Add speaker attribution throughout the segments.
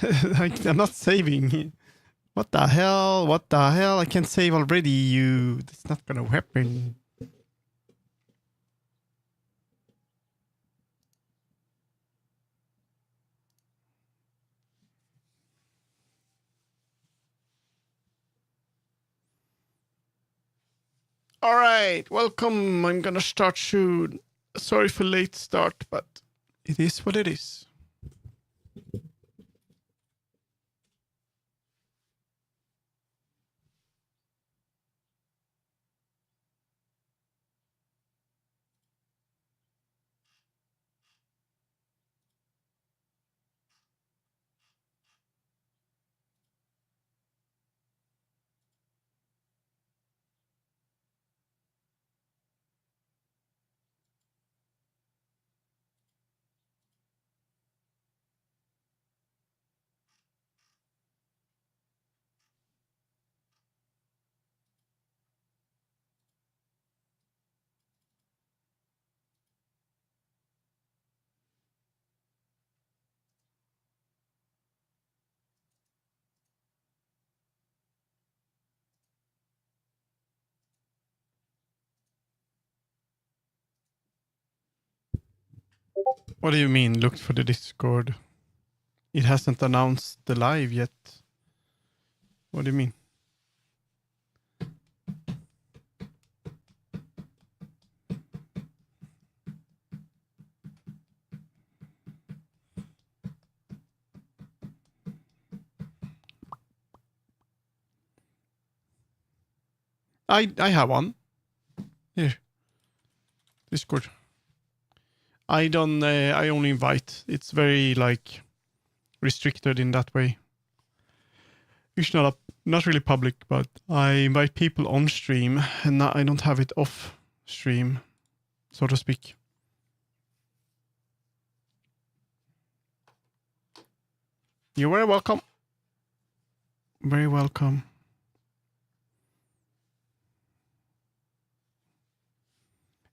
Speaker 1: I'm not saving. What the hell? What the hell? I can't save already. It's not gonna happen. All right, welcome. I'm gonna start soon. Sorry for late start, but it is what it is. What do you mean? Looked for the Discord. It hasn't announced the live yet. What do you mean? I have one. Here. Discord. I don't I only invite. It's very like restricted in that way. It's not really public, but I invite people on stream and I don't have it off stream, so to speak. You're very welcome. Very welcome.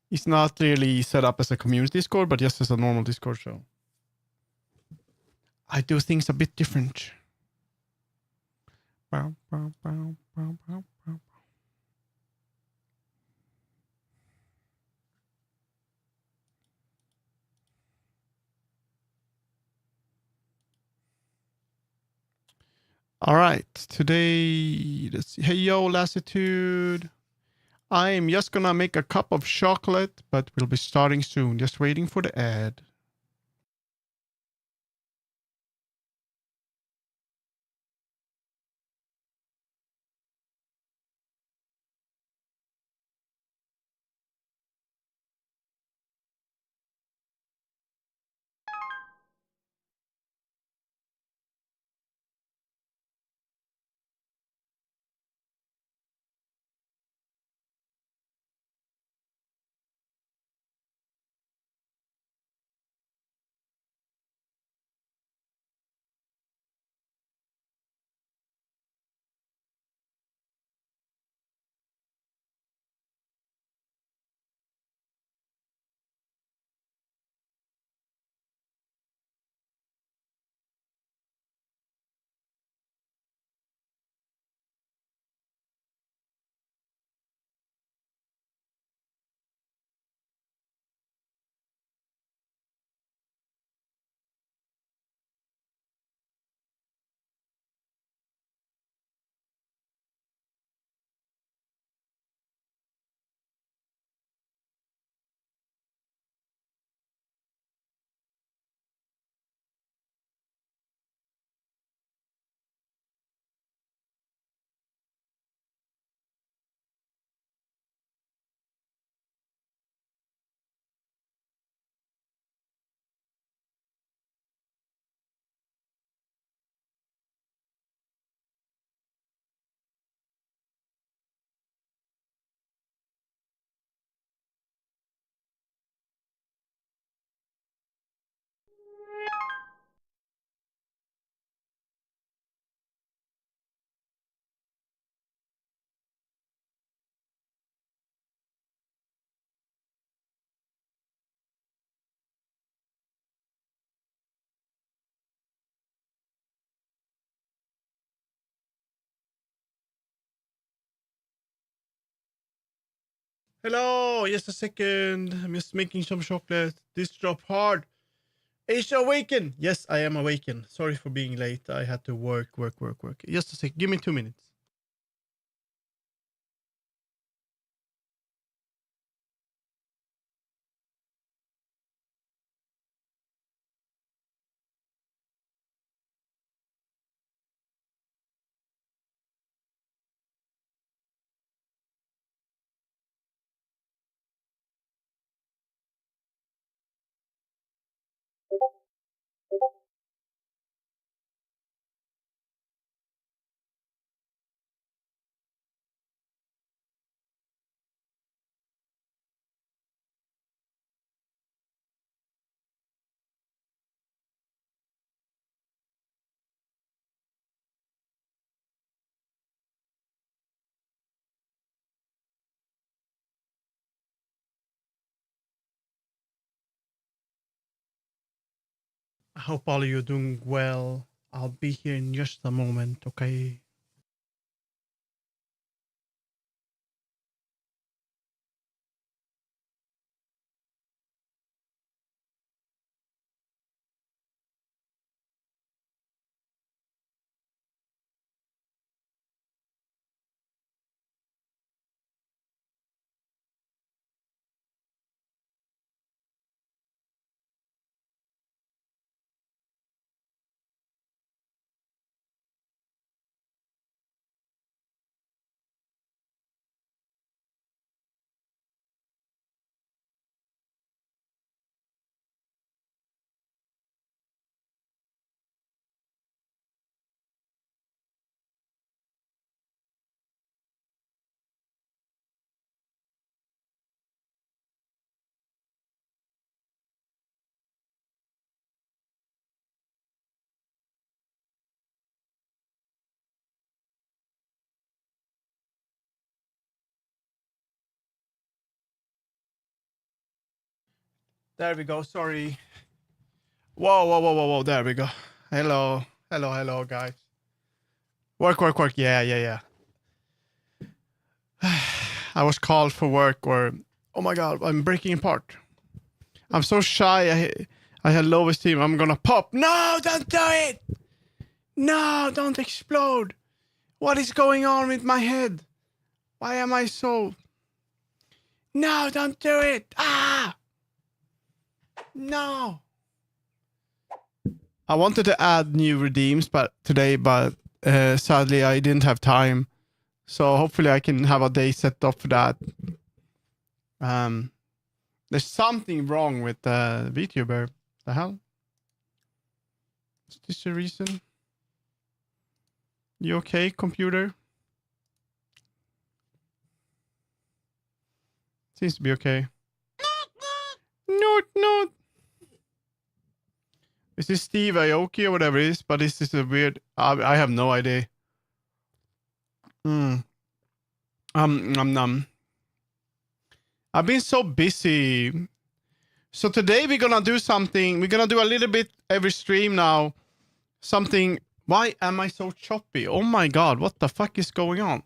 Speaker 1: It's not really set up as a community Discord, but just as a normal Discord show. I do things a bit different. Bow, bow, bow, bow, bow, bow. All right, today, let's see. Hey, yo, Lassitude. I'm just gonna make a cup of chocolate, but we'll be starting soon. Just waiting for the ad. Hello, just a second. I'm just making some chocolate. This drop hard. Is awakened? Yes, I am awakened. Sorry for being late. I had to work. Just a sec. Give me 2 minutes. I hope all of you are doing well. I'll be here in just a moment, okay? There we go. Sorry. Whoa. There we go. Hello, guys. Work. Yeah. I was called for work or... Oh my god, I'm breaking apart. I'm so shy. I had low esteem. I'm gonna pop. No, don't do it! No, don't explode. What is going on with my head? Why am I so... No, don't do it. Ah! No. I wanted to add new redeems but sadly I didn't have time. So hopefully I can have a day set up for that. There's something wrong with VTuber. The hell? Is this the reason? You okay, computer? Seems to be okay. Not. Is this Steve Aoki or whatever it is? But this is a weird... I have no idea. I've been so busy. So today we're gonna do something. We're gonna do a little bit every stream now. Something... Why am I so choppy? Oh my god, what the fuck is going on?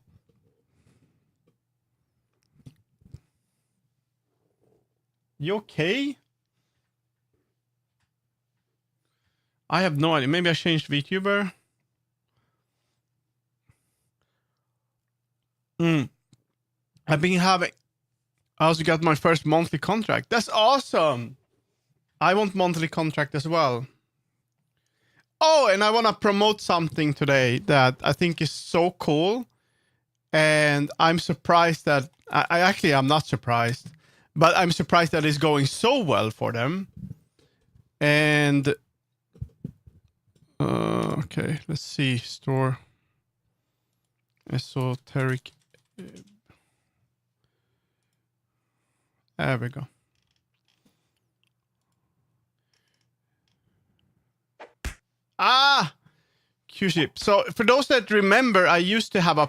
Speaker 1: You okay? I have no idea. Maybe I changed VTuber. I've been having... I also got my first monthly contract. That's awesome. I want monthly contract as well. Oh, and I want to promote something today that I think is so cool. And I'm surprised that... I'm not surprised. But I'm surprised that it's going so well for them. And... okay, let's see. Store... Esoteric... There we go. Q-ship. So for those that remember, I used to have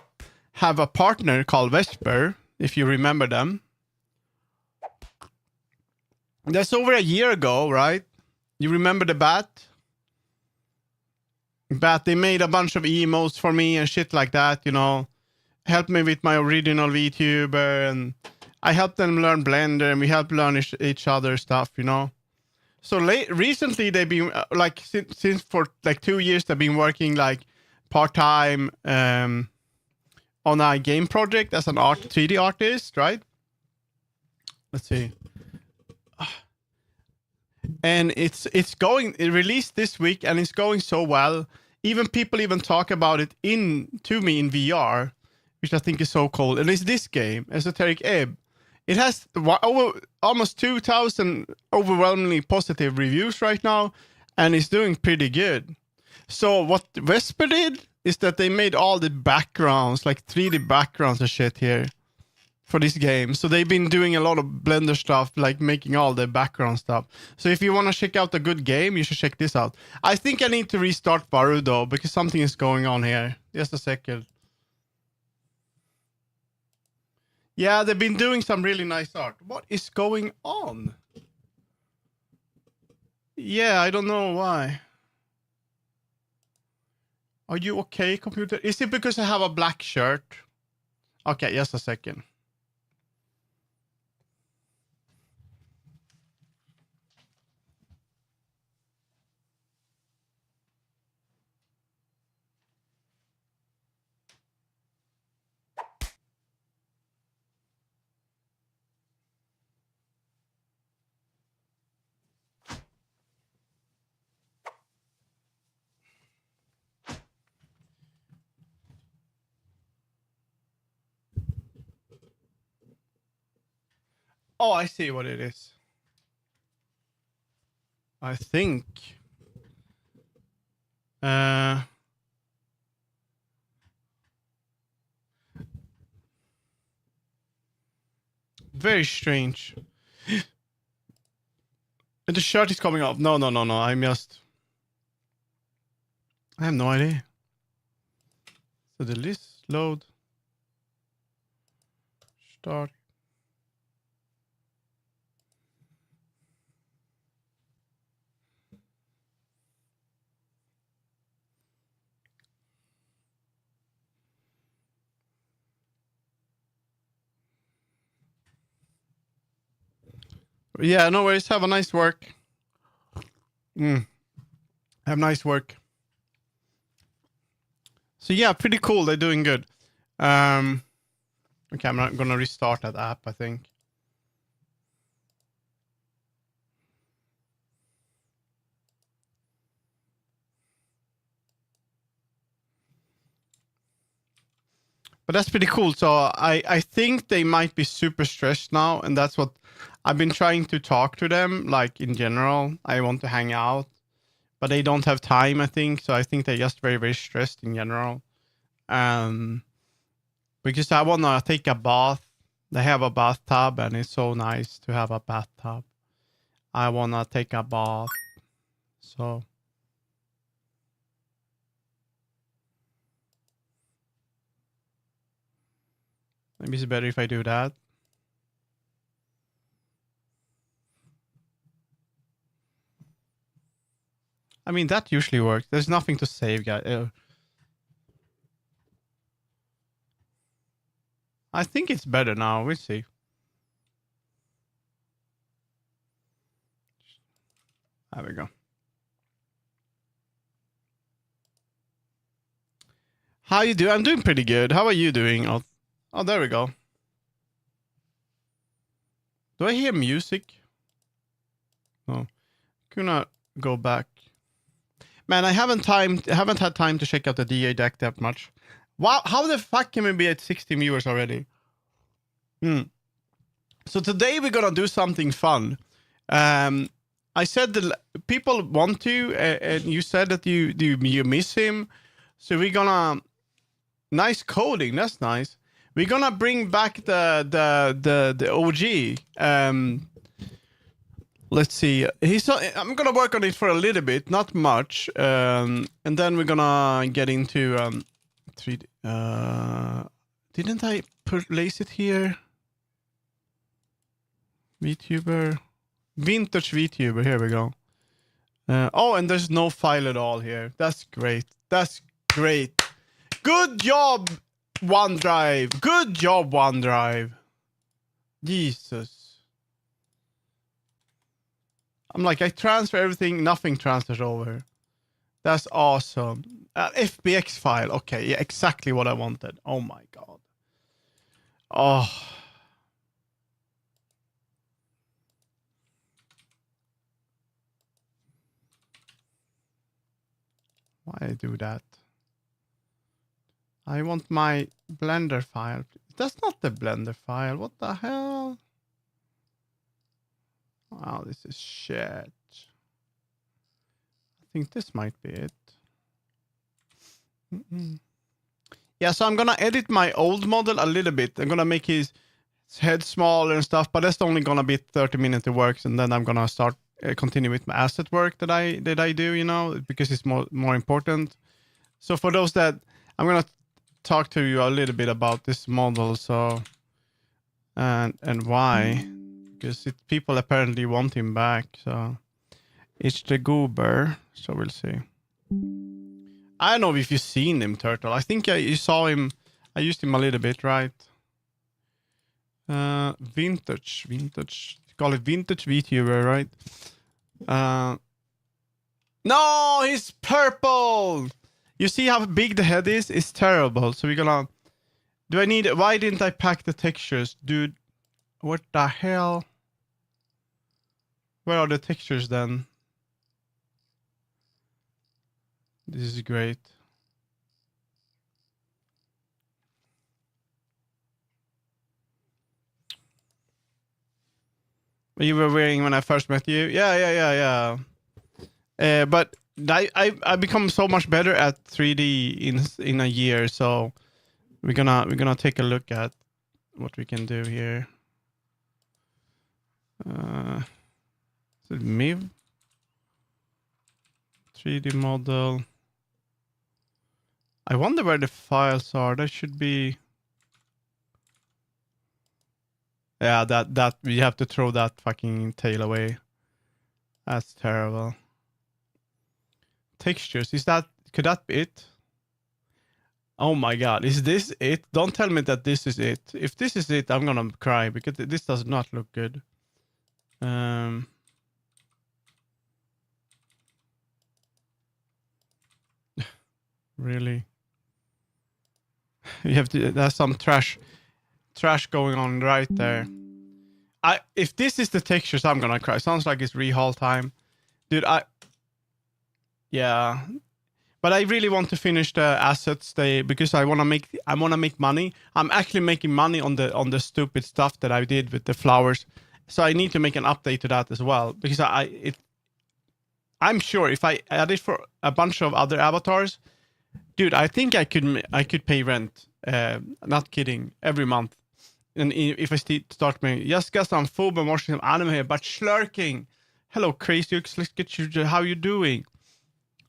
Speaker 1: a partner called Vesper, if you remember them. That's over a year ago, right? You remember the bat? They made a bunch of emotes for me and shit like that, you know. Helped me with my original VTuber, and I help them learn Blender, and we help learn each other stuff, you know. So recently they've been like since for like 2 years they've been working like part-time on a game project as an 3D artist, right? Let's see. And it released this week and it's going so well. Even people talk about it to me in VR, which I think is so cool. And it's this game, Esoteric Ebb. It has almost 2,000 overwhelmingly positive reviews right now, and it's doing pretty good. So what Vesper did is that they made all the backgrounds, like 3D backgrounds and shit here for this game. So they've been doing a lot of Blender stuff, like making all the background stuff. So if you want to check out a good game, you should check this out. I think I need to restart Baru though, because something is going on here. Just a second. Yeah, they've been doing some really nice art. What is going on? Yeah, I don't know why. Are you okay, computer? Is it because I have a black shirt? Okay, just a second. Oh, I see what it is. I think. Very strange. The shirt is coming off. No. I have no idea. So the list load. Start. Yeah, no worries. Have a nice work. Have nice work. So yeah, pretty cool. They're doing good. Okay, I'm not gonna restart that app, I think. But that's pretty cool. So I think they might be super stressed now, and that's what I've been trying to talk to them, like in general. I want to hang out, but they don't have time, I think. So I think they're just very, very stressed in general. Because I wanna take a bath. They have a bathtub, and it's so nice to have a bathtub. I wanna take a bath. So maybe it's better if I do that. I mean, that usually works. There's nothing to save, guys. I think it's better now. We'll see. There we go. How you doing? I'm doing pretty good. How are you doing? Oh, there we go. Do I hear music? No. Gonna go back. Man, I haven't had time to check out the DA deck that much. Wow, how the fuck can we be at 60 viewers already? So today we're gonna do something fun. I said that people want to, and you said that you miss him. So we're gonna nice coding. That's nice. We're gonna bring back the OG. Let's see. I'm gonna work on it for a little bit, not much, and then we're gonna get into 3D. Didn't I place it here? VTuber, vintage VTuber. Here we go. Oh, and there's no file at all here. That's great. That's great. Good job, OneDrive. Good job, OneDrive. Jesus. I'm like, I transfer everything, nothing transfers over. That's awesome. FBX file. Okay, yeah, exactly what I wanted. Oh my god. Oh. Why I do that? I want my Blender file. That's not the Blender file. What the hell? Wow, this is shit. I think this might be it. Yeah, so I'm gonna edit my old model a little bit. I'm gonna make his head smaller and stuff, but that's only gonna be 30 minutes of work, and then I'm gonna start continue with my asset work that I do, you know, because it's more important. So for those that I'm gonna talk to you a little bit about this model, so and why, because people apparently want him back. So it's the goober. So we'll see. I don't know if you've seen him, Turtle. I think you saw him. I used him a little bit, right? Vintage. Call it vintage VTuber, right? No, he's purple. You see how big the head is? It's terrible. So we're gonna. Do I need? Why didn't I pack the textures, dude? What the hell? Where are the textures then? This is great. You were wearing when I first met you. Yeah. But I become so much better at 3D in a year. So we're gonna take a look at what we can do here. Is it MIV 3D model? I wonder where the files are. That should be. Yeah, that we have to throw that fucking tail away. That's terrible. Textures. Could that be it? Oh my god, is this it? Don't tell me that this is it. If this is it, I'm gonna cry because this does not look good. Really? You have to. There's some trash going on right there. If this is the textures, I'm gonna cry. Sounds like it's rehaul time, dude. Yeah. But I really want to finish the assets because I want to make money. I'm actually making money on the stupid stuff that I did with the flowers. So I need to make an update to that as well because I'm sure if I add it for a bunch of other avatars, dude, I think I could pay rent. Not kidding, every month. And if I start making just got some food and watching some anime here, but slurking. Hello, crazy. Let's get you. How you doing?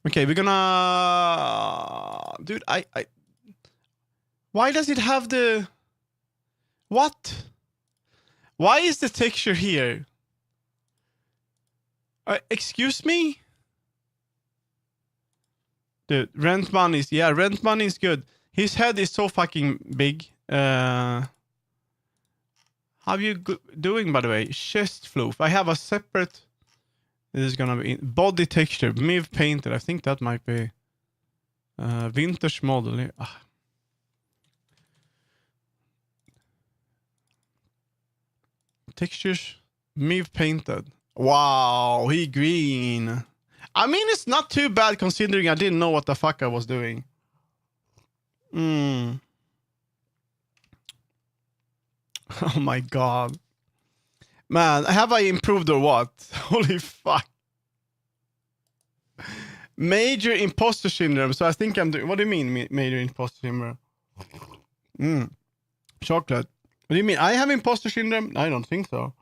Speaker 1: Okay, we're gonna, dude. Why does it have the what? Why is the texture here? Excuse me, dude. Rent money is good. His head is so fucking big. How you doing, by the way? Chest floof. I have a separate. This is gonna be body texture. MIV painted. I think that might be vintage model. Textures. MIV painted. Wow, he green. I mean, it's not too bad considering I didn't know what the fuck I was doing. Oh my god. Man, have I improved or what? Holy fuck. Major imposter syndrome. So I think I'm doing. What do you mean, major imposter syndrome? Chocolate. What do you mean? I have imposter syndrome? I don't think so.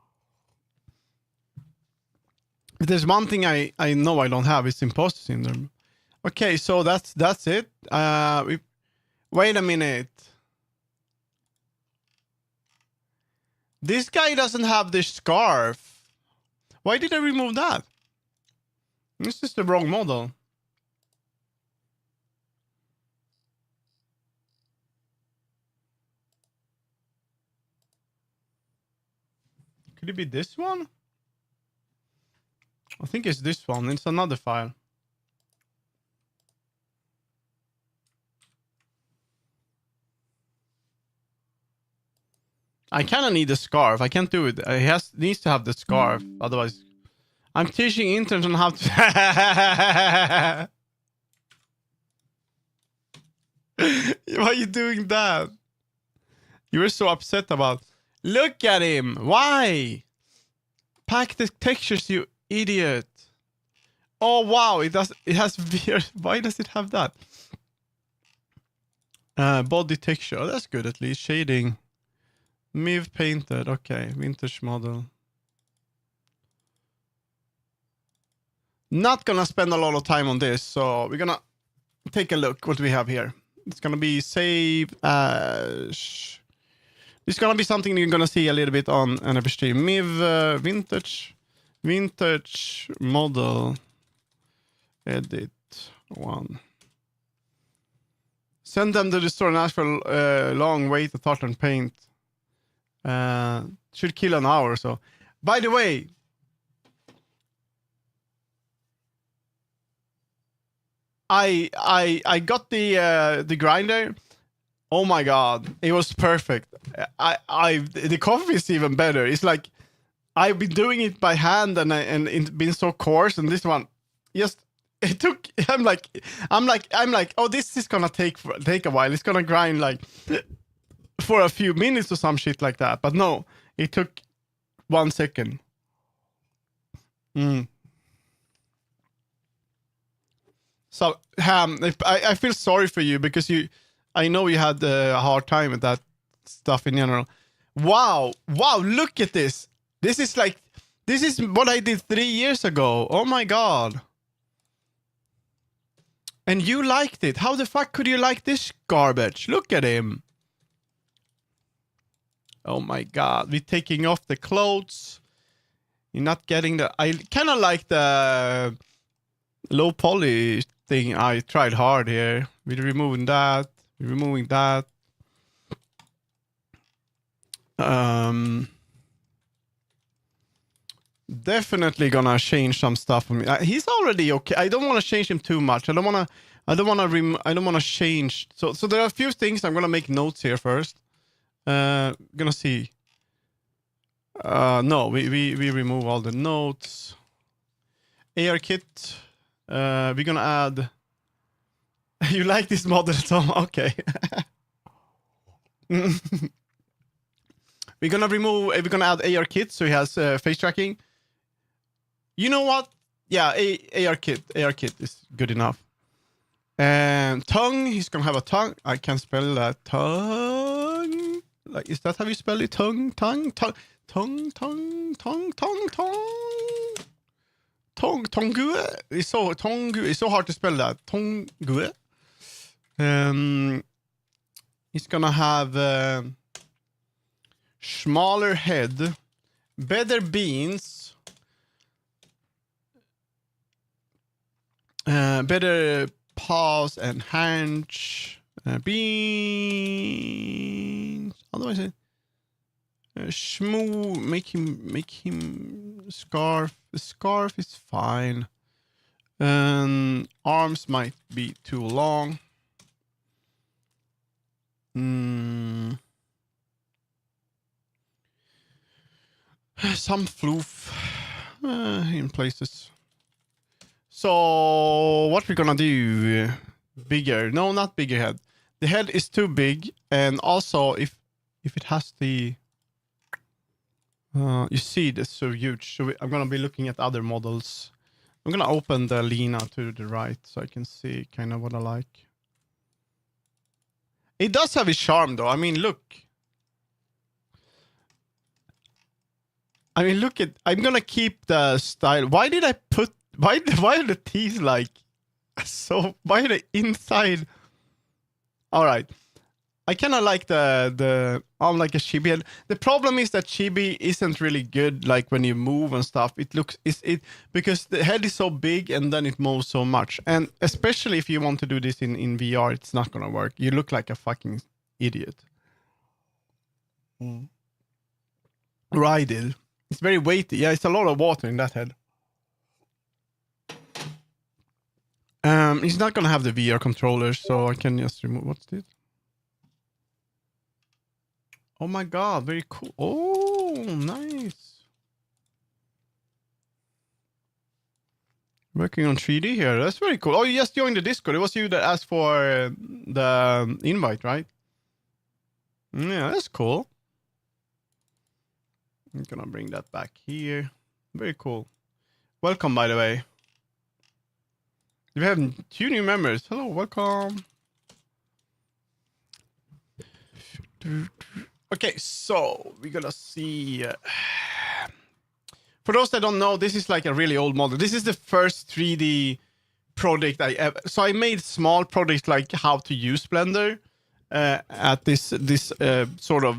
Speaker 1: If there's one thing I know I don't have, it's imposter syndrome. Okay, so that's it. Wait a minute. This guy doesn't have the scarf. Why did I remove that? This is the wrong model. Could it be this one? I think it's this one. It's another file. I kind of need a scarf. I can't do it. He needs to have the scarf. Otherwise, I'm teaching interns on how to... Why are you doing that? You were so upset about... Look at him. Why? Pack the textures, you idiot. Oh, wow. It has weird... Why does it have that? Body texture. Oh, that's good at least. Shading. Miv painted. Okay. Vintage model. Not gonna spend a lot of time on this. So we're gonna take a look what we have here. It's gonna be save as... It's gonna be something you're gonna see a little bit on an restream. Miv vintage model edit 1. Send them to the store and ask for long wait to start and paint. Should kill an hour or so. By the way, I got the grinder. Oh my god, it was perfect. The coffee is even better. It's like I've been doing it by hand and it's been so coarse, and this one just it took. I'm like, oh, this is gonna take a while. It's gonna grind like for a few minutes or some shit like that. But no, it took 1 second. So Ham, I feel sorry for you because I know you had a hard time with that stuff in general. Wow, look at this. This is what I did 3 years ago. Oh my god. And you liked it. How the fuck could you like this garbage? Look at him. Oh my god. We're taking off the clothes. You're not getting the... I kind of like the low poly thing. I tried hard here. We're removing that. Removing that. Definitely gonna change some stuff for me. He's already okay. I don't want to change him too much. I don't want to change. So there are a few things. I'm gonna make notes here first. Gonna see. No, we remove all the notes. AR kit. We're gonna add. You like this model, Tom? Okay. We're gonna add AR kit, so he has face tracking. You know what? Yeah, AR kit is good enough. And tongue, he's gonna have a tongue. I can spell that tongue. Like, is that how you spell it? Tongue. Tongue. It's so hard to spell that. Tongue. He's gonna have smaller head, better beans, better paws and hands, beans. How do I say? Smooth. Make him scarf. The scarf is fine. Arms might be too long. Some floof in places. So what we're gonna do? Bigger? No, not bigger head. The head is too big, and also if it has the you see this so huge. So I'm gonna be looking at other models. I'm gonna open the Lena to the right so I can see kind of what I like. It does have its charm, though. I mean, look. I'm gonna keep the style. Why did I put? Why are the teeth like so? Why are they inside? All right. I kind of like the like a chibi head. The problem is that chibi isn't really good. Like when you move and stuff, it because the head is so big and then it moves so much. And especially if you want to do this in VR, it's not gonna work. You look like a fucking idiot. Or I did. It's very weighty. Yeah, it's a lot of water in that head. He's not gonna have the VR controller, so I can just remove. What's this? Oh my god, very cool. Oh, nice. Working on 3D here. That's very cool. Oh, you just joined the Discord. It was you that asked for the invite, right? Yeah, that's cool. I'm gonna bring that back here. Very cool. Welcome, by the way. We have 2 new members. Hello, welcome. Okay, so we're gonna see. For those that don't know, this is like a really old model. This is the first 3D project I ever. So I made small projects like how to use Blender at this sort of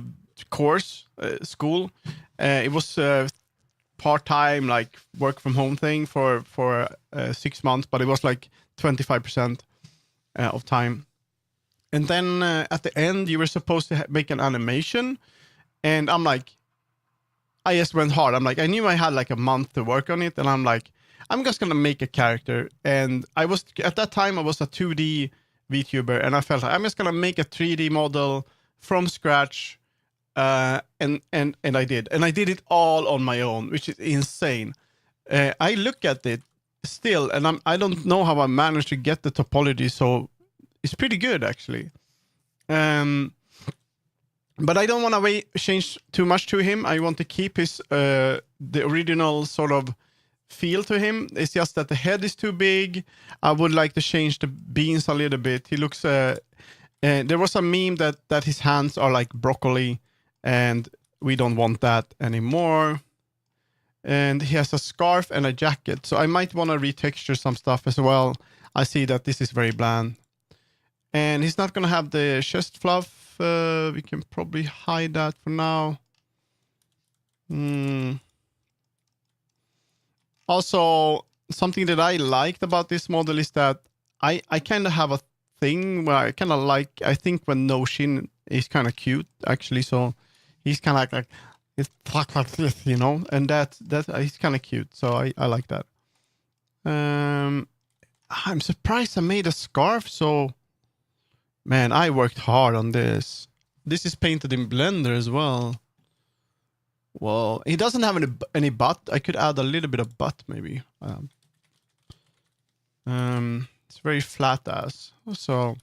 Speaker 1: course school. It was part-time, like work from home thing for 6 months, but it was like 25% of time. And then at the end, you were supposed to make an animation, and I'm like, I just went hard. I'm like, I knew I had like a month to work on it, and I'm like, I'm just gonna make a character. And I was at that time I was a 2D VTuber, and I felt like I'm just gonna make a 3D model from scratch. And I did it all on my own, which is insane. I look at it still, and I don't know how I managed to get the topology, so it's pretty good actually. But I don't want to change too much to him. I want to keep his the original sort of feel to him. It's just that the head is too big. I would like to change the beans a little bit. He looks. There was a meme that his hands are like broccoli, and we don't want that anymore. And he has a scarf and a jacket, so I might want to retexture some stuff as well. I see that this is very bland. And he's not going to have the chest fluff. We can probably hide that for now. Also, something that I liked about this model is that I kind of have a thing where I kind of like, I think when No Shin is kind of cute, actually. So he's kind of like it's like this, you know, and that he's kind of cute. So I like that. I'm surprised I made a scarf, so... Man, I worked hard on this. This is painted in Blender as well. Well, he doesn't have any butt. I could add a little bit of butt, maybe. It's very flat ass. So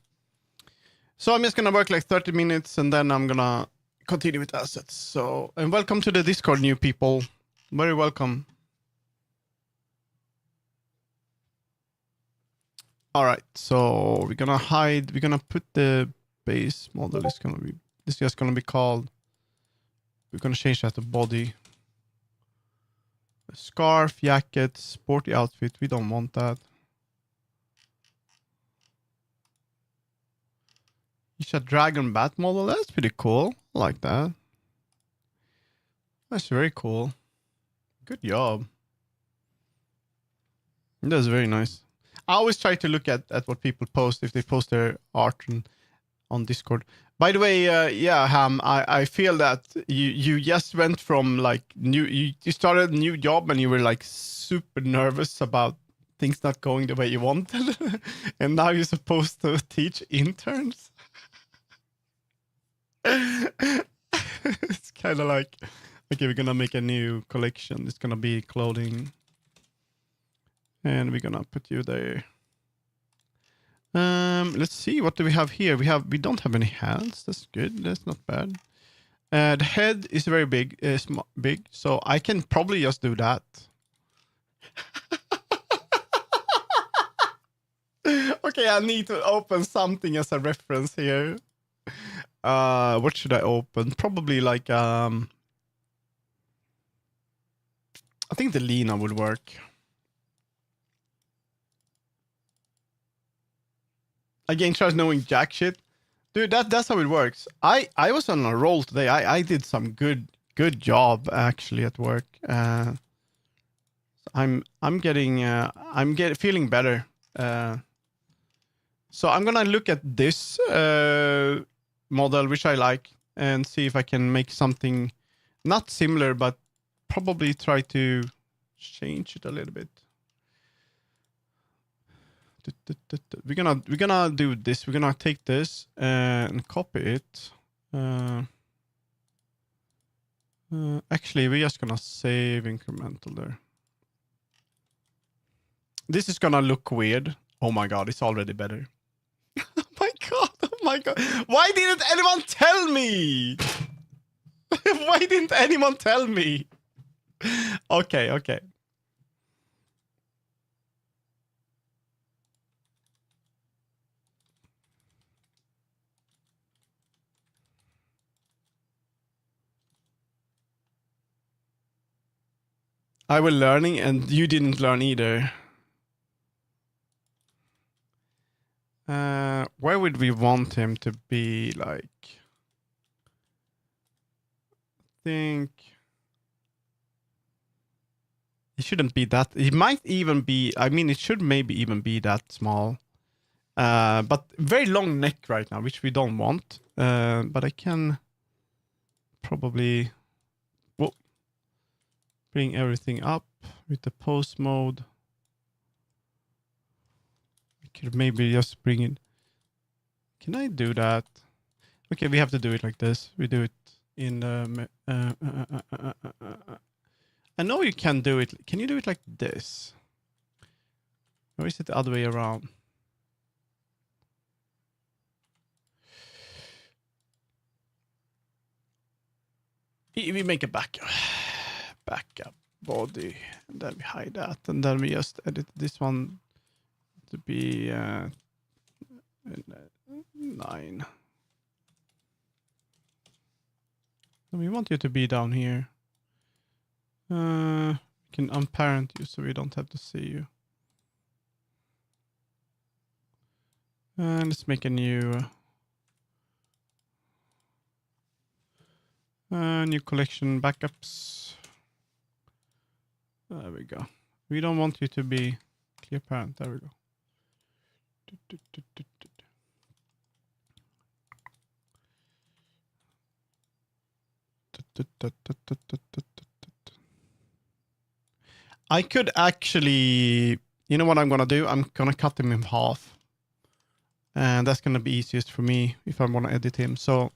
Speaker 1: I'm just gonna work like 30 minutes, and then I'm gonna continue with assets. So, and welcome to the Discord, new people. Very welcome. All right, so we're gonna hide. We're gonna put the base model. It's just gonna be called. We're gonna change that to body. A scarf, jacket, sporty outfit. We don't want that. It's a dragon bat model. That's pretty cool. I like that. That's very cool. Good job. That's very nice. I always try to look at what people post if they post their art on Discord. By the way, yeah, Ham, I feel that you just went from like you started a new job and you were like super nervous about things not going the way you wanted, and now you're supposed to teach interns. It's kind of like, okay, we're gonna make a new collection. It's gonna be clothing. And we're gonna put you there. Let's see, what do we have here? We don't have any hands. That's good. That's not bad. The head is very big, big, so I can probably just do that. Okay, I need to open something as a reference here. What should I open? Probably like I think the Lena would work. Again, tries knowing jack shit. Dude, that's how it works. I was on a roll today. I did some good job actually at work. I'm feeling better. So I'm gonna look at this model, which I like, and see if I can make something not similar but probably try to change it a little bit. We're gonna do this. We're gonna take this and copy it. Actually, we're just gonna save incremental there. This is gonna look weird. Oh my god, it's already better. Oh my god, oh my god. Why didn't anyone tell me? Why didn't anyone tell me? Okay, okay. I was learning and you didn't learn either. Where would we want him to be? Like, I think he shouldn't be that. He might even be. I mean, it should maybe even be that small. But very long neck right now, which we don't want. But I can probably bring everything up with the pose mode. I could maybe just bring it. Can I do that? Okay, we have to do it like this. We do it in I know you can do it. Can you do it like this? Or is it the other way around? We make a backup body, and then we hide that, and then we just edit this one to be 9. And we want you to be down here. We can unparent you so we don't have to see you. Let's make a new collection backups. There we go. We don't want you to be clear parent. There we go. I could actually, you know what I'm gonna do? I'm gonna cut him in half. And that's gonna be easiest for me if I wanna edit him. So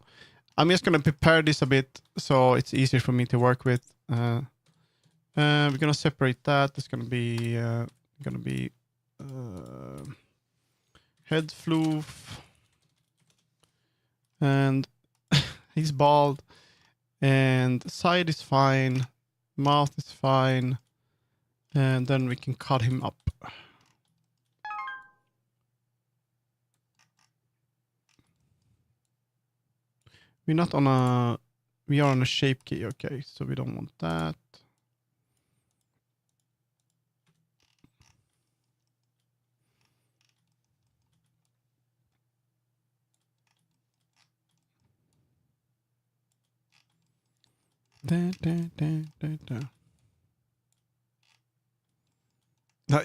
Speaker 1: I'm just gonna prepare this a bit so it's easier for me to work with. We're gonna separate that. It's gonna be head floof, and he's bald, and side is fine, mouth is fine, and then we can cut him up. We are on a shape key, okay, so we don't want that.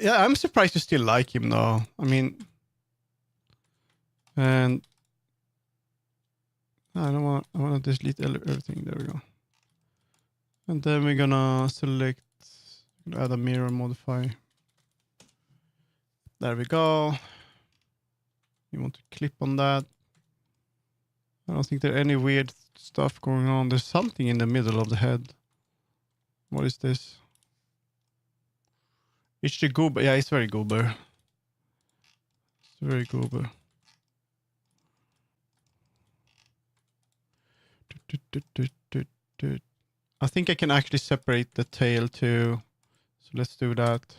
Speaker 1: Yeah, I'm surprised you still like him though. I mean, and I want to delete everything. There we go. And then we're gonna select, add a mirror modifier. There we go. You want to clip on that. I don't think there's any weird stuff going on. There's something in the middle of the head. What is this? It's the goober. Yeah, it's very goober. It's very goober. I think I can actually separate the tail too. So let's do that.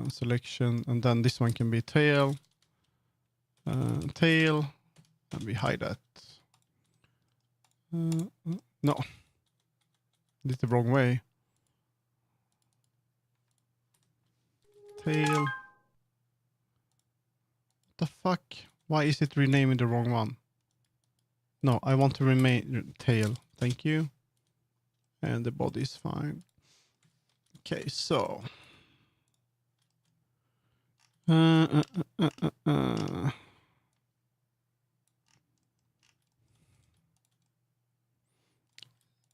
Speaker 1: Selection, and then this one can be tail. Tail, and we hide that. No, did it the wrong way. Tail. What the fuck? Why is it renaming the wrong one? No, I want to remain tail. Thank you. And the body is fine. Okay, so.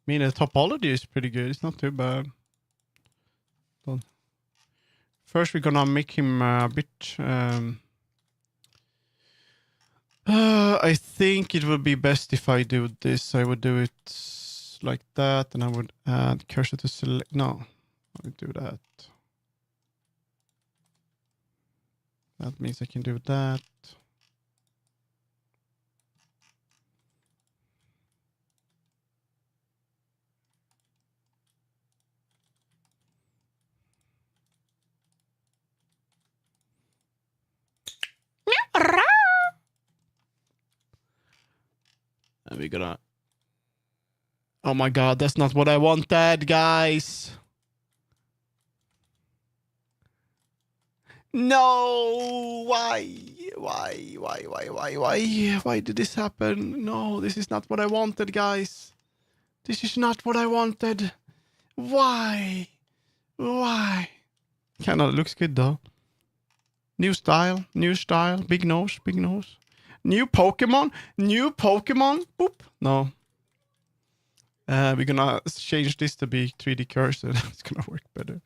Speaker 1: mean, the topology is pretty good. It's not too bad. First, we're gonna make him a bit. I think it would be best if I do this. I would do it like that, and I would add cursor to select. No, I would do that. That means I can do that. And we're gonna. Oh my god, that's not what I wanted, guys. No, why? Why did this happen? No, this is not what I wanted, guys. This is not what I wanted. Why? Kinda looks good though. New style, big nose. New Pokemon. Boop. No. We're gonna change this to be 3D cursor. It's gonna work better.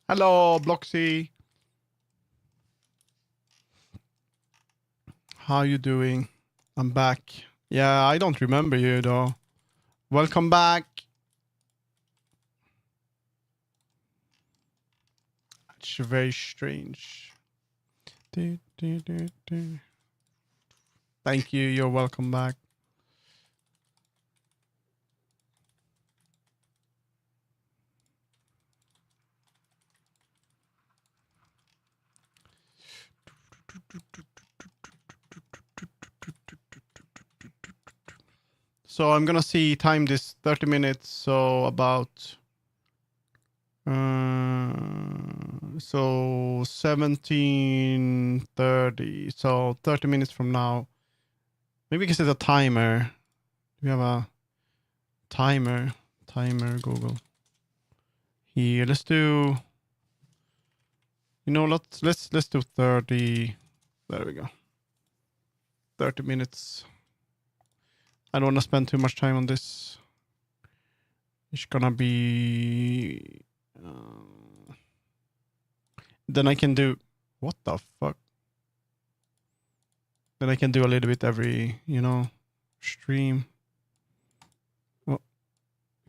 Speaker 1: Hello, Bloxy. How you doing? I'm back. Yeah, I don't remember you though. Welcome back. It's very strange. Thank you. You're welcome back. So I'm gonna time this 30 minutes. So about so 17:30. So 30 minutes from now. Maybe we can set a timer. We have a timer. Google. Here, let's do. You know, let's do 30. There we go. 30 minutes. I don't want to spend too much time on this. It's gonna be. Then I can do. What the fuck? Then I can do a little bit every, stream. Well,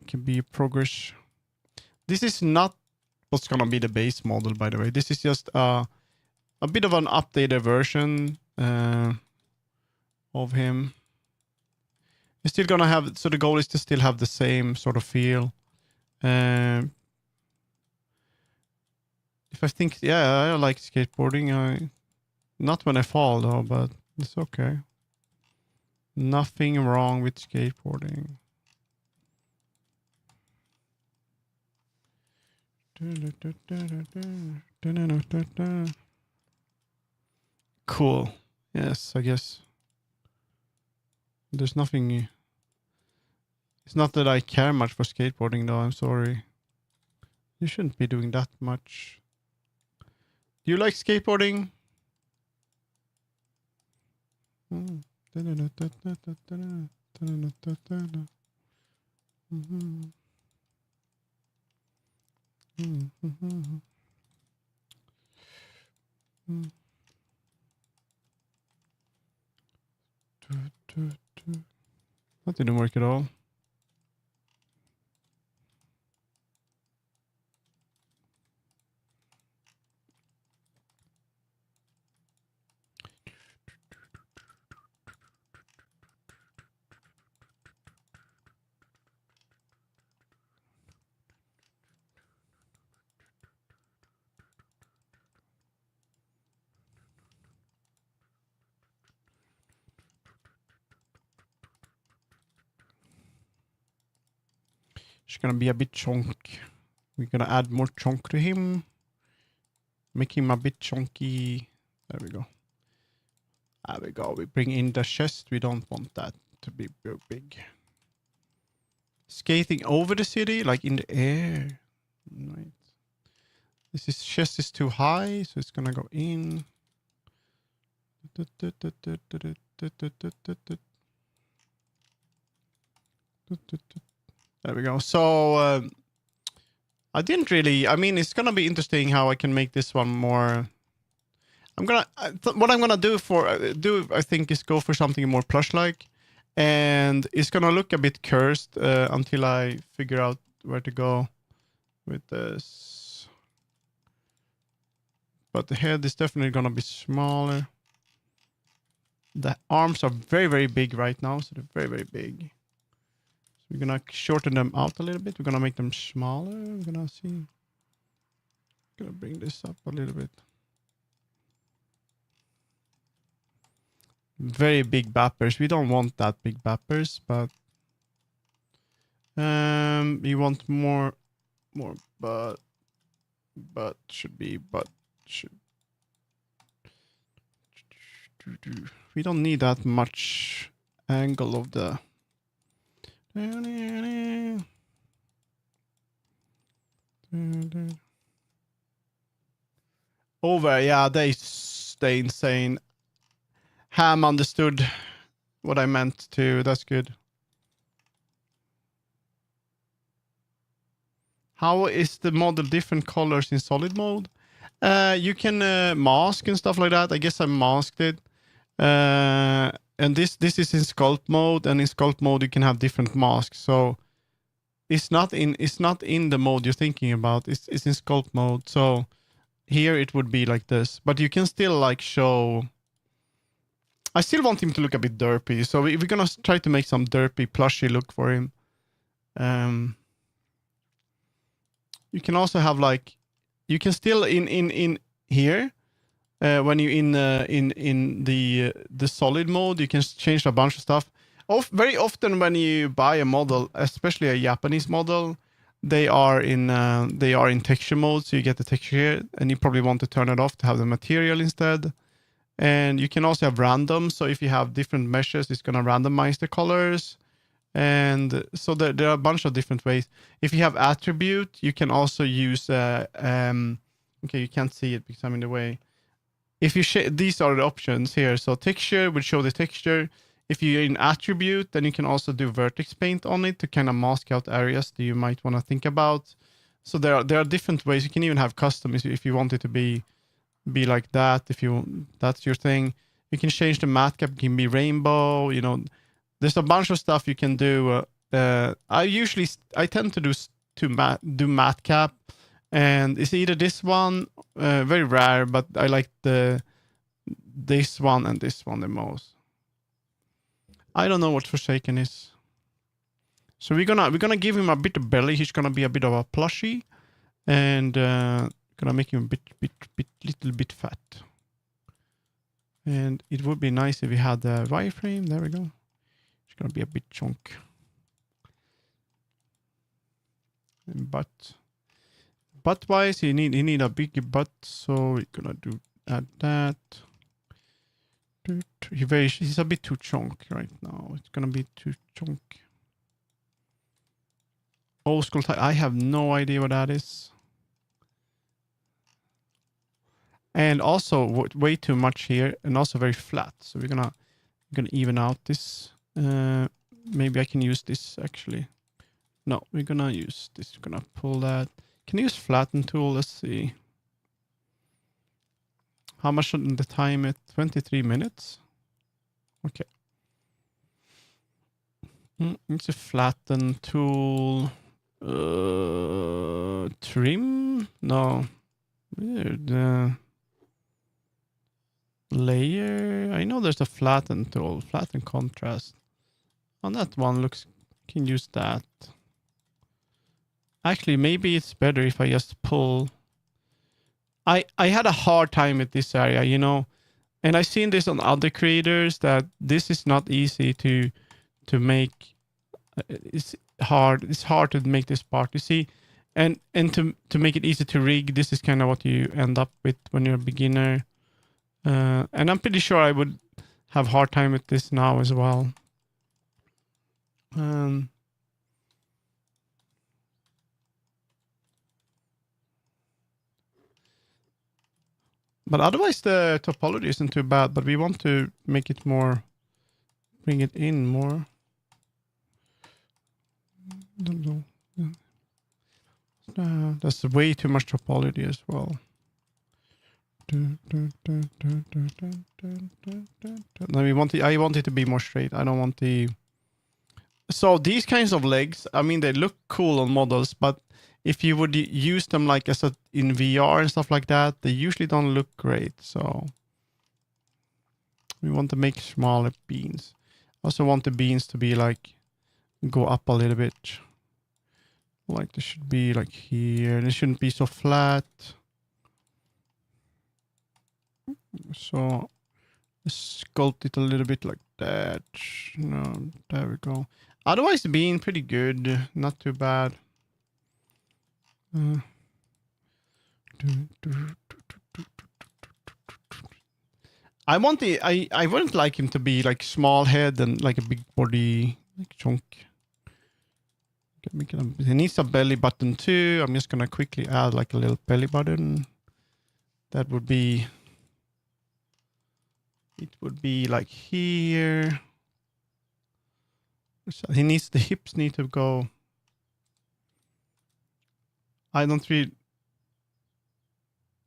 Speaker 1: it can be progress. This is not what's gonna be the base model, by the way. This is just a bit of an updated version of him. You're still gonna have, so the goal is to still have the same sort of feel. If I think, yeah, I like skateboarding. Not when I fall though, but it's okay. Nothing wrong with skateboarding. Cool. Yes, I guess. There's nothing. It's not that I care much for skateboarding though, I'm sorry. You shouldn't be doing that much. Do you like skateboarding? That didn't work at all. It's gonna be a bit chunk. We're gonna add more chunk to him. Make him a bit chunky. There we go. There we go. We bring in the chest. We don't want that to be big. Skating over the city, like in the air. Right. This chest is too high, so it's gonna go in. There we go. So I didn't really. I mean, it's gonna be interesting how I can make this one more. What I'm gonna do I think is go for something more plush-like, and it's gonna look a bit cursed until I figure out where to go with this. But the head is definitely gonna be smaller. The arms are very, very big right now, so they're very, very big. So we're gonna shorten them out a little bit. We're gonna make them smaller. We're gonna see. Gonna bring this up a little bit. Very big bappers. We don't want that big bappers, but we want more butt should be butt should. We don't need that much angle of the. Over, yeah, they stay insane. Ham understood what I meant to. That's good. How is the model different colors in solid mode? You can mask and stuff like that. I guess I masked it. And this is in sculpt mode, and in sculpt mode you can have different masks. So it's not in the mode you're thinking about. It's in sculpt mode. So here it would be like this, but you can still like show. I still want him to look a bit derpy, so we're gonna try to make some derpy, plushy look for him. You can also have like, you can still in here when you in the solid mode, you can change a bunch of stuff. Very often when you buy a model, especially a Japanese model, they are in texture mode, so you get the texture here, and you probably want to turn it off to have the material instead. And you can also have random. So if you have different meshes, it's going to randomize the colors. And so there are a bunch of different ways. If you have attribute, you can also use, okay, you can't see it because I'm in the way. If you these are the options here. So texture would show the texture. If you're in attribute, then you can also do vertex paint on it to kind of mask out areas that you might want to think about. So there are different ways. You can even have custom if you want it to be like that. If that's your thing, you can change the matte cap. It can be rainbow. You know, there's a bunch of stuff you can do. I tend to do matte cap, and it's either this one, very rare, but I like this one and this one the most. I don't know what Forsaken is. So we're gonna give him a bit of belly. He's gonna be a bit of a plushie, and gonna make him a little bit fat. And it would be nice if we had the wireframe. There we go. It's gonna be a bit chunk. And butt wise, you need a big butt, so we're gonna add that. He's a bit too chunk right now. It's gonna be too chunk. Old school type. I have no idea what that is. And also way too much here, and also very flat. So we're gonna even out this. Maybe I can use this actually. No, we're gonna use this. We're gonna pull that. Can you use flatten tool? Let's see. How much on the time? At 23 minutes. Okay. It's a flatten tool. Trim? No. Weird. Layer. I know there's a flatten tool. Flatten contrast. On that one looks. Can use that. Actually, maybe it's better if I just pull. I had a hard time with this area, you know, and I've seen this on other creators that this is not easy to make. It's hard. It's hard to make this part. You see, And to make it easy to rig, this is kind of what you end up with when you're a beginner. And I'm pretty sure I would have hard time with this now as well. But otherwise the topology isn't too bad, but we want to make it more, bring it in more. That's way too much topology as well. No, I want it to be more straight. I don't want the... So these kinds of legs, I mean, they look cool on models, but if you would use them like in VR and stuff like that, they usually don't look great. So we want to make smaller beans. Also want the beans to be like, go up a little bit. Like this should be like here. It shouldn't be so flat. So sculpt it a little bit like that. No, there we go. Otherwise being pretty good. Not too bad. I wouldn't like him to be like small head and like a big body, like chunk. He needs a belly button too. I'm just gonna quickly add like a little belly button. That would be... It would be like here. The hips need to go. I don't read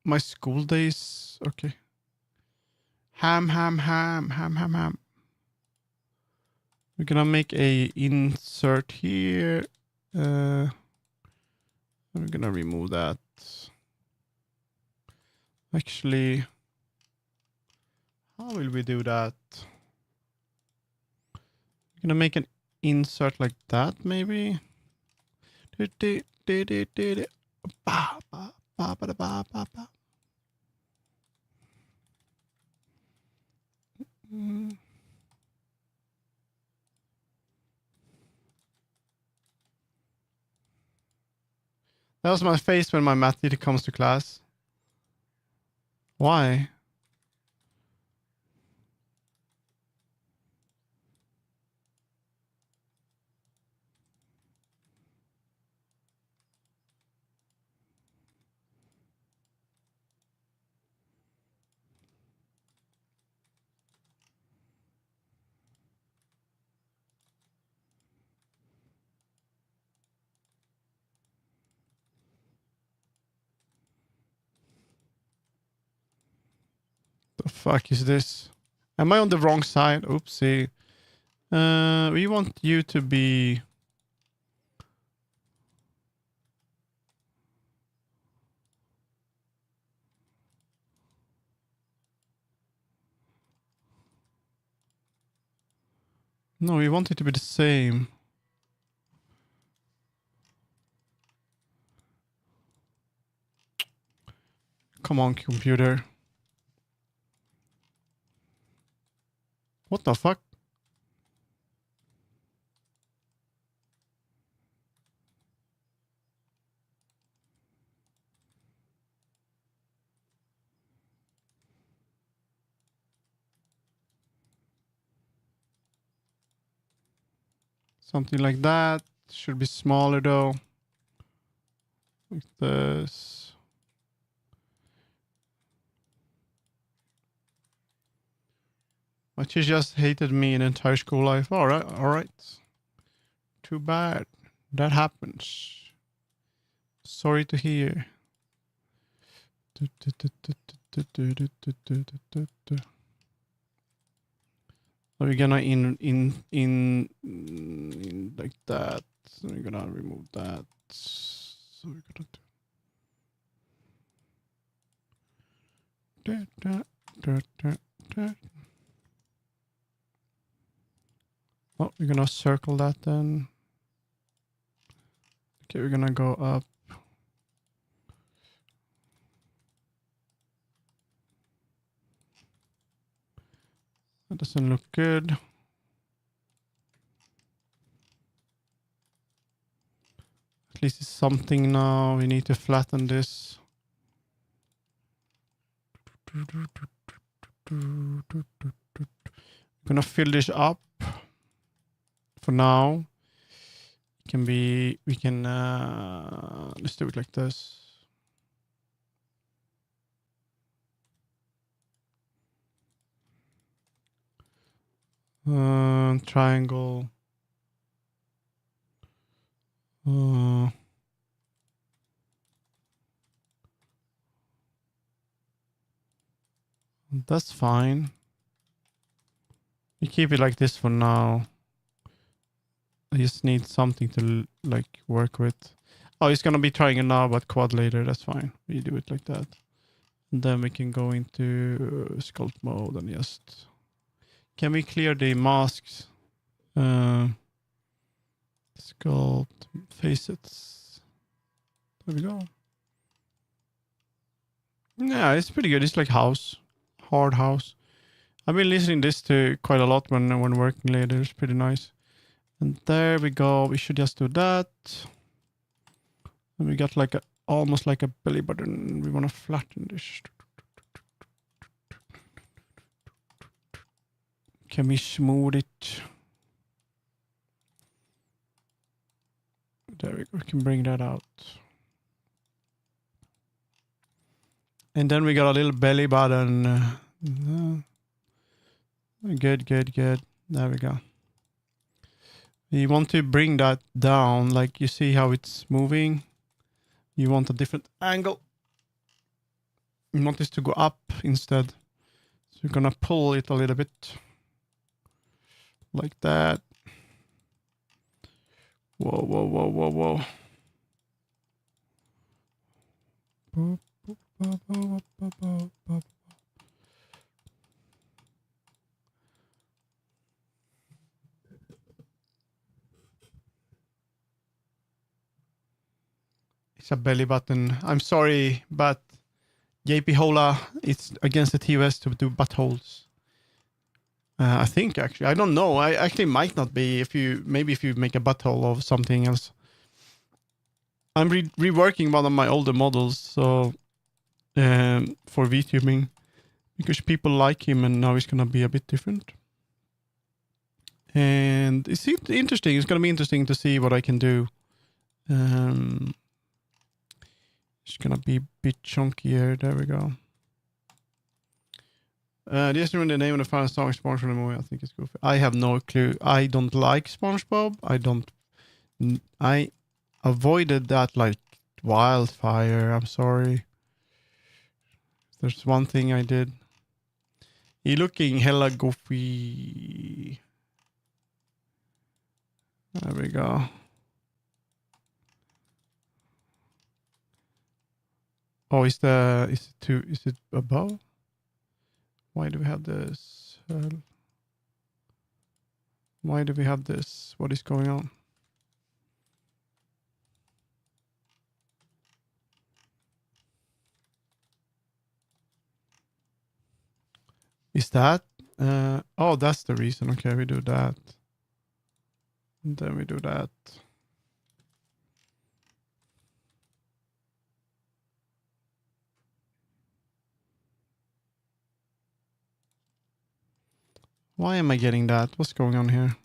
Speaker 1: my school days. Okay. Ham. We're gonna make a insert here. We're gonna remove that. Actually, how will we do that? We're gonna make an insert like that, maybe. That was my face when my math teacher comes to class. Why? The fuck is this? Am I on the wrong side? Oopsie. We want you to be... No, we want it to be the same. Come on, computer. What the fuck? Something like that. Should be smaller though. Like this. But she just hated me in entire school life. Alright. Too bad. That happens. Sorry to hear. So we're gonna in like that. So we're gonna remove that. So we're gonna do. Oh, we're gonna circle that then. Okay, we're gonna go up. That doesn't look good. at least it's something now. We need to flatten this. I'm gonna fill this up for now. We can let's do it like this. Triangle. That's fine. We keep it like this for now. I just need something to like work with. Oh, it's gonna be triangle now, but quad later. That's fine. We do it like that. And then we can go into sculpt mode and just... Can we clear the masks? Sculpt facets. There we go. Yeah, it's pretty good. It's like house. Hard house. I've been listening this to quite a lot when working later. It's pretty nice. And there we go. We should just do that. And we got like almost like a belly button. We want to flatten this. Can we smooth it? There we go. We can bring that out. And then we got a little belly button. Good. There we go. You want to bring that down, like you see how it's moving. You want a different angle. You want this to go up instead. So you're gonna pull it a little bit. Like that. Whoa. It's a belly button. I'm sorry, but JP Hola, it's against the TOS to do buttholes. I think actually, I don't know. I actually might not be if you make a butthole of something else. I'm reworking one of my older models, so for VTubing, because people like him, and now it's gonna be a bit different. And it's interesting. It's gonna be interesting to see what I can do. It's gonna be a bit chunkier. There we go. Just remember the name of the final song, SpongeBob from the movie. I think it's goofy. I have no clue. I don't like SpongeBob. I avoided that like wildfire. I'm sorry. There's one thing I did. He looking hella goofy. There we go. Oh, is it above? Why do we have this? Why do we have this? What is going on? Is that? Oh, that's the reason. Okay, we do that. And then we do that. Why am I getting that? What's going on here?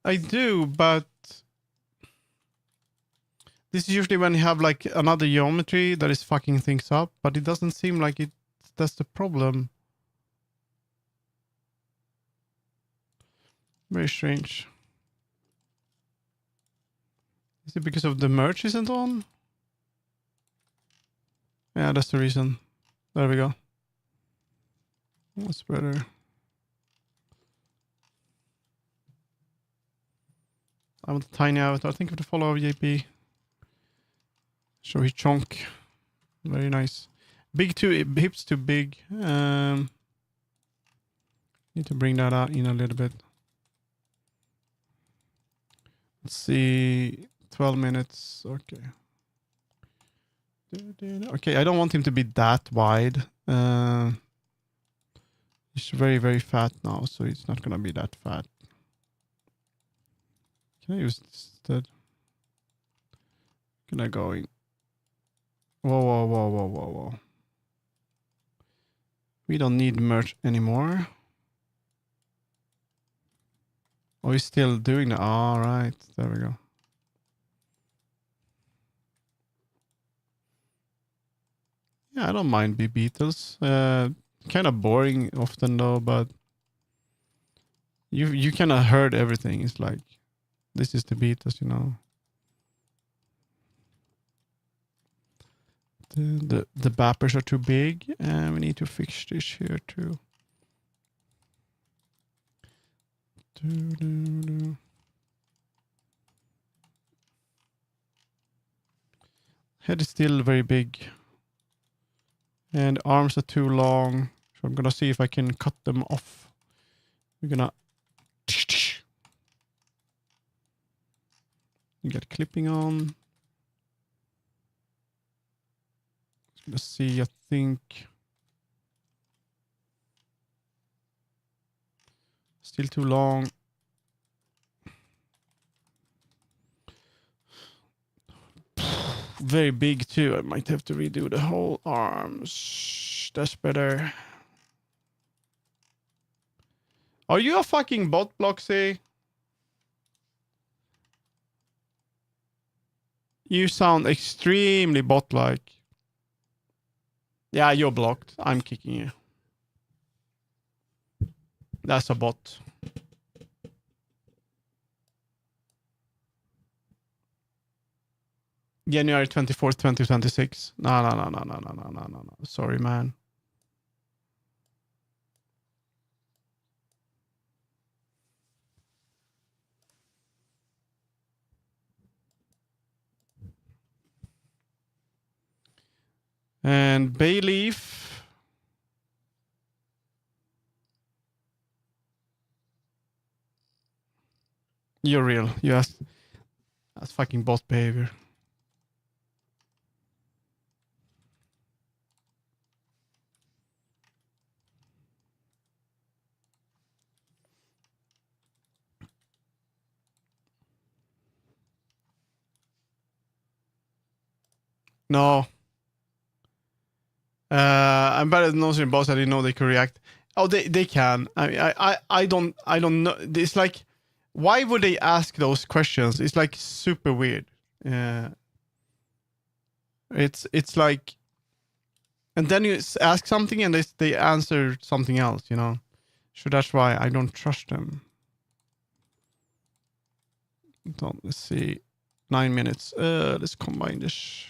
Speaker 1: I do, but this is usually when you have like another geometry that is fucking things up, but it doesn't seem like it. That's the problem. Very strange. Is it because of the merge isn't on? Yeah, that's the reason. There we go. That's better. I want a tiny avatar. Think of the follow of JP. Show his chunk. Very nice. Big too, hips too big. Need to bring that out in a little bit. Let's see. 12 minutes. Okay. Okay, I don't want him to be that wide. He's very, very fat now, so it's not gonna be that fat. Can I use this instead? Can I go in? Whoa, whoa, whoa, whoa, whoa, whoa. We don't need merch anymore. Oh, he's still doing that. All right, there we go. Yeah, I don't mind the Beatles. Kind of boring often though, but you kind of heard everything. It's like this is the Beatles, you know. The bappers are too big, and we need to fix this here too. Head is still very big. And arms are too long. So I'm gonna see if I can cut them off. We're gonna get clipping on. Let's see, I think still too long. Very big too. I might have to redo the whole arms. That's better. Are you a fucking bot, Bloxy? You sound extremely bot-like. Yeah, you're blocked. I'm kicking you. That's a bot. January 24th, 2026. No. Sorry, man. And bay leaf. You're real. Yes. That's fucking bot behavior. No. I'm better than those in boss. I didn't know they could react. Oh, they can. I don't know. It's like, why would they ask those questions? It's like super weird. It's like, and then you ask something and they answer something else, you know. So that's why I don't trust them. Let's see, 9 minutes. Let's combine this.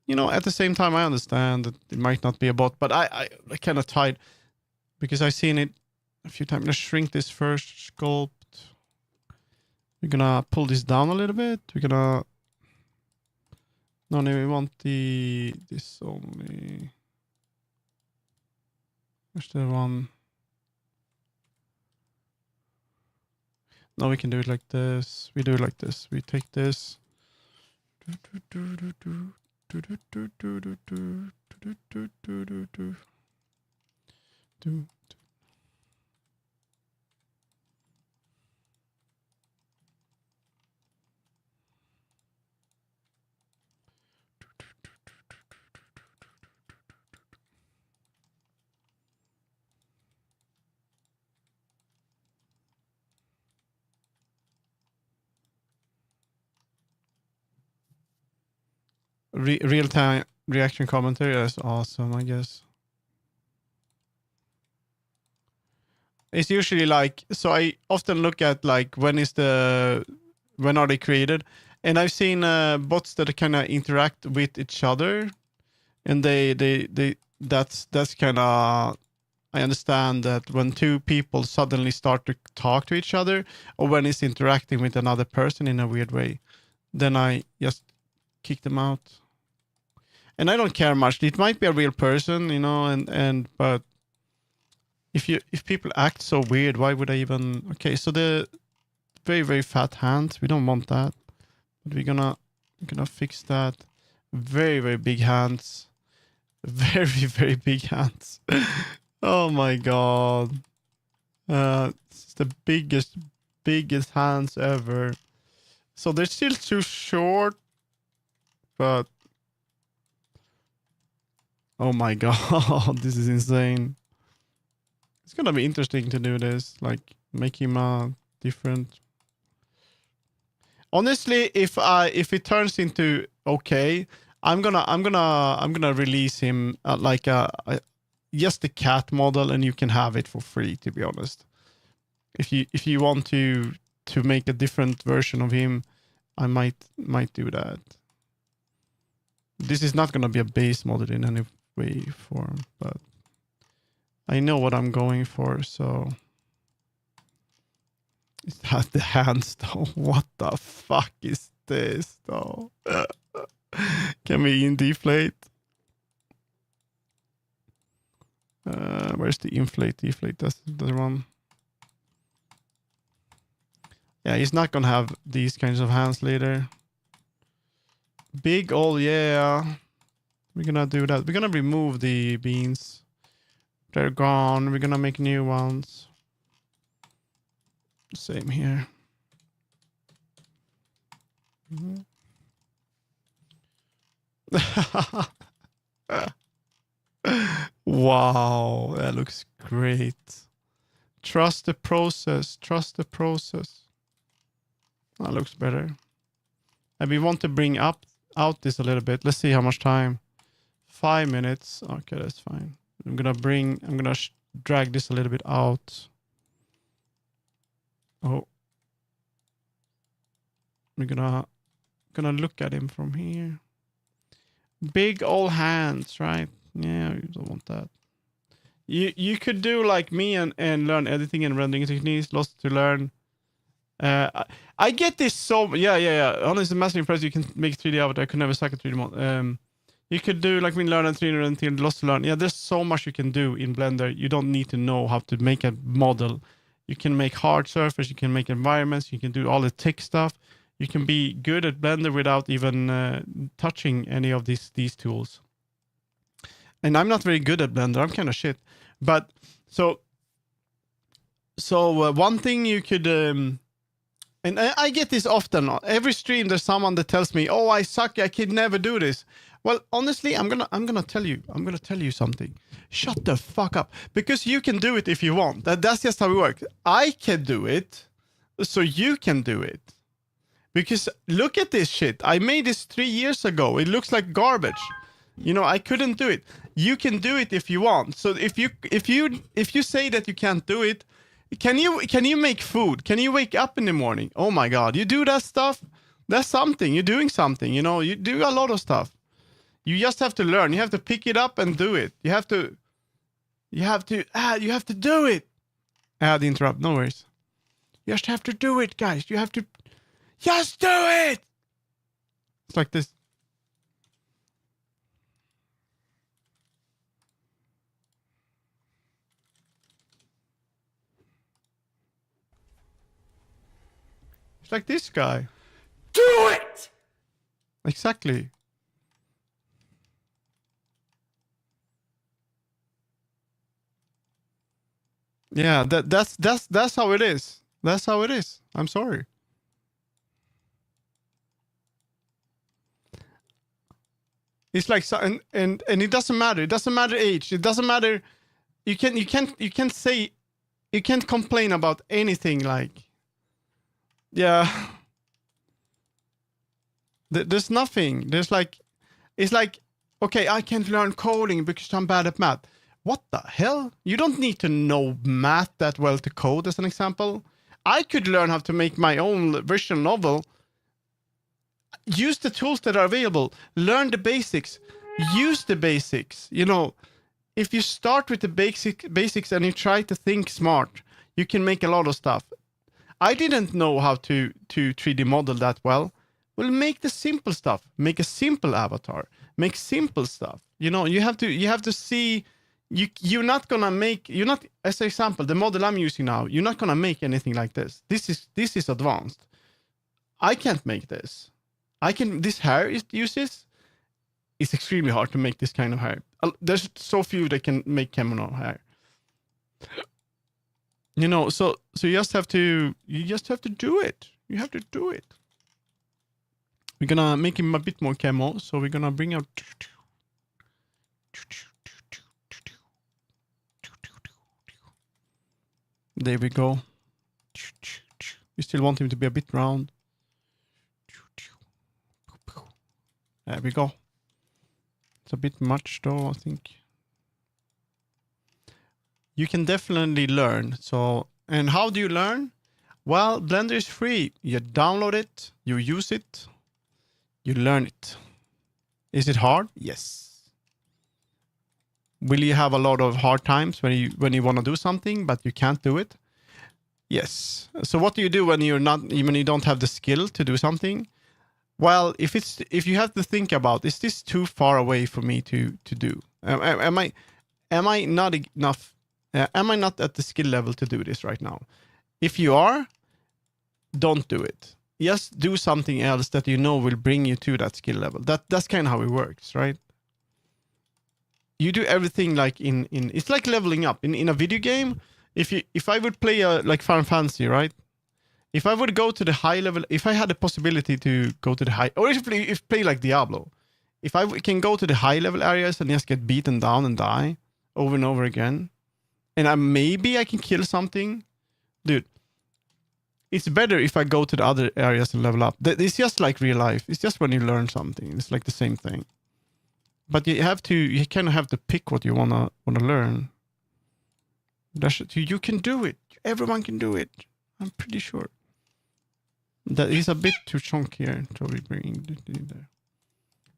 Speaker 1: You know, at the same time, I understand that it might not be a bot, but I kind of tied because I've seen it a few times. Let's shrink this first, sculpt. We're gonna pull this down a little bit. We're gonna... No, we want this only. Where's the one? No, we can do it like this. We do it like this. We take this. Real-time reaction commentary. That's awesome, I guess. It's usually like, so I often look at like when are they created, and I've seen bots that kind of interact with each other, and that's kind of, I understand that when two people suddenly start to talk to each other, or when it's interacting with another person in a weird way, then I just kick them out. And I don't care much. It might be a real person, you know, but if people act so weird, why would I even? Okay, so the very, very fat hands, we don't want that. But we're gonna fix that. Very, very big hands. Very, very big hands. Oh my god. It's the biggest hands ever. So they're still too short, but oh my god, this is insane. It's gonna be interesting to do this, like make him different. Honestly, if it turns into okay, I'm gonna release him like just a cat model, and you can have it for free. To be honest, if you want to make a different version of him, I might do that. This is not gonna be a base model in any way form, but I know what I'm going for, so. Is that the hands though? What the fuck is this though? Can we deflate? Where's the inflate? Deflate, that's the one. Yeah, he's not gonna have these kinds of hands later. Big old, yeah. We're gonna do that. We're gonna remove the beans. They're gone. We're gonna make new ones. Same here. Wow, that looks great. Trust the process. Trust the process. That looks better. And we want to bring out this a little bit. Let's see how much time. 5 minutes. Okay, that's fine. I'm gonna drag this a little bit out. Oh, we're gonna look at him from here. Big old hands, right? Yeah, you don't want that. You could do like me and learn editing and rendering techniques. Lots to learn. I get this so yeah. Honestly, massively impressed. You can make 3D avatar. I could never suck at 3D model. You could do like me learn and 3D rendering. Lots to learn. Yeah, there's so much you can do in Blender. You don't need to know how to make a model. You can make hard surface, you can make environments, you can do all the tech stuff. You can be good at Blender without even touching any of these tools. And I'm not very good at Blender, I'm kind of shit. But so one thing you could, and I get this often. Every stream there's someone that tells me, "Oh, I suck, I could never do this." Well, honestly, I'm gonna tell you something. Shut the fuck up, because you can do it if you want. That's just how it works. I can do it, so you can do it. Because look at this shit. I made this 3 years ago. It looks like garbage. You know, I couldn't do it. You can do it if you want. So if you say that you can't do it, can you make food? Can you wake up in the morning? Oh my god, you do that stuff? That's something. You're doing something. You know, you do a lot of stuff. You just have to learn. You have to pick it up and do it. You have to do it. Interrupt. No worries. You just have to do it, guys. You have to just do it. It's like this. It's like this guy.
Speaker 2: Do it!
Speaker 1: Exactly. Yeah, that's how it is. That's how it is. I'm sorry. It's like so, and it doesn't matter. It doesn't matter age. It doesn't matter. You can't say, you can't complain about anything. Like, yeah. There's nothing. There's like, it's like, okay, I can't learn coding because I'm bad at math. What the hell? You don't need to know math that well to code, as an example. I could learn how to make my own visual novel. Use the tools that are available. Learn the basics. Use the basics. You know, if you start with the basics and you try to think smart, you can make a lot of stuff. I didn't know how to 3D model that well. Well, make the simple stuff. Make a simple avatar. Make simple stuff. You know, you have to see. You're not gonna make. You're not, as an example, the model I'm using now. You're not gonna make anything like this. This is advanced. I can't make this. I can. This hair it uses. It's extremely hard to make this kind of hair. There's so few that can make kimono hair. You know, so you just have to do it. You have to do it. We're gonna make him a bit more camo, so we're gonna bring out. There we go. You still want him to be a bit round. There we go. It's a bit much though, I think. You can definitely learn. So, and how do you learn? Well, Blender is free. You download it, you use it, you learn it. Is it hard? Yes. Will you have a lot of hard times when you want to do something but you can't do it? Yes. So what do you do when you don't have the skill to do something? Well, if you have to think about, is this too far away for me to do? Am I not enough? Am I not at the skill level to do this right now? If you are, don't do it. Just do something else that you know will bring you to that skill level. That's kind of how it works, right? You do everything like in it's like leveling up in a video game. If I would play like Final Fantasy, right? If I would go to the high level, if I had the possibility to go to the high, or if play like Diablo, if I can go to the high level areas and just get beaten down and die over and over again, and maybe I can kill something, dude. It's better if I go to the other areas and level up. It's just like real life. It's just when you learn something. It's like the same thing. But you kind of have to pick what you wanna learn. You can do it. Everyone can do it. I'm pretty sure. That is a bit too chunky here. So we bring there.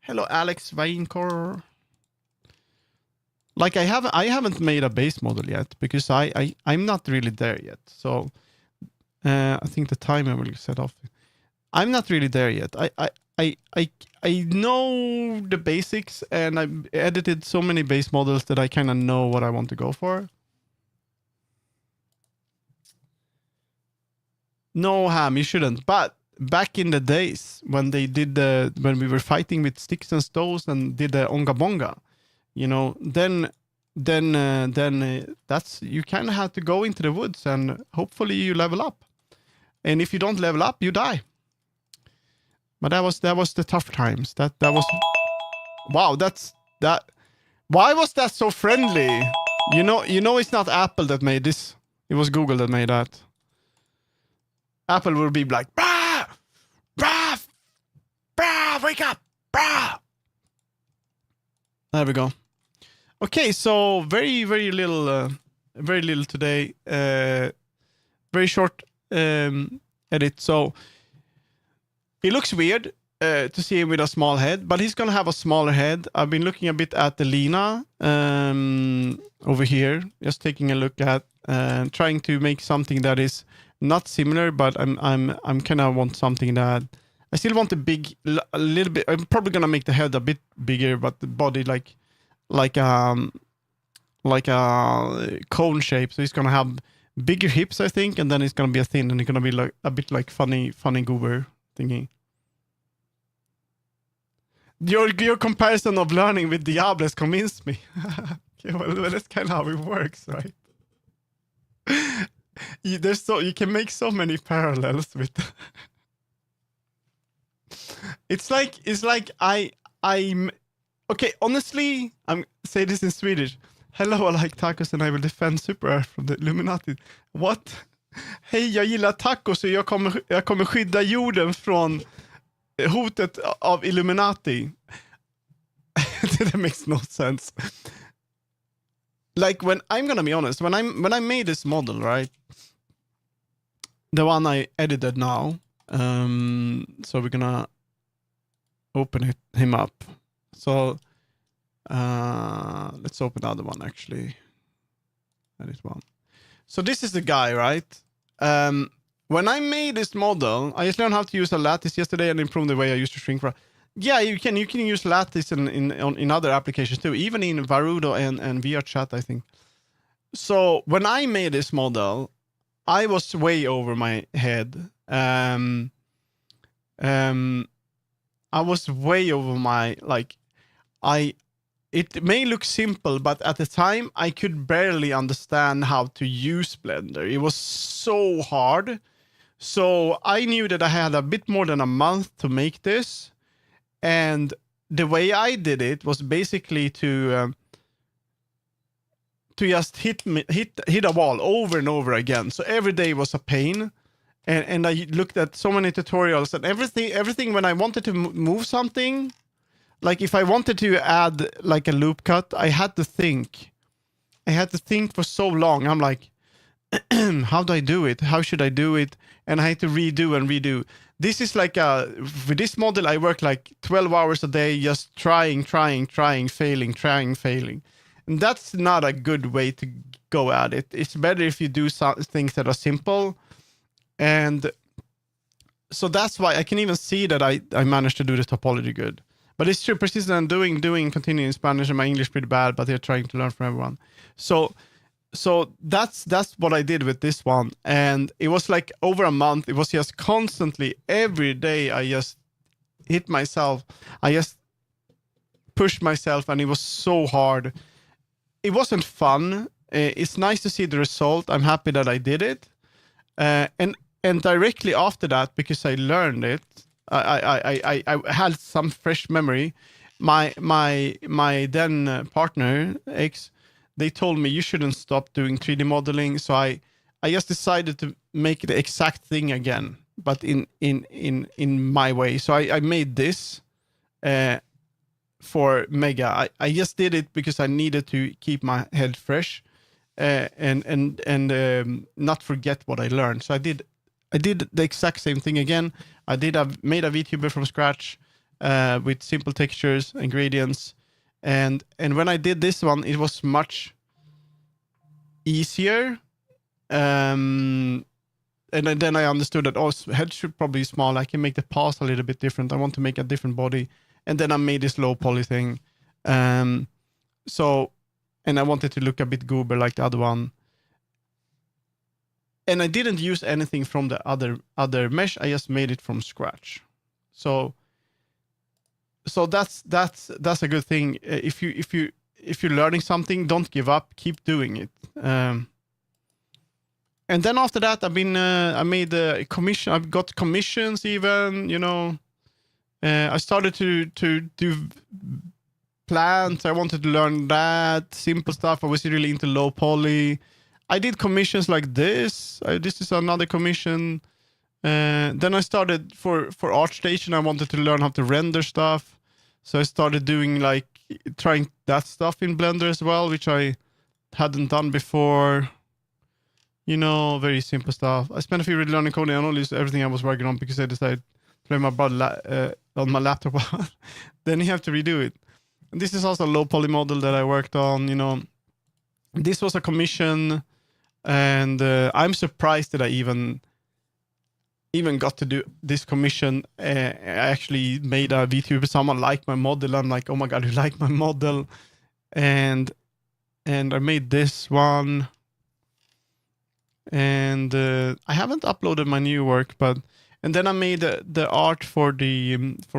Speaker 1: Hello, Alex Weinkor. Like I haven't made a base model yet because I'm not really there yet. So I think the timer will set off. I'm not really there yet. I know the basics and I've edited so many base models that I kind of know what I want to go for. No, Ham, you shouldn't. But back in the days when when we were fighting with sticks and stones and did the onga bonga, you know, then that's, you kind of have to go into the woods and hopefully you level up. And if you don't level up, you die. But that was the tough times. That was, wow. Why was that so friendly? You know, it's not Apple that made this. It was Google that made that. Apple would be like, brah, brah, brah, wake up, brah. There we go. Okay, so very little today. Very short edit. So he looks weird to see him with a small head, but he's gonna have a smaller head. I've been looking a bit at the Lina over here, just taking a look at trying to make something that is not similar, but I'm kind of want something that I still want a little bit. I'm probably gonna make the head a bit bigger, but the body like a cone shape. So he's gonna have bigger hips, I think, and then it's gonna be a thin, and it's gonna be like a bit like funny goober thingy. Your comparison of learning with Diablo has convinced me. Okay, well, that's kind of how it works, right? You can make so many parallels with. It's like I'm okay. Honestly, I'm say this in Swedish. Hello, I like tacos and I will defend Super Earth from the Illuminati. What? Hej, jag gillar tacos och jag kommer skydda jorden från hotet av Illuminati. That makes no sense. Like I'm gonna be honest, when I made this model, right? The one I edited now. So we're gonna open him up. So let's open the other one actually. Edit one. So this is the guy, right? When I made this model, I just learned how to use a lattice yesterday and improved the way I used to shrink. Yeah, you can use lattice in other applications too, even in Varudo and VRChat, I think. So when I made this model, I was way over my head. I was way over my like I. It may look simple, but at the time I could barely understand how to use Blender. It was so hard. So I knew that I had a bit more than a month to make this, and the way I did it was basically to just hit a wall over and over again. So every day was a pain, and I looked at so many tutorials and everything when I wanted to move something. Like if I wanted to add like a loop cut, I had to think. I had to think for so long. I'm like, how do I do it? How should I do it? And I had to redo and redo. This is like with this model, I work like 12 hours a day, just trying, failing. And that's not a good way to go at it. It's better if you do things that are simple. And so that's why I can even see that I managed to do the topology good. But it's true, persistent and doing continuing Spanish, and my English pretty bad, but they're trying to learn from everyone. So that's what I did with this one. And it was like over a month. It was just constantly, every day, I just hit myself. I just pushed myself, and it was so hard. It wasn't fun. It's nice to see the result. I'm happy that I did it. And directly after that, because I learned it, I had some fresh memory. My then partner, ex, they told me you shouldn't stop doing 3D modeling. So I just decided to make the exact thing again, but in my way. So I made this for Mega. I just did it because I needed to keep my head fresh and not forget what I learned. So I did the exact same thing again. I made a VTuber from scratch with simple textures and gradients, and when I did this one, it was much easier. And then I understood that head should probably be small. I can make the path a little bit different. I want to make a different body, and then I made this low poly thing. So, and I wanted to look a bit goober like the other one. And I didn't use anything from the other mesh. I just made it from scratch. So that's a good thing. If you're learning something, don't give up. Keep doing it. And then after that, I made a commission. I've got commissions even. I started to do plants. I wanted to learn that simple stuff. I was really into low poly. I did commissions like this. This is another commission. Then I started for ArtStation. I wanted to learn how to render stuff. So I started doing trying that stuff in Blender as well, which I hadn't done before. Very simple stuff. I spent a few really learning coding and all everything I was working on because I decided to play my brother on my laptop. Then you have to redo it. And this is also a low poly model that I worked on. This was a commission. And I'm surprised that I even got to do this commission. I actually made a VTuber. Someone liked my model. I'm like, oh my god, you like my model? And I made this one. And I haven't uploaded my new work, and then I made the art for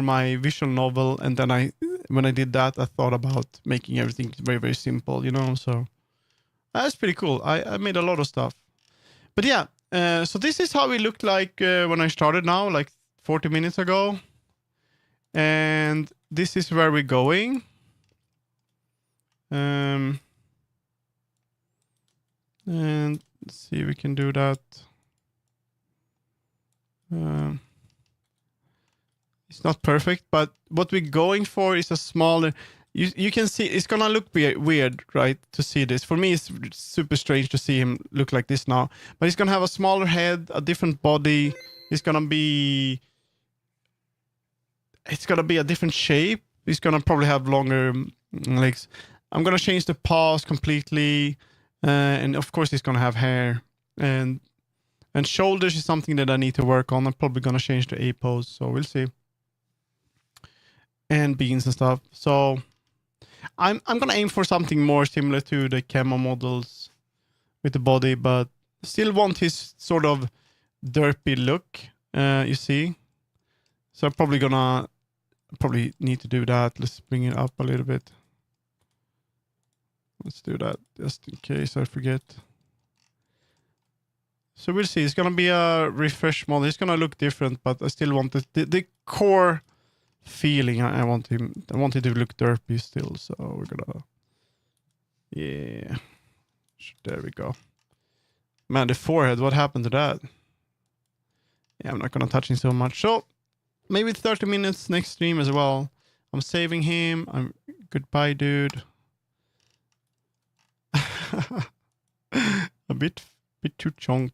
Speaker 1: my visual novel. And then when I did that, I thought about making everything very, very simple. So. That's pretty cool. I made a lot of stuff. But yeah, so this is how it looked like when I started now, like 40 minutes ago. And this is where we're going. And let's see if we can do that. It's not perfect, but what we're going for is a smaller... You can see it's gonna look weird, right? To see this. For me, it's super strange to see him look like this now. But he's gonna have a smaller head, a different body. It's gonna be a different shape. He's gonna probably have longer legs. I'm gonna change the paws completely, and of course he's gonna have hair and shoulders is something that I need to work on. I'm probably gonna change the A pose, so we'll see. and beans and stuff. So I'm gonna aim for something more similar to the camo models with the body, but still want his sort of derpy look. You see, so I'm probably need to do that. Let's bring it up a little bit. Let's do that just in case I forget. So we'll see. It's gonna be a refresh model. It's gonna look different, but I still want the core feeling. I want it to look derpy still. So we're gonna, yeah. There we go. Man, the forehead. What happened to that? Yeah, I'm not gonna touch him so much. So maybe 30 minutes next stream as well. I'm saving him. I'm goodbye, dude. a bit too chunk.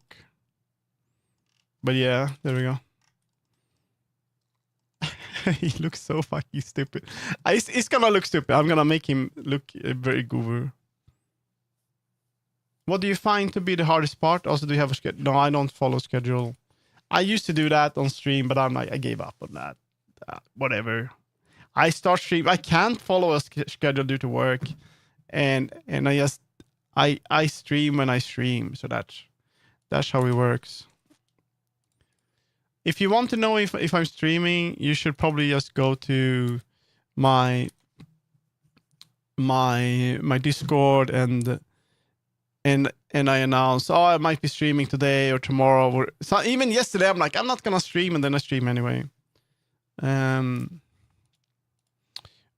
Speaker 1: But yeah, there we go. He looks so fucking stupid. It's gonna look stupid. I'm gonna make him look very goober. What do you find to be the hardest part? Also, do you have a schedule? No, I don't follow schedule. I used to do that on stream, but I gave up on that. Whatever. I start stream. I can't follow a schedule due to work, and I stream when I stream. So that's how it works. If you want to know if I'm streaming, you should probably just go to my Discord and I announce, oh, I might be streaming today or tomorrow. Or so even yesterday, I'm like, I'm not gonna stream, and then I stream anyway.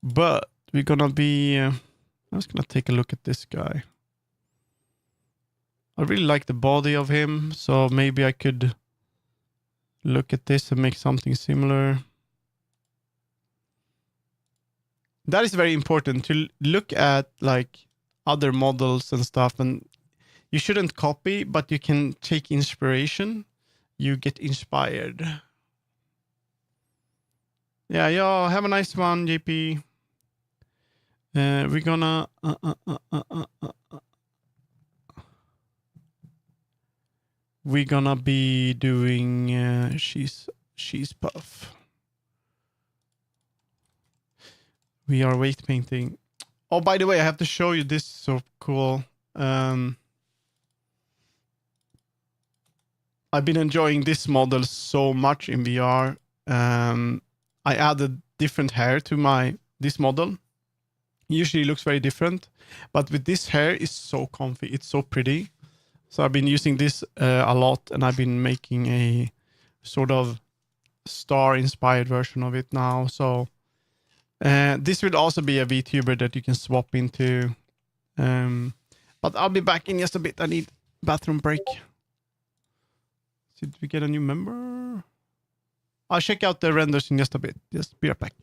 Speaker 1: But we're gonna be. I'm just gonna take a look at this guy. I really like the body of him, so maybe I could look at this and make something similar. That is very important to look at like other models and stuff, and you shouldn't copy, but you can take inspiration. You get inspired. Yeah, yo, have a nice one, JP. We're gonna we're gonna be doing she's puff. We are weight painting. Oh, by the way, I have to show you this. So cool. I've been enjoying this model so much in VR. I added different hair to this model. Usually it looks very different, but with this hair, it's so comfy. It's so pretty. So I've been using this a lot, and I've been making a sort of star-inspired version of it now. So this will also be a VTuber that you can swap into. But I'll be back in just a bit. I need bathroom break. Did we get a new member? I'll check out the renders in just a bit. Just be right back.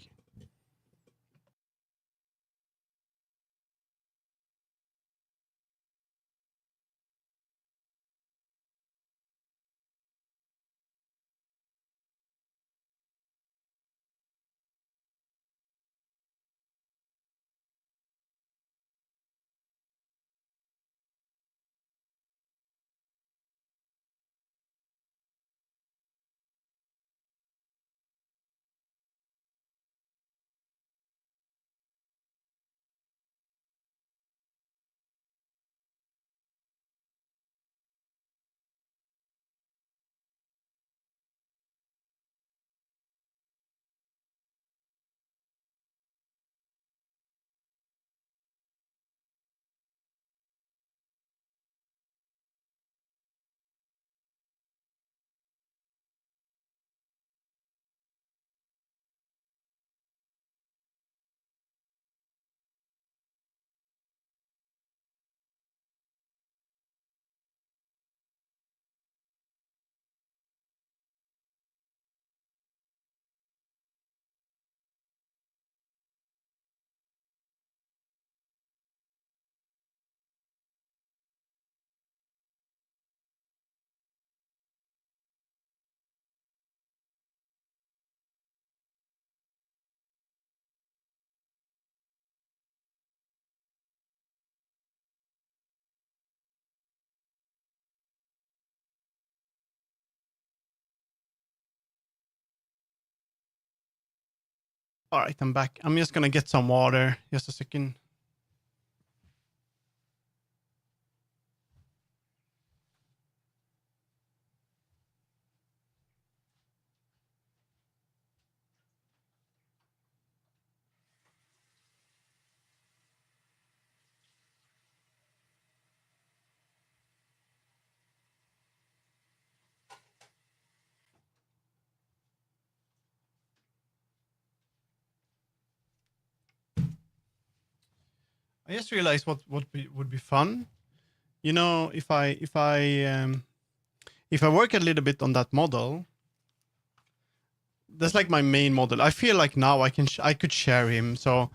Speaker 1: All right, I'm back. I'm just gonna get some water. Just a second. I just realized what would be fun. You know, if I work a little bit on that model, that's like my main model. I feel like now I could share him. So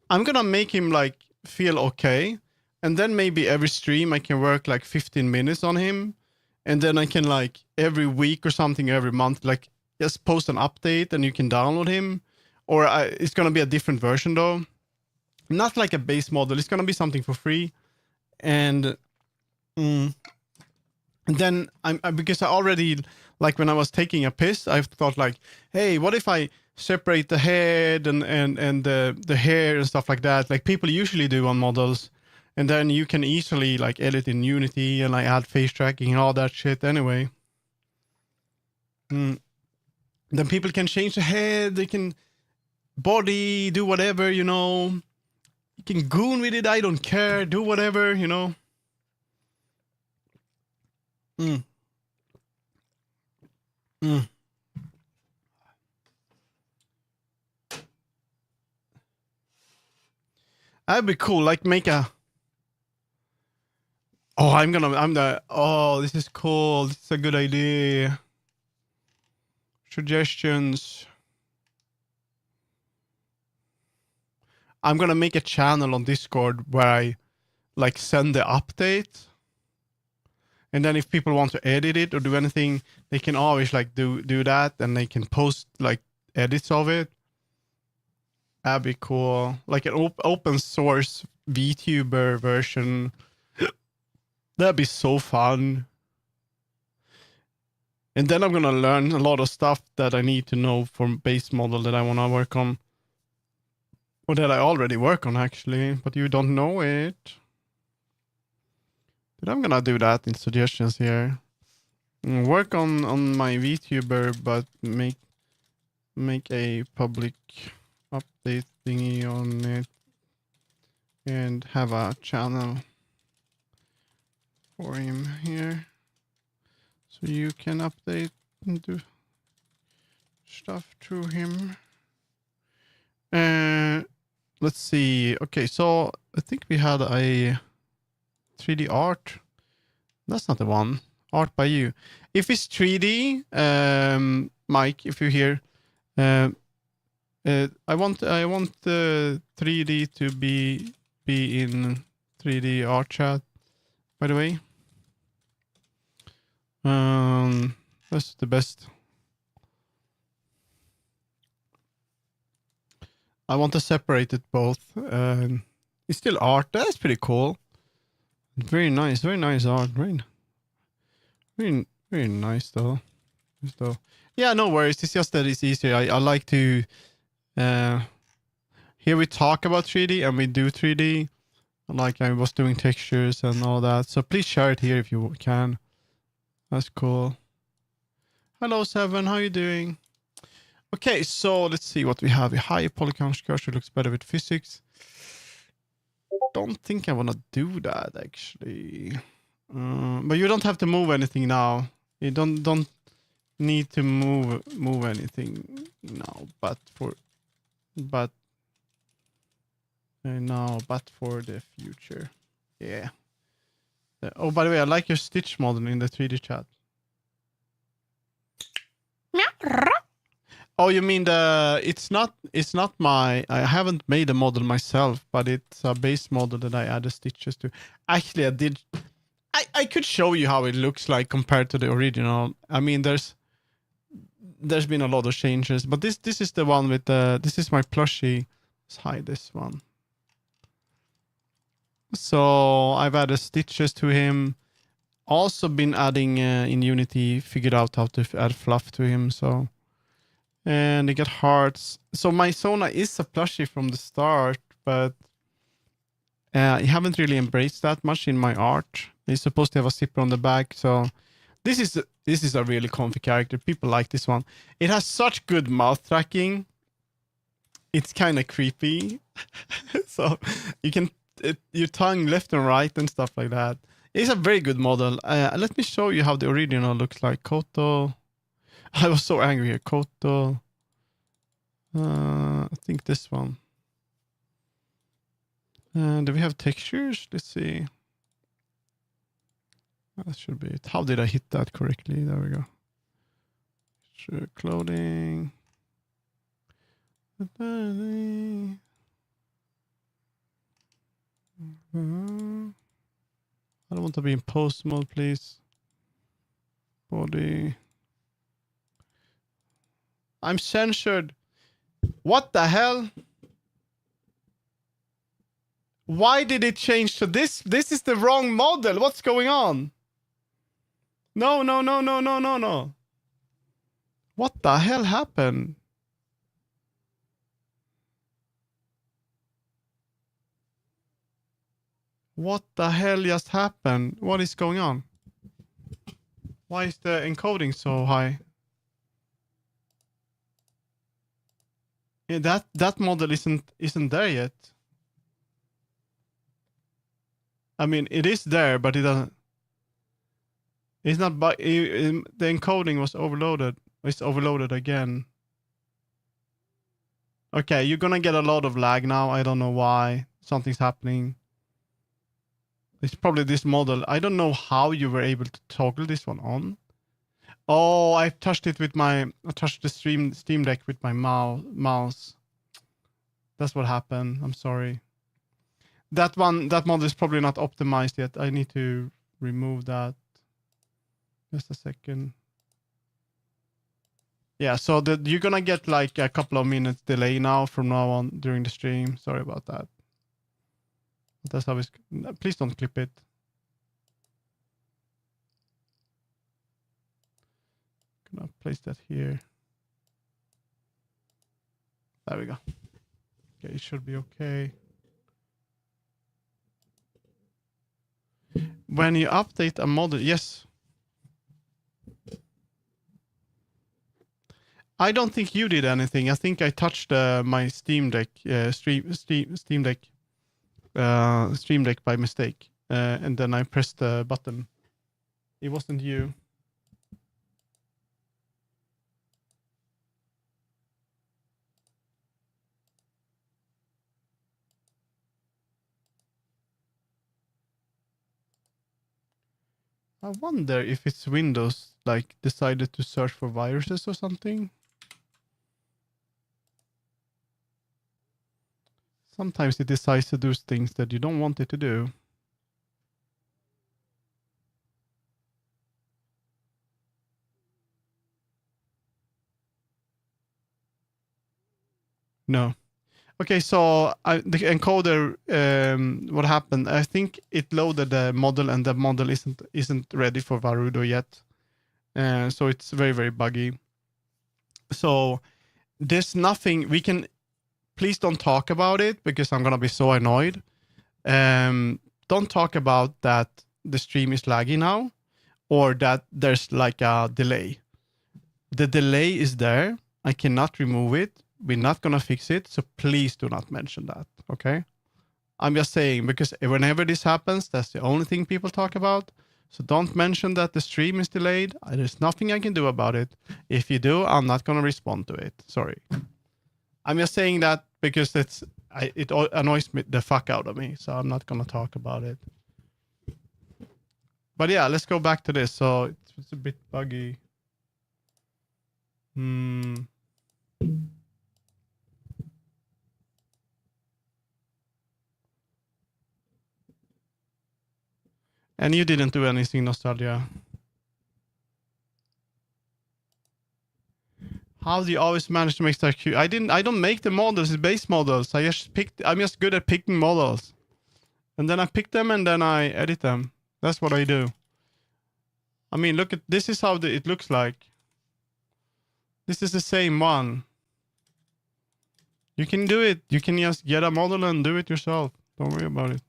Speaker 1: I'm gonna make him like feel okay, and then maybe every stream I can work like 15 minutes on him, and then I can like every week or something, every month, like just post an update and you can download him, or it's gonna be a different version though, not like a base model. It's gonna be something for free, and. And then because I already, like when I was taking a piss, I thought like, hey, what if I separate the head and the hair and stuff like that, like people usually do on models, and then you can easily like edit in Unity and like add face tracking and all that shit anyway. Then people can change the head, they can body, do whatever, you know. You can goon with it, I don't care, do whatever, you know. That'd be cool. Like make a. Oh, Oh, this is cool. This is a good idea. Suggestions. I'm gonna make a channel on Discord where I like send the update, and then if people want to edit it or do anything, they can always like do that, and they can post like edits of it. That'd be cool. Like an open source VTuber version. That'd be so fun. And then I'm gonna learn a lot of stuff that I need to know for base model that I wanna work on. Or that I already work on actually, but you don't know it. But I'm gonna do that in suggestions here. Work on my VTuber, but make a public update thingy on it, and have a channel for him here, so you can update and do stuff to him. Let's see. Okay, so I think we had a 3D art. That's not the one. Art by you. If it's 3D, Mike, if you're here, I want the 3D to be in 3D ArtStation. By the way, that's the best. I want to separate it both. It's still art. That's pretty cool. Very nice art. Very nice though. Yeah, no worries. It's just that it's easier. I like to. Here we talk about 3D and we do 3D. Like I was doing textures and all that. So please share it here if you can. That's cool. Hello, Seven. How you doing? Okay, so let's see what we have. A high polygon cursor looks better with physics. Don't think I want to do that actually. But you don't have to move anything now. You don't need to move anything now. But for the future, yeah. Oh, by the way, I like your Stitch model in the 3D chat. Oh, you mean it's not my, I haven't made a model myself, but it's a base model that I added stitches to. Actually, I could show you how it looks like compared to the original. I mean, there's been a lot of changes, but this is the one with this is my plushie. Let's hide this one. So I've added stitches to him. Also been adding in Unity, figured out how to add fluff to him. So And they get hearts. So my Sona is a plushie from the start, but I haven't really embraced that much in my art. It's supposed to have a zipper on the back, so this is a really comfy character. People like this one. It has such good mouth tracking. It's kind of creepy, so you can your tongue left and right and stuff like that. It's a very good model. Let me show you how the original looks like. Koto. I was so angry here. Koto. I think this one. Do we have textures? Let's see. That should be it. How did I hit that correctly? There we go. Clothing. I don't want to be in post mode, please. Body. I'm censored. What the hell? Why did it change to this? This is the wrong model. What's going on? No, no, no, no, no, no, no. What the hell happened? What the hell just happened? What is going on? Why is the encoding so high? Yeah, that model isn't there yet. I mean, it is there, but it doesn't. It's not. But the encoding was overloaded. It's overloaded again. Okay, you're gonna get a lot of lag now. I don't know why. Something's happening. It's probably this model. I don't know how you were able to toggle this one on. Oh, I touched it with my. I touched the Steam Deck with my mouse. That's what happened. I'm sorry. That model is probably not optimized yet. I need to remove that. Just a second. Yeah, so you're gonna get like a couple of minutes delay now from now on during the stream. Sorry about that. That's how it's. Please don't clip it. Gonna place that here. There we go. Okay, it should be okay. When you update a model, yes. I don't think you did anything. I think I touched my Steam Deck, Steam Deck, Stream Deck by mistake, and then I pressed the button. It wasn't you. I wonder if it's Windows like decided to search for viruses or something. Sometimes it decides to do things that you don't want it to do. No. Okay, so the encoder, what happened? I think it loaded the model, and the model isn't ready for Varudo yet, so it's very, very buggy. So there's nothing we can. Please don't talk about it because I'm gonna be so annoyed. Don't talk about that the stream is laggy now, or that there's like a delay. The delay is there. I cannot remove it. We're not gonna fix it, so please do not mention that. Okay? I'm just saying because whenever this happens, that's the only thing people talk about. So don't mention that the stream is delayed. There's nothing I can do about it. If you do, I'm not gonna respond to it. Sorry. I'm just saying that because it annoys me the fuck out of me. So I'm not gonna talk about it. But yeah, let's go back to this. So it's a bit buggy. And you didn't do anything, Nostalgia. How do you always manage to make stuff cute? I don't make the models, it's base models. I'm just good at picking models. And then I pick them and then I edit them. That's what I do. I mean, look at this is how it looks like. This is the same one. You can do it. You can just get a model and do it yourself. Don't worry about it.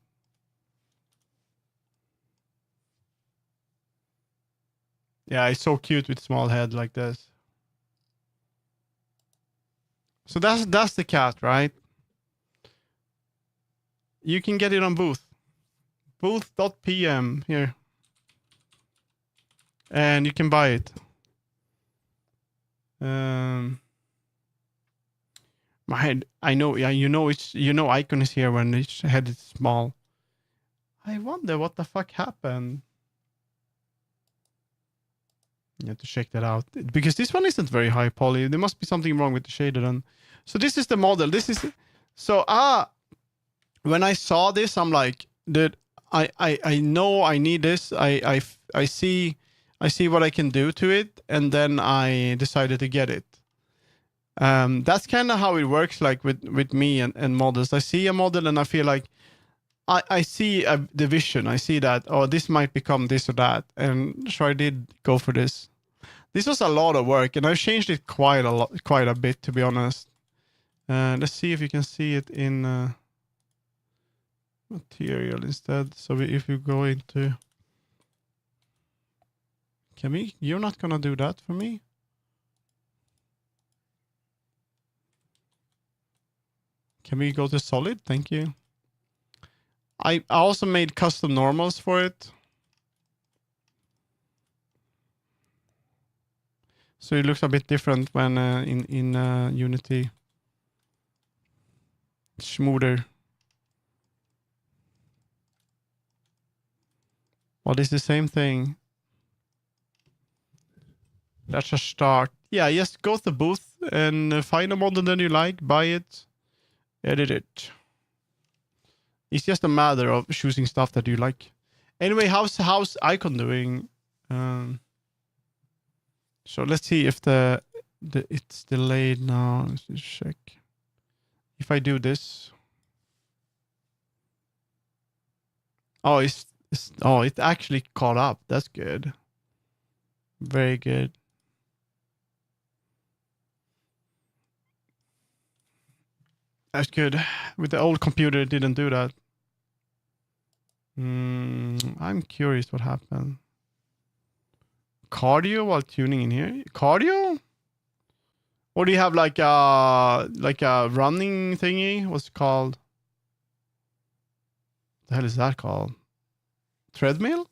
Speaker 1: Yeah, it's so cute with small head like this. So that's the cat, right? You can get it on Booth. Booth.pm here. And you can buy it. My head, I know, yeah, icon is here when each head is small. I wonder what the fuck happened. You have to check that out because this one isn't very high poly. There must be something wrong with the shader then. So this is the model. This is so when I saw this, I'm like, dude, I know I need this. I see what I can do to it, and then I decided to get it. That's kind of how it works, like with me and models. I see a model and I feel like I see the vision. I see that, oh, this might become this or that, and so I did go for this. This was a lot of work, and I've changed it quite a bit, to be honest. Let's see if you can see it in material instead. So if you go into, you're not gonna do that for me. Can we go to solid? Thank you. I also made custom normals for it. So it looks a bit different when in Unity. Smoother. Well, it's the same thing. That's a start. Yeah, just go to the booth and find a model that you like, buy it, edit it. It's just a matter of choosing stuff that you like. Anyway, how's icon doing? So let's see if it's delayed now. Let's just check. If I do this, oh, it actually caught up. That's good. Very good. That's good. With the old computer, it didn't do that. I'm curious what happened. Cardio while tuning in here? Cardio? Or do you have like a running thingy? What's it called? The hell is that called? Treadmill?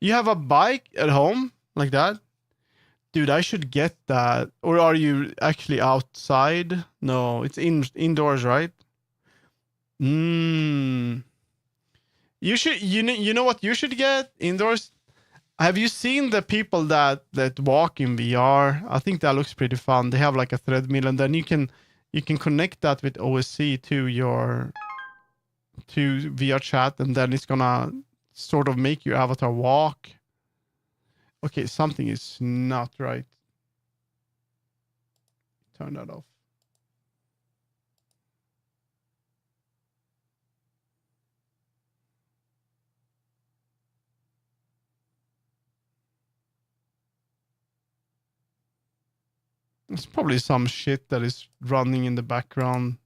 Speaker 1: You have a bike at home like that? Dude, I should get that. Or are you actually outside? No, it's indoors, right? You should. You know what you should get indoors? Have you seen the people that walk in VR? I think that looks pretty fun. They have like a treadmill, and then you can connect that with OSC to VRChat, and then it's gonna sort of make your avatar walk. Okay, something is not right. Turn that off. It's probably some shit that is running in the background.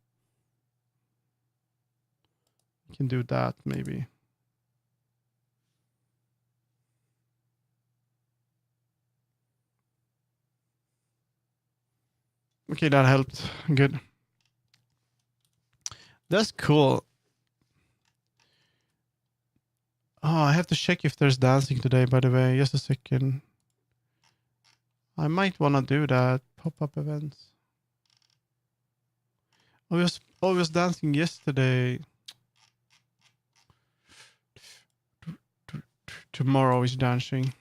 Speaker 1: You can do that maybe. Okay, that helped. Good. That's cool. Oh, I have to check if there's dancing today, by the way. Just a second. I might want to do that. Pop-up events. I was dancing yesterday. Tomorrow is dancing.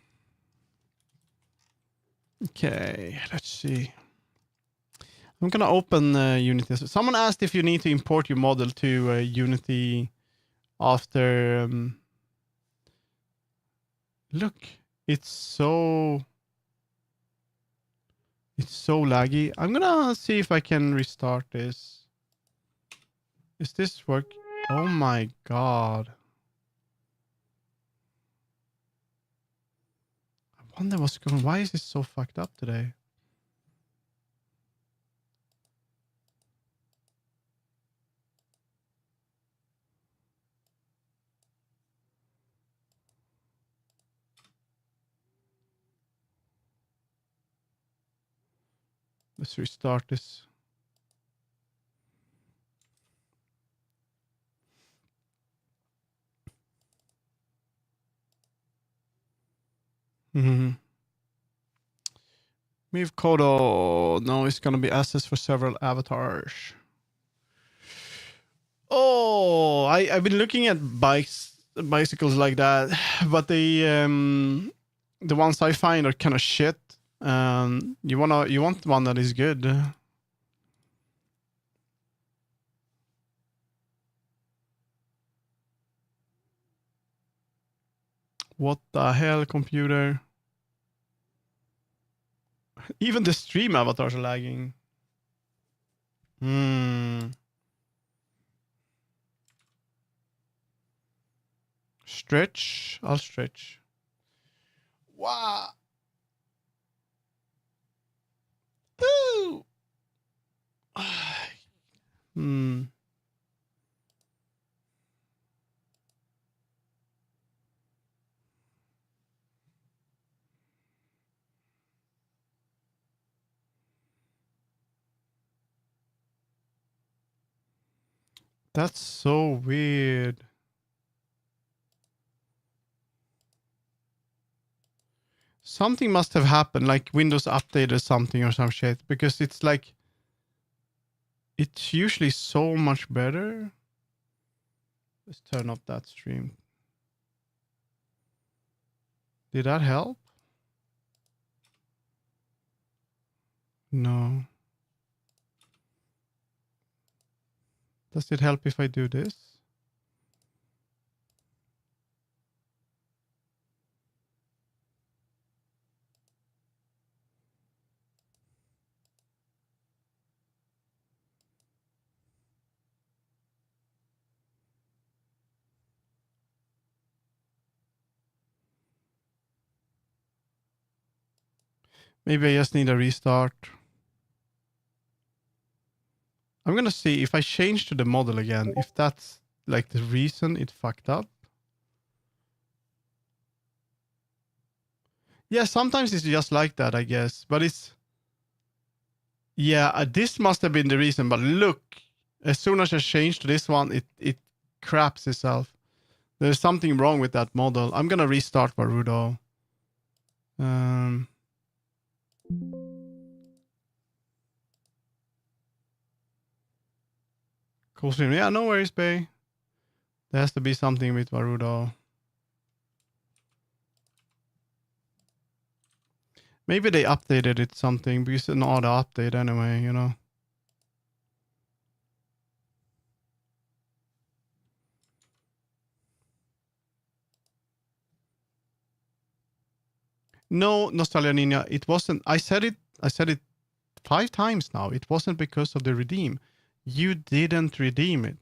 Speaker 1: Okay, let's see. I'm gonna open Unity. Someone asked if you need to import your model to Unity after. Look, it's so laggy. I'm gonna see if I can restart this. Is this work? Oh my god. I wonder what's going on. Why is this so fucked up today? Let's restart this. Mm-hmm. Move Kodo. No, it's gonna be assets for several avatars. Oh, I've been looking at bicycles like that, but the ones I find are kind of shit. You want one that is good. What the hell, computer? Even the stream avatars are lagging. Stretch. I'll stretch. Wow. Ooh. That's so weird. Something must have happened, like Windows updated something or some shit, because it's like it's usually so much better. Let's turn off that stream. Did that help? No. Does it help if I do this? Maybe I just need a restart. I'm gonna see if I change to the model again, if that's like the reason it fucked up. Yeah, sometimes it's just like that, I guess. But it's... Yeah, this must have been the reason. But look, as soon as I change to this one, it craps itself. There's something wrong with that model. I'm gonna restart Varudo. Cool stream. Yeah, no worries, Bay. There has to be something with Varudo. Maybe they updated it something because it's an auto update anyway, you know. No, Nostalgia Ninja, it wasn't. I said it 5 times now. It wasn't because of the redeem. You didn't redeem it.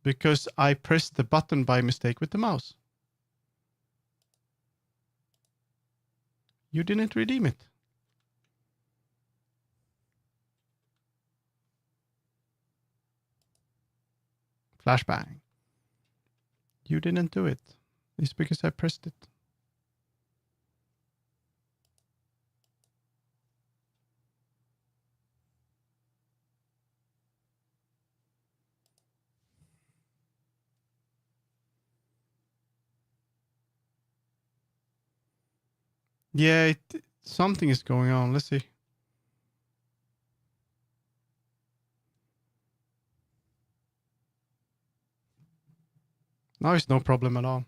Speaker 1: Because I pressed the button by mistake with the mouse. You didn't redeem it. Flashbang. You didn't do it. It's because I pressed it. Yeah, something is going on. Let's see. Now it's no problem at all.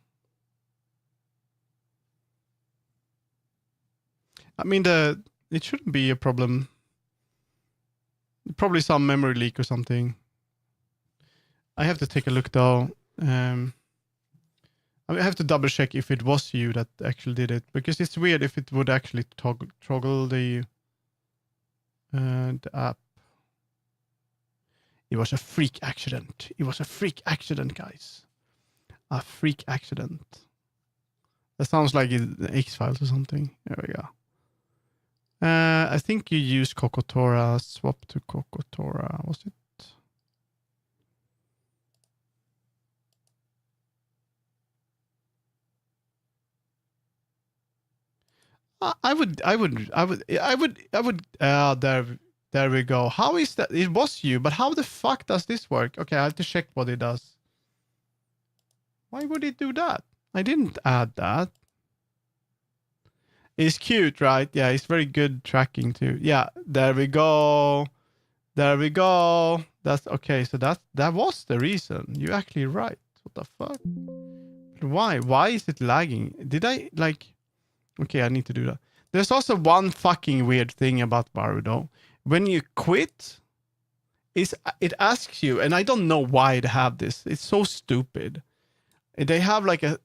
Speaker 1: I mean, it shouldn't be a problem. Probably some memory leak or something. I have to take a look though. I have to double check if it was you that actually did it, because it's weird if it would actually toggle the app. It was a freak accident. It was a freak accident, guys. A freak accident. That sounds like X-Files or something. There we go. I think you use Kokotora. Swap to Kokotora. Was it? There we go. How is that? It was you, but how the fuck does this work? Okay, I have to check what it does. Why would it do that? I didn't add that. It's cute, right? Yeah, it's very good tracking too. Yeah, there we go. There we go. That's okay. So that was the reason. You're actually right. What the fuck? Why? Why is it lagging? Did I like? Okay, I need to do that. There's also one fucking weird thing about Varudo. When you quit, it asks you, and I don't know why they have this. It's so stupid. They have like a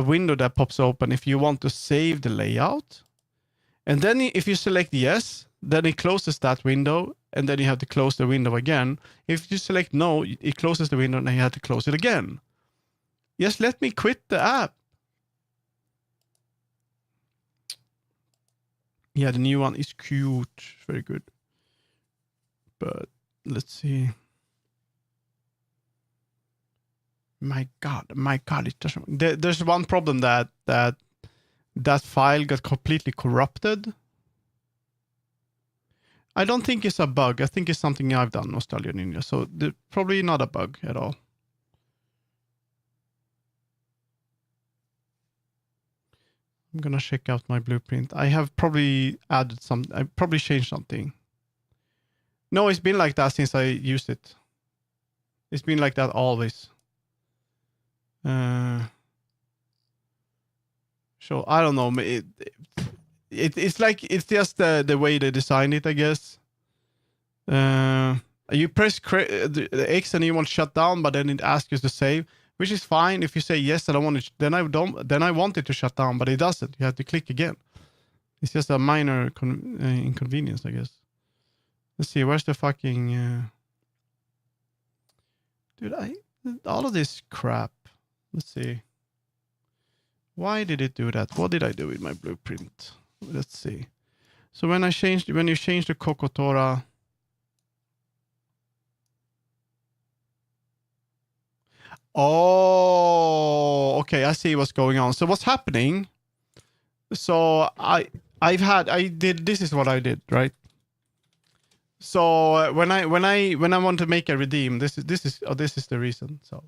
Speaker 1: window that pops open if you want to save the layout. And then if you select yes, then it closes that window, and then you have to close the window again. If you select no, it closes the window, and then you have to close it again. Just let me quit the app. Yeah, the new one is cute. Very good. But let's see. My God, it doesn't. There's one problem that file got completely corrupted. I don't think it's a bug. I think it's something I've done, Nostalgia Ninja. So probably not a bug at all. I'm gonna check out my blueprint. I have probably added some. I probably changed something. No, it's been like that since I used it. It's been like that always. So I don't know. It's like it's just the way they design it, I guess. You press the X and you want to shut down, but then it asks you to save, which is fine. If you say yes, I don't want it. Then I want it to shut down, but it doesn't. You have to click again. It's just a minor inconvenience, I guess. Let's see. Where's the fucking dude? All of this crap. Let's see. Why did it do that? What did I do with my blueprint? Let's see. So when you change the Kokotora. Oh, okay. I see what's going on. So what's happening? So this is what I did, right? So when I want to make a redeem, this is the reason. So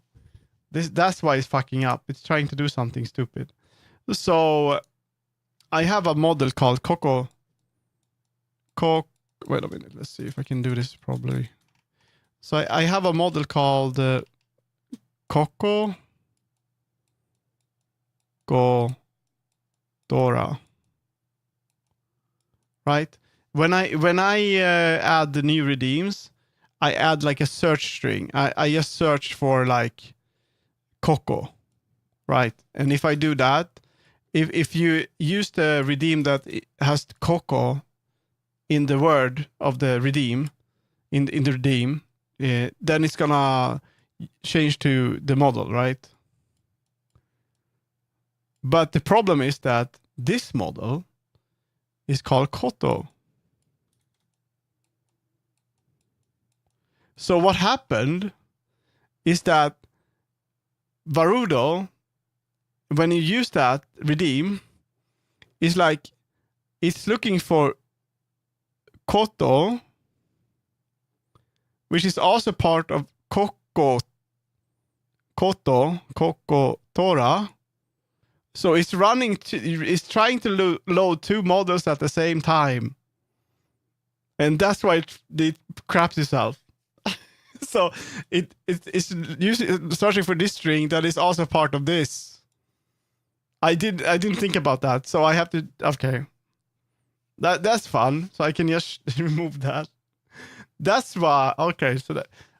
Speaker 1: that's why it's fucking up. It's trying to do something stupid. So I have a model called Coco. Wait a minute. Let's see if I can do this properly. So I have a model called Coco Dora. Right? When I add the new redeems, I add like a search string. I just search for like Coco, right? And if I do that, if you use the redeem that has Coco in the word of the redeem, in the redeem, then it's gonna change to the model, right? But the problem is that this model is called Koto. So what happened is that Varudo, when you use that redeem, is like it's looking for Koto, which is also part of Kokotora. So it's it's trying to load two models at the same time. And that's why it craps itself. So it's usually searching for this string that is also part of this. I didn't think about that. So I have to, okay. That's fun. So I can just remove that. That's why, okay.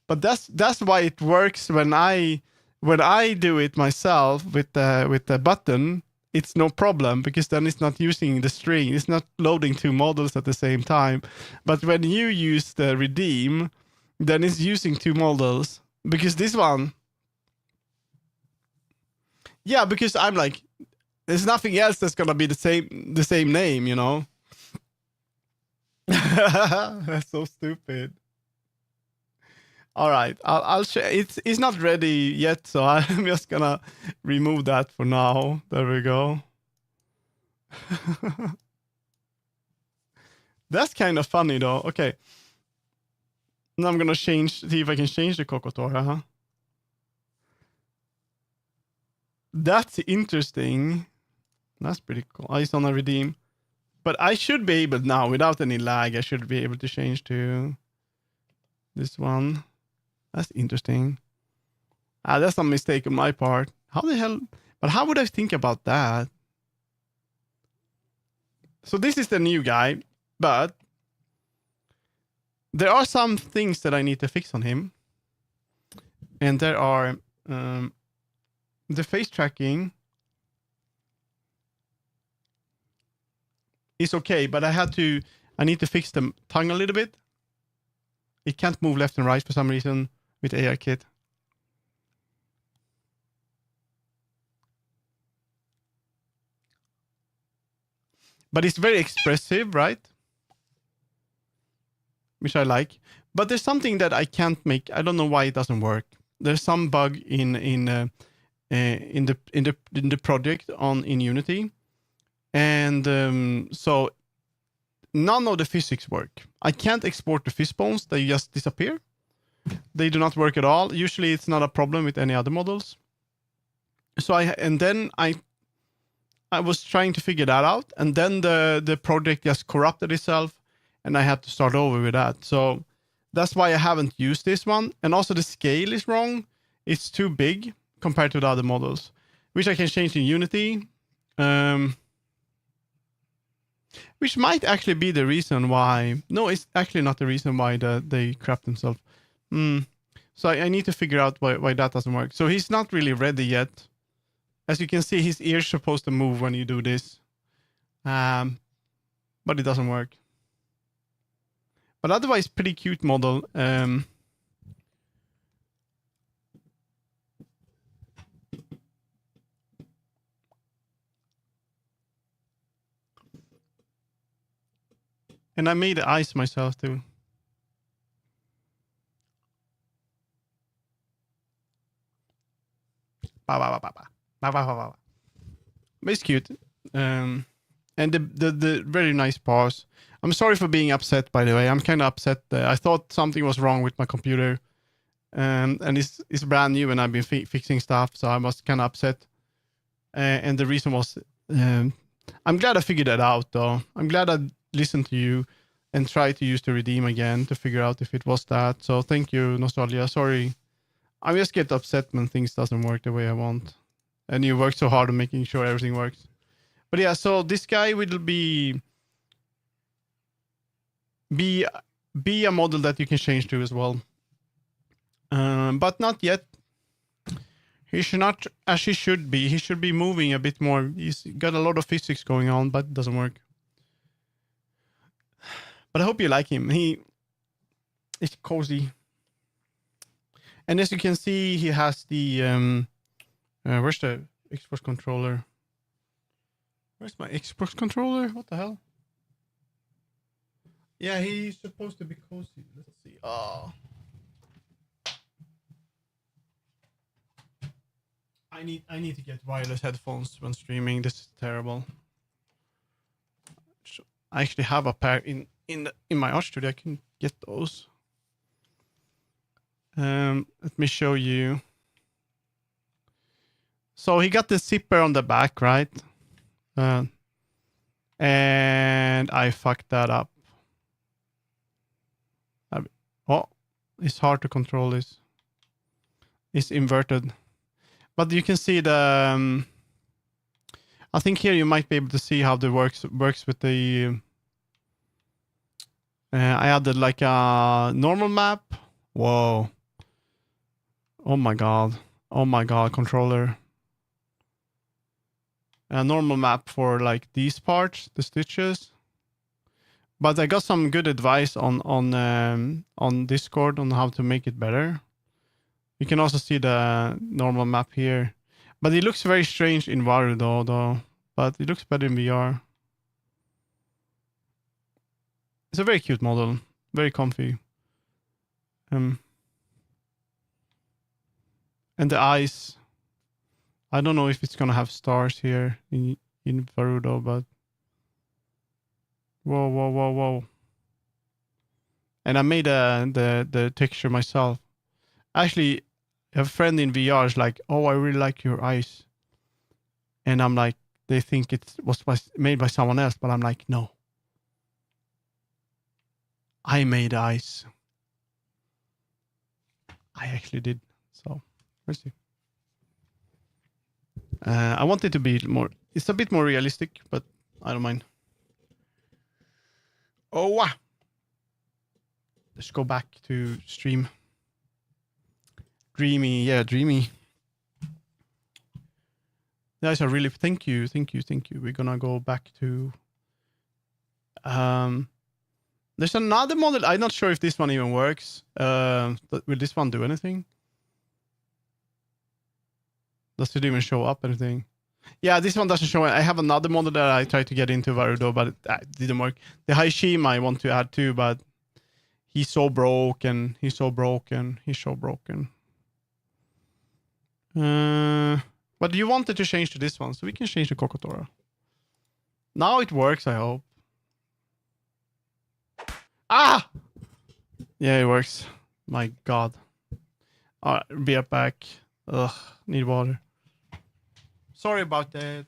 Speaker 1: But that's why it works when I do it myself with the button. It's no problem because then it's not using the string. It's not loading two models at the same time. But when you use the redeem, then it's using two models because this one. Yeah, because I'm like, there's nothing else that's gonna be the same name, you know. That's so stupid. All right, I'll share. It's not ready yet, so I'm just gonna remove that for now. There we go. That's kind of funny though. Okay. Now I'm gonna see if I can change the Kokotora, huh? That's interesting. That's pretty cool. Oh, it's on a redeem. But I should be able now, without any lag, I should be able to change to this one. That's interesting. That's a mistake on my part. How the hell? But how would I think about that? So this is the new guy, but there are some things that I need to fix on him. And there are the face tracking is okay, but I need to fix the tongue a little bit. It can't move left and right for some reason with AI Kit. But it's very expressive, right? Which I like. But there's something that I can't make. I don't know why it doesn't work. There's some bug in the project in Unity, and so none of the physics work. I can't export the fish bones; they just disappear. They do not work at all. Usually, it's not a problem with any other models. So I was trying to figure that out, and then the project just corrupted itself, and I had to start over with that. So that's why I haven't used this one. And also the scale is wrong. It's too big compared to the other models, which I can change in Unity. Which might actually be the reason why. No, it's actually not the reason why they crap themselves. So I need to figure out why that doesn't work. So he's not really ready yet. As you can see, his ear's supposed to move when you do this. But it doesn't work. But otherwise, pretty cute model. And I made the eyes myself too. But it's cute. And the very nice paws. I'm sorry for being upset, by the way. I'm kind of upset. I thought something was wrong with my computer. And it's brand new, and I've been fixing stuff, so I was kind of upset. And the reason was, I'm glad I figured that out, though. I'm glad I listened to you and tried to use the redeem again to figure out if it was that. So thank you, Nostalgia. Sorry. I just get upset when things doesn't work the way I want. And you work so hard on making sure everything works. But yeah, so this guy will be a model that you can change to as well. But not yet. He should not, as he should be. He should be moving a bit more. He's got a lot of physics going on, but it doesn't work. But I hope you like him. It's cozy. And as you can see, he has the where's the Xbox controller? Where's my Xbox controller? What the hell? Yeah, he's supposed to be cozy. Let's see. Oh. I need to get wireless headphones when streaming. This is terrible. I actually have a pair in my art studio. I can get those. Let me show you. So he got the zipper on the back, right? And I fucked that up. It's hard to control this. It's inverted. But you can see the... I think here you might be able to see how the works with the... I added like a normal map. Whoa. Oh my god. Oh my god, controller. A normal map for like these parts, the stitches. But I got some good advice on Discord on how to make it better. You can also see the normal map here. But it looks very strange in Varu though. But it looks better in VR. It's a very cute model. Very comfy. And the eyes. I don't know if it's gonna have stars here in Varudo, but Whoa, whoa, whoa, whoa. And I made the texture myself. Actually, a friend in VR is like, oh, I really like your eyes. And I'm like, they think it was made by someone else, but I'm like, no. I made eyes. I actually did. So, let's see. I want it to be more, it's a bit more realistic, but I don't mind. Oh, wow. Let's go back to stream. Dreamy, yeah, dreamy. Guys, I really thank you. We're gonna go back to there's another model. I'm not sure if this one even works. But will this one do anything? Does it even show up anything? Yeah, this one doesn't show it. I have another model that I tried to get into Varudo, but it didn't work. The Haishima I want to add too, but he's so broken. But you wanted to change to this one, so we can change to Kokotora. Now it works, I hope. Ah! Yeah, it works. My God. Alright, be right back. Ugh, need water. Sorry about that.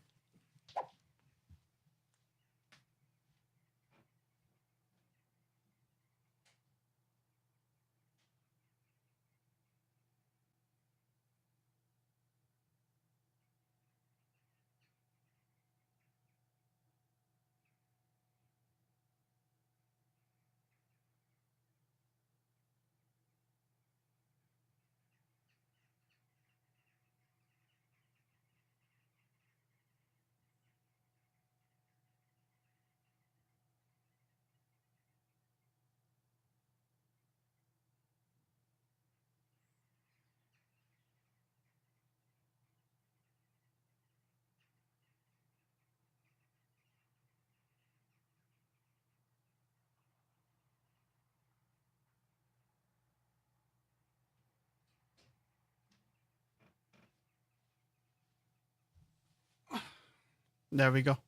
Speaker 1: There we go.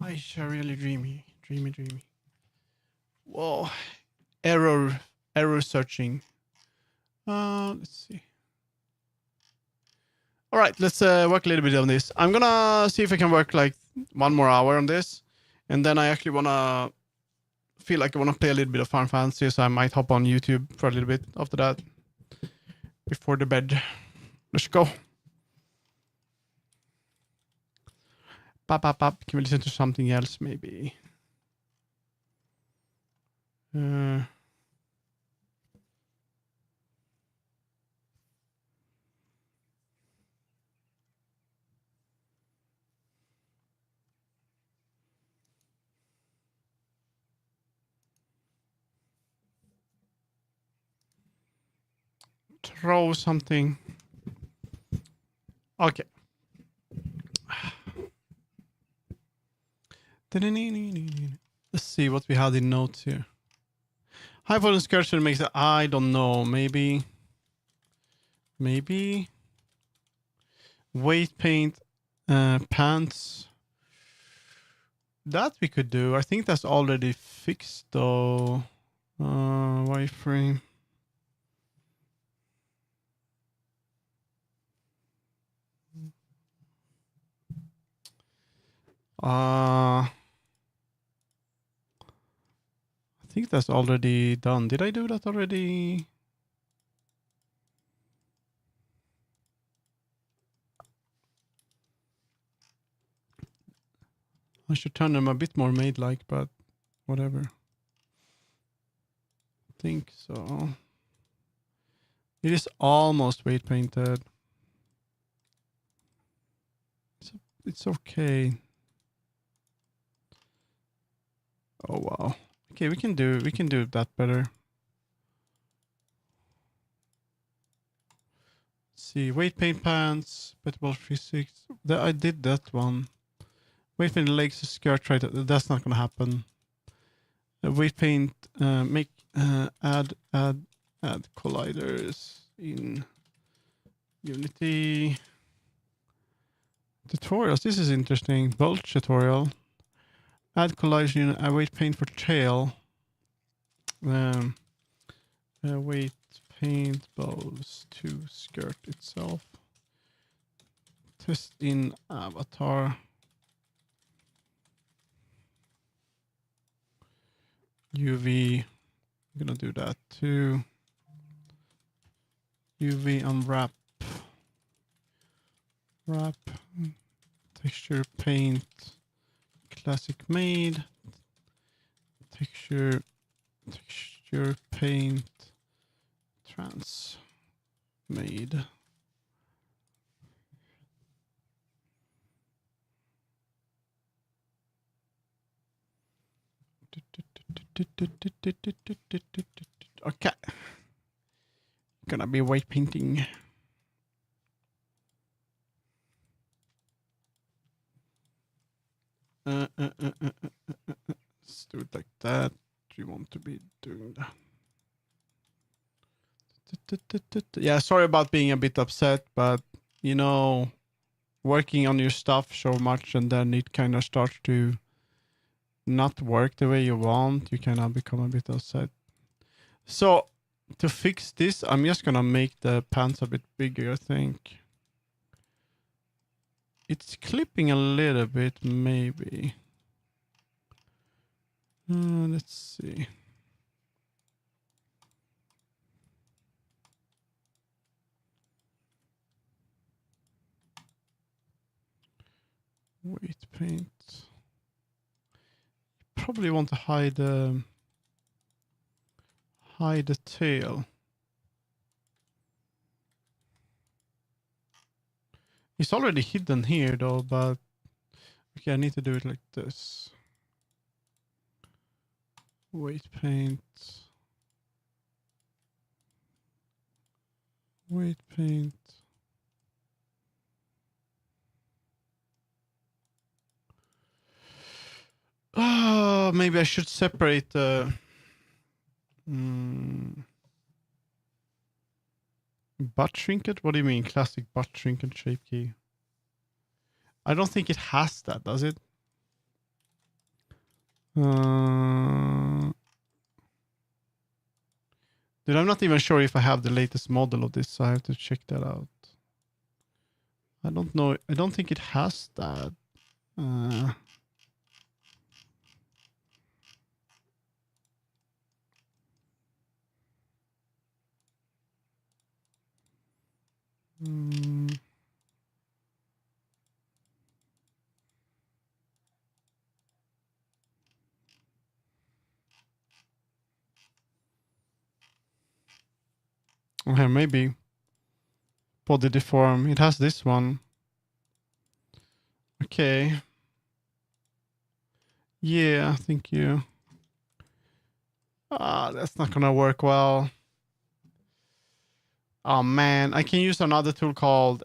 Speaker 1: Eyes are really dreamy. Whoa. Error searching. Let's see. All right, let's work a little bit on this. I'm gonna see if I can work like 1 more hour on this, and then I actually wanna feel like I wanna play a little bit of Final Fantasy, so I might hop on YouTube for a little bit after that, before the bed. Let's go. Can we listen to something else maybe? Throw something. Okay. Let's see what we had in notes here. High volume sculpture makes it, I don't know, maybe weight paint pants. That we could do. I think that's already fixed though. Wireframe. I think that's already done. Did I do that already? I should turn them a bit more maid-like, but whatever. I think so. It is almost weight painted. It's okay. Oh wow. Okay, we can do that better. Let's see, weight paint pants, bettable physics. I did that one. Weight paint legs, skirt, right? That's not gonna happen. Weight paint, make add colliders in Unity. Tutorials. This is interesting. Bulge tutorial. Add collage, await paint for tail. Await paint bows to skirt itself. Test in avatar. UV. I'm gonna do that too. UV unwrap. Wrap. Texture paint. Classic made. Texture paint. Trans made. Okay. Gonna be white painting. Let's do it like that. Do you want to be doing that? Yeah, sorry about being a bit upset, but you know, working on your stuff so much and then it kind of starts to not work the way you want, you kind of become a bit upset. So to fix this, I'm just gonna make the pants a bit bigger, I think. It's clipping a little bit, maybe. Let's see. Weight paint. Probably want to hide the tail. It's already hidden here though, but okay, I need to do it like this. Weight paint. Weight paint. Oh, maybe I should separate the butt trinket? What do you mean? Classic butt trinket shape key. I don't think it has that, does it? Dude, I'm not even sure if I have the latest model of this, so I have to check that out. I don't know. I don't think it has that. Okay, maybe. Body deform. It has this one. Okay. Yeah, thank you. That's not gonna work well. Oh man, I can use another tool called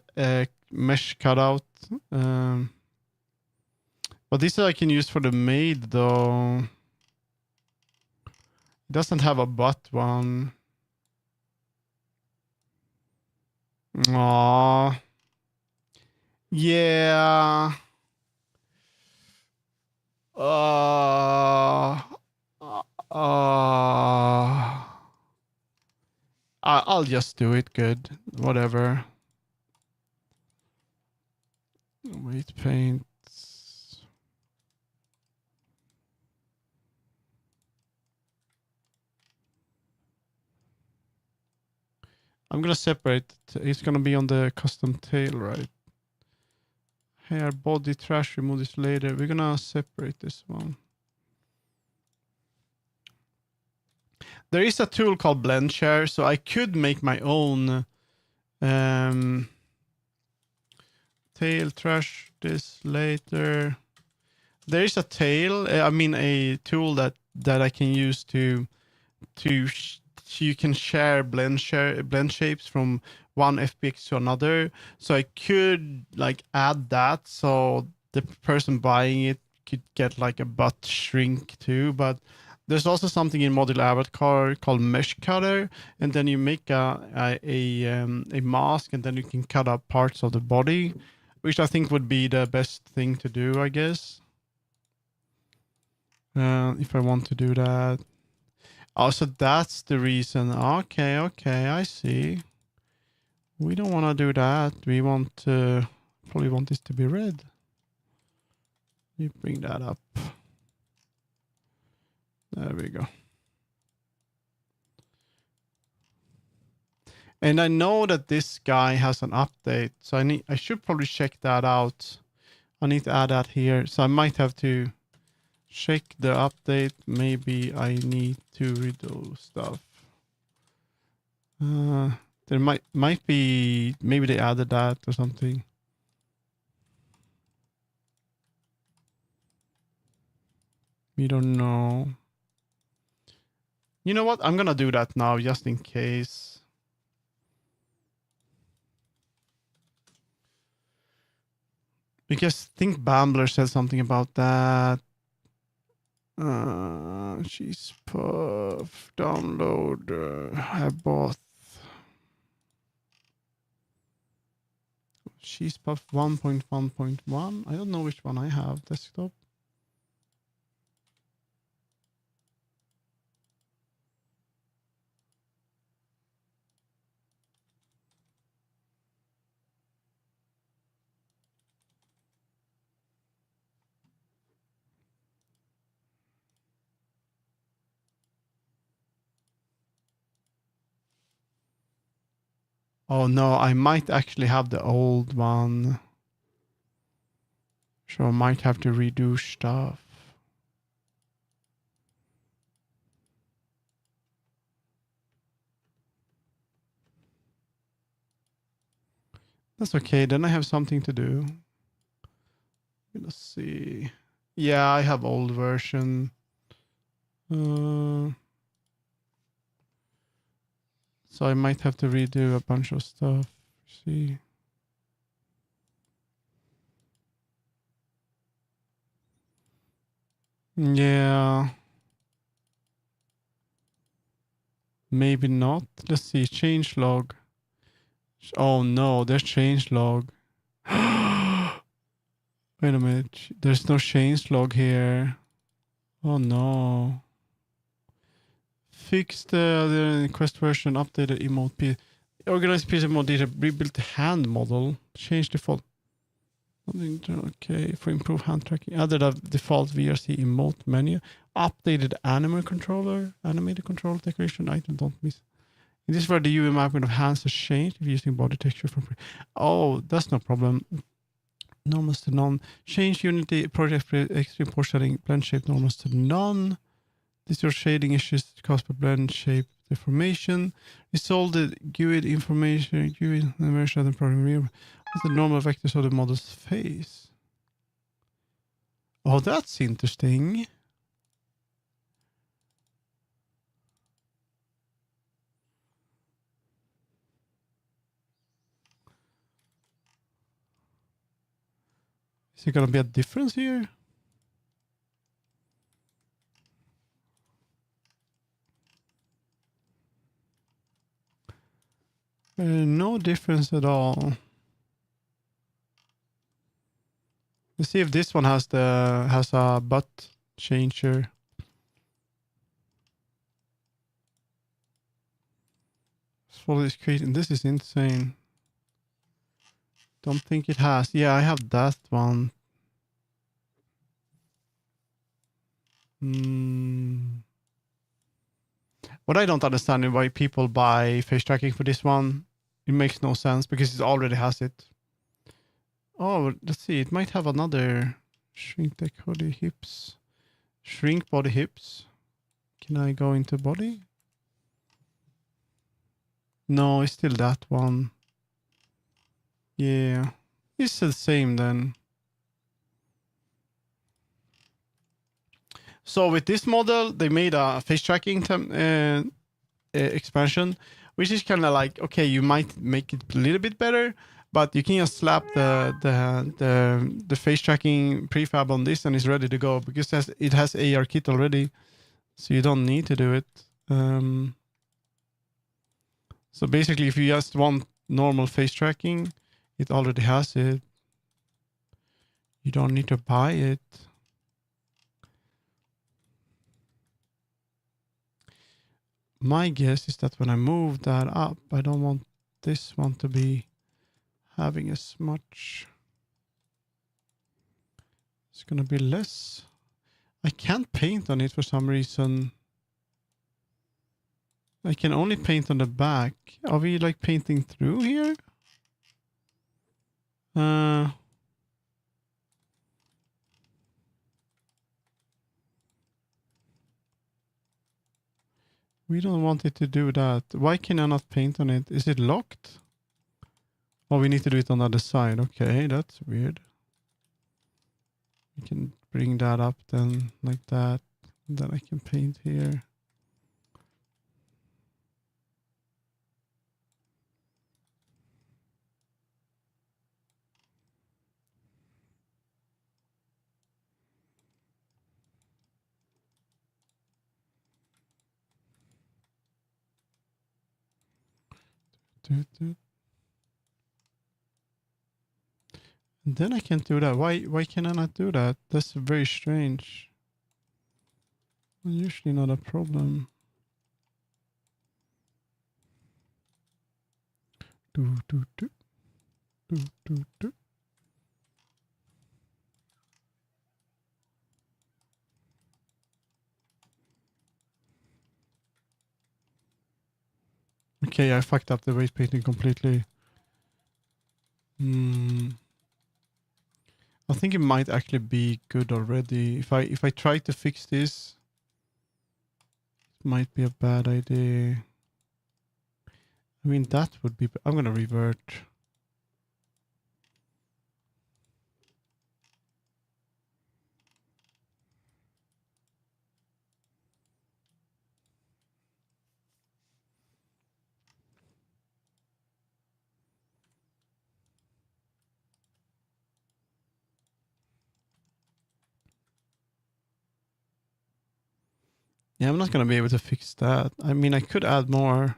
Speaker 1: mesh cutout. But this I can use for the maid though. It doesn't have a butt one. Aww. Yeah. I'll just do it. Good. Whatever. Weight paint. I'm gonna separate it. It's gonna be on the custom tail, right? Hair, body, trash, remove this later. We're gonna separate this one. There is a tool called blend share, so I could make my own tail, trash this later. There is a tail, I mean a tool that I can use to you can share blend shapes from one FBX to another. So I could like add that so the person buying it could get like a butt shrink too. But there's also something in Model Avatar called Mesh Cutter, and then you make a mask, and then you can cut up parts of the body, which I think would be the best thing to do, I guess. If I want to do that. Oh, so that's the reason. Okay, I see. We don't want to do that. We want to probably want this to be red. You bring that up. There we go. And I know that this guy has an update, so I should probably check that out. I need to add that here. So I might have to check the update. Maybe I need to redo stuff. There might be, maybe they added that or something. We don't know. You know what? I'm gonna do that now just in case. Because I think Bambler said something about that. She's puff download. I bought She's puff 1.1.1. I don't know which one I have. Desktop. Oh no, I might actually have the old one. So I might have to redo stuff. That's okay. Then I have something to do. Let's see. Yeah, I have old version. So I might have to redo a bunch of stuff. See. Yeah. Maybe not. Let's see. Change log. Oh no, there's change log. Wait a minute. There's no change log here. Oh no. Fix the quest version, updated emote piece. Organize piece of more data, rebuild the hand model, change default. Okay, for improved hand tracking. Added a default VRC emote menu. Updated animated controller decoration item, don't miss. In this where the UV mapping of hands has changed if using body texture from. Oh, that's no problem. Normals to none. Change Unity project extreme port setting, blend shape normals to none. This your shading issues caused by blend shape deformation. Resolve the GUID information, GUID version of the program view. What's the normal vectors of the model's face? Oh, that's interesting. Is there gonna be a difference here? No difference at all. Let's see if this one has a butt changer. Follow this creating. This is insane. Don't think it has. Yeah, I have that one. What I don't understand is why people buy face tracking for this one. It makes no sense because it already has it. Oh, let's see. It might have another shrink the body hips. Shrink body hips. Can I go into body? No, it's still that one. Yeah. It's the same then. So with this model, they made a face tracking expansion, which is kind of like, okay, you might make it a little bit better, but you can just slap the face tracking prefab on this and it's ready to go because it has ARKit already, so you don't need to do it. So basically, if you just want normal face tracking, it already has it. You don't need to buy it. my guess is that when I move that up, I don't want this one to be having as much. It's gonna be less. I can't paint on it for some reason. I can only paint on the back. Are we like painting through here? We don't want it to do that. Why can I not paint on it? Is it locked? Oh, we need to do it on the other side. Okay, that's weird. We can bring that up then like that. Then I can paint here. And then I can't do that. Why can I not do that? That's very strange. Usually not a problem. Do, do, do. Do, do, do. Okay, I fucked up the weight painting completely. I think it might actually be good already. If I try to fix this, it might be a bad idea. I mean, that would be... I'm gonna revert. Yeah, I'm not gonna be able to fix that. I mean, I could add more.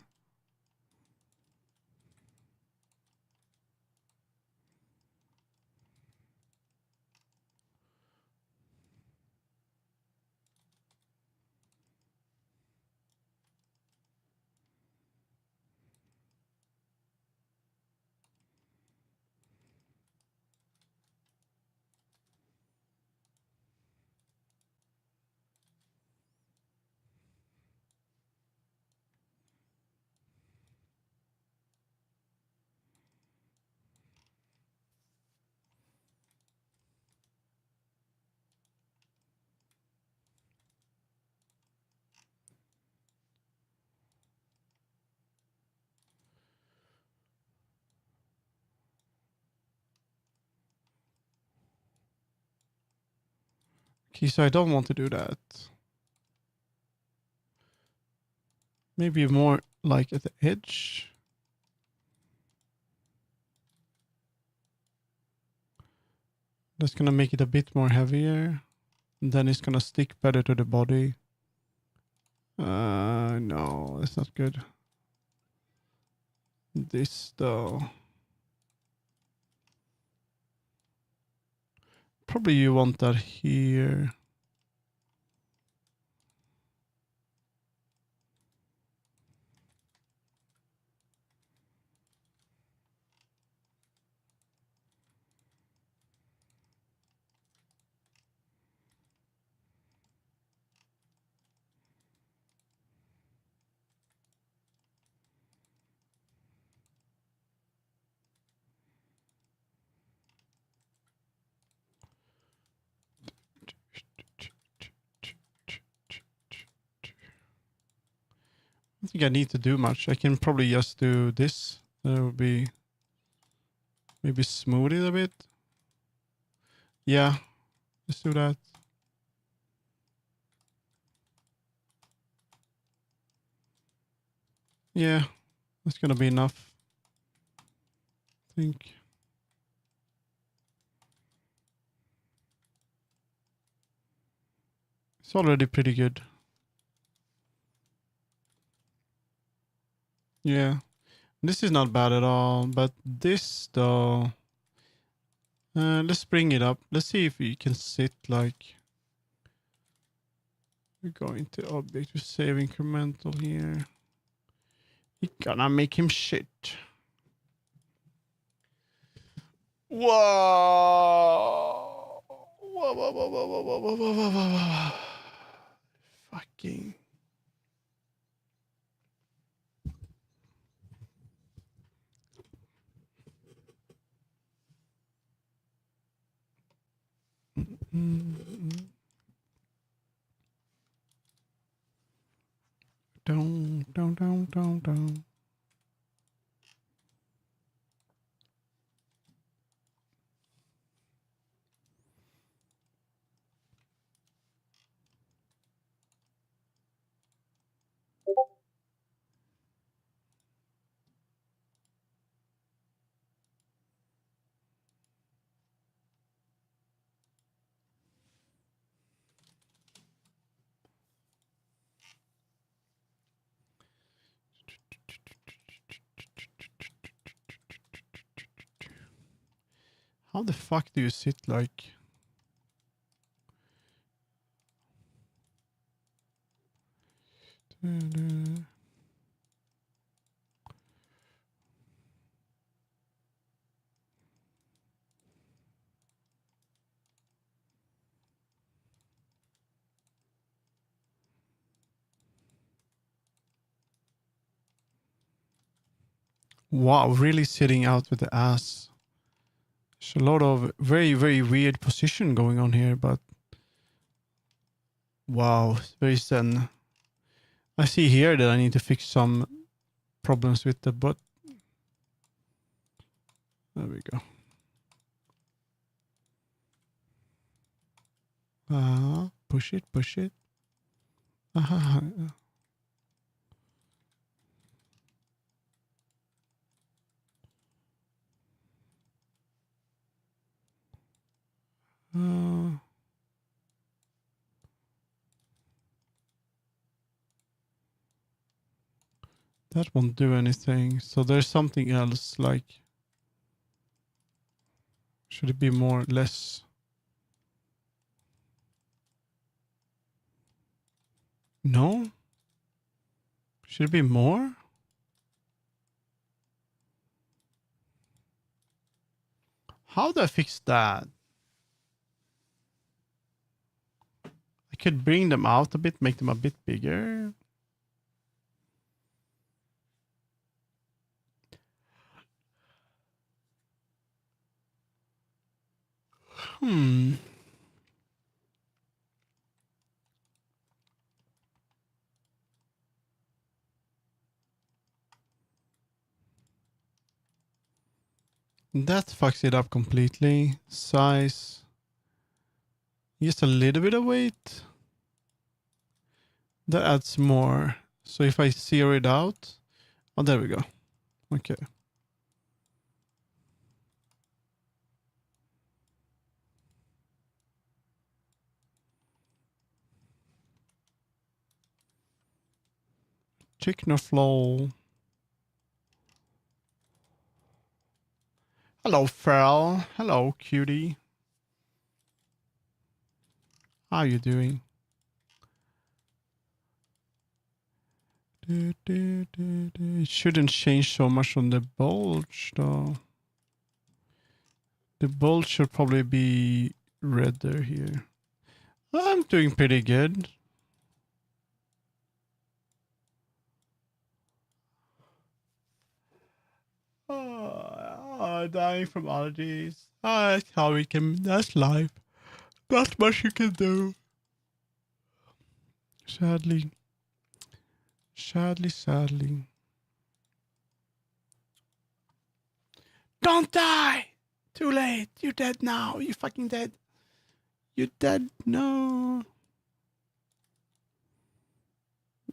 Speaker 1: Okay, so I don't want to do that. Maybe more like at the edge. That's gonna make it a bit more heavier. And then it's gonna stick better to the body. No, that's not good. This though. Probably you want that here. I don't think I need to do much. I can probably just do this. That would be maybe smooth it a bit. Yeah, let's do that. Yeah, that's gonna be enough. I think. It's already pretty good. Yeah. This is not bad at all, but this though, let's bring it up. Let's see if we can sit like We're going to object to save incremental here. We're gonna make him shit. Whoa! Whoa, whoa, whoa, whoa, whoa, whoa, whoa, whoa, whoa, whoa. Fucking. Don't. How the fuck do you sit like? Wow, really sitting out with the ass. There's a lot of very, very weird position going on here, but wow, very zen. I see here that I need to fix some problems with the butt. There we go. Push it, push it. That won't do anything. So there's something else, like, should it be more, less? No? Should it be more? How do I fix that? I could bring them out a bit, make them a bit bigger. That fucks it up completely. Size. Just a little bit of weight. That adds more. So if I zero it out. Oh, there we go. Okay. Chicken flow. Hello, Farrell. Hello, cutie. How you doing? It shouldn't change so much on the bulge, though. The bulge should probably be redder here. I'm doing pretty good. Dying from allergies. That's how we can. That's life. Not much you can do. Sadly. Sadly. Don't die! Too late. You're dead now. You fucking dead. You're dead. No.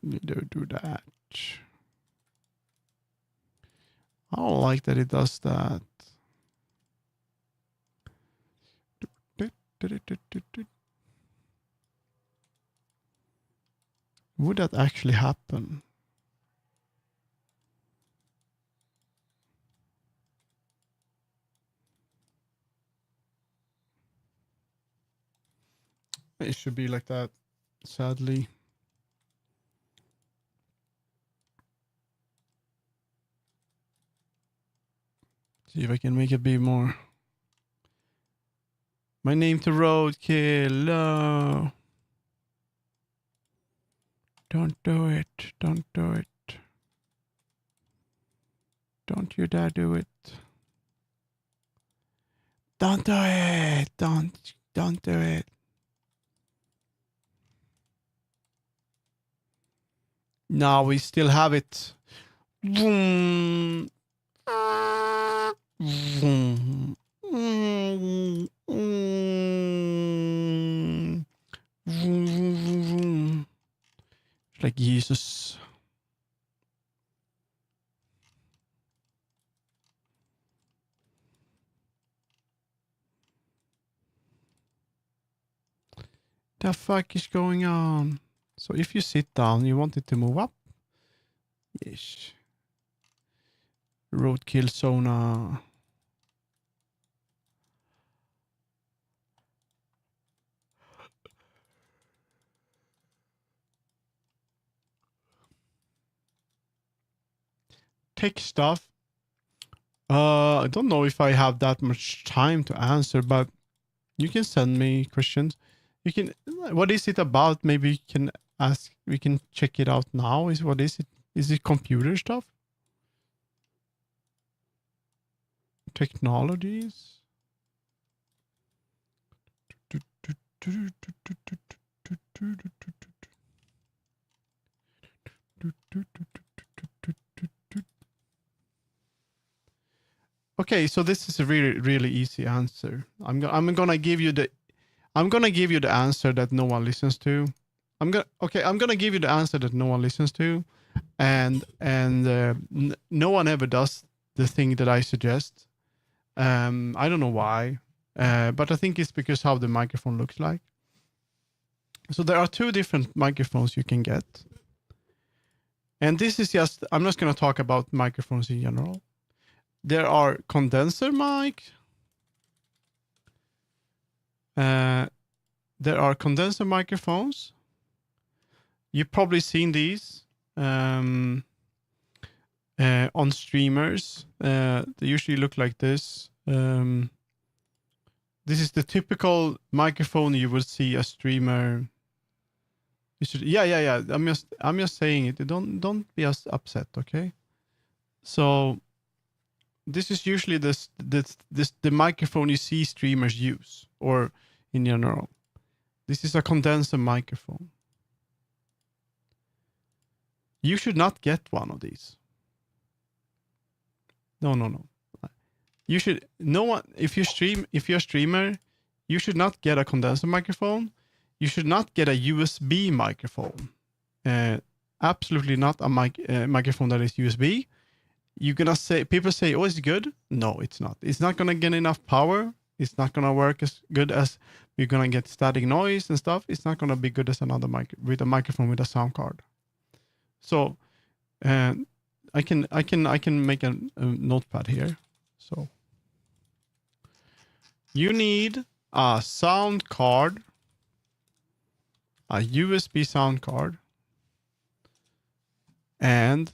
Speaker 1: You don't do that. I don't like that it does that. Would that actually happen? It should be like that, sadly. See if I can make it be more. My name to roadkill. No. Don't do it. Don't do it. Don't you dare do it. Don't do it. Don't do it. No, we still have it. Vroom. Vroom. It's like Jesus. The fuck is going on? So if you sit down, you want it to move up? Yes. Roadkill Sona. Tech stuff. I don't know if I have that much time to answer, but you can send me questions. You can. What is it about? Maybe you can ask. We can check it out now. What is it? Is it computer stuff? Technologies? Okay, so this is a really easy answer. I'm gonna give you the answer that no one listens to. I'm gonna give you the answer that no one listens to, and no one ever does the thing that I suggest. I don't know why, but I think it's because how the microphone looks like. So there are two different microphones you can get, and this is just. I'm just gonna talk about microphones in general. There are condenser mic. There are condenser microphones. You've probably seen these on streamers. They usually look like this. This is the typical microphone you will see a streamer. Yeah. I'm just saying it. Don't be as upset, okay? So this is usually the microphone you see streamers use, or in general. This is a condenser microphone. You should not get one of these. No. You should if you're a streamer, you should not get a condenser microphone. You should not get a USB microphone. Absolutely not a microphone that is USB. You're gonna say, people say, oh, it's good. No, it's not. It's not gonna get enough power. It's not gonna work as good as you're gonna get static noise and stuff. It's not gonna be good as another with a microphone with a sound card. So, I can make a notepad here. So, you need a sound card, a USB sound card, and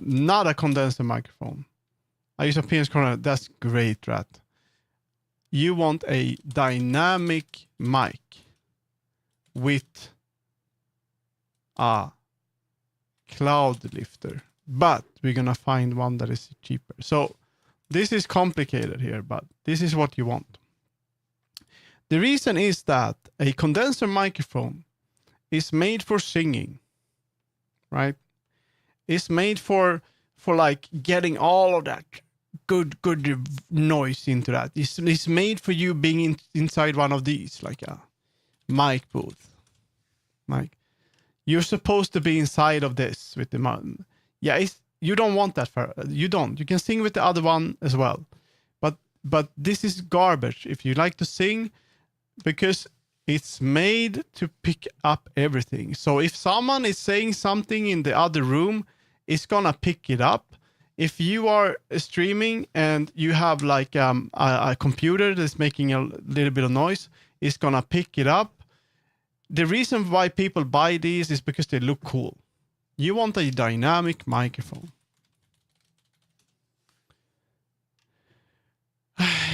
Speaker 1: not a condenser microphone. I use a penis corner. That's great, Rat. You want a dynamic mic with a cloud lifter, but we're gonna find one that is cheaper. So this is complicated here, but this is what you want. The reason is that a condenser microphone is made for singing, right? It's made for like getting all of that good noise into that. It's made for you being inside one of these, like a mic booth. Like, you're supposed to be inside of this with the mountain. Yeah, you don't want that you don't. You can sing with the other one as well. But this is garbage if you like to sing, because it's made to pick up everything. So if someone is saying something in the other room, it's gonna pick it up. If you are streaming and you have like a computer that's making a little bit of noise, it's gonna pick it up. The reason why people buy these is because they look cool. You want a dynamic microphone.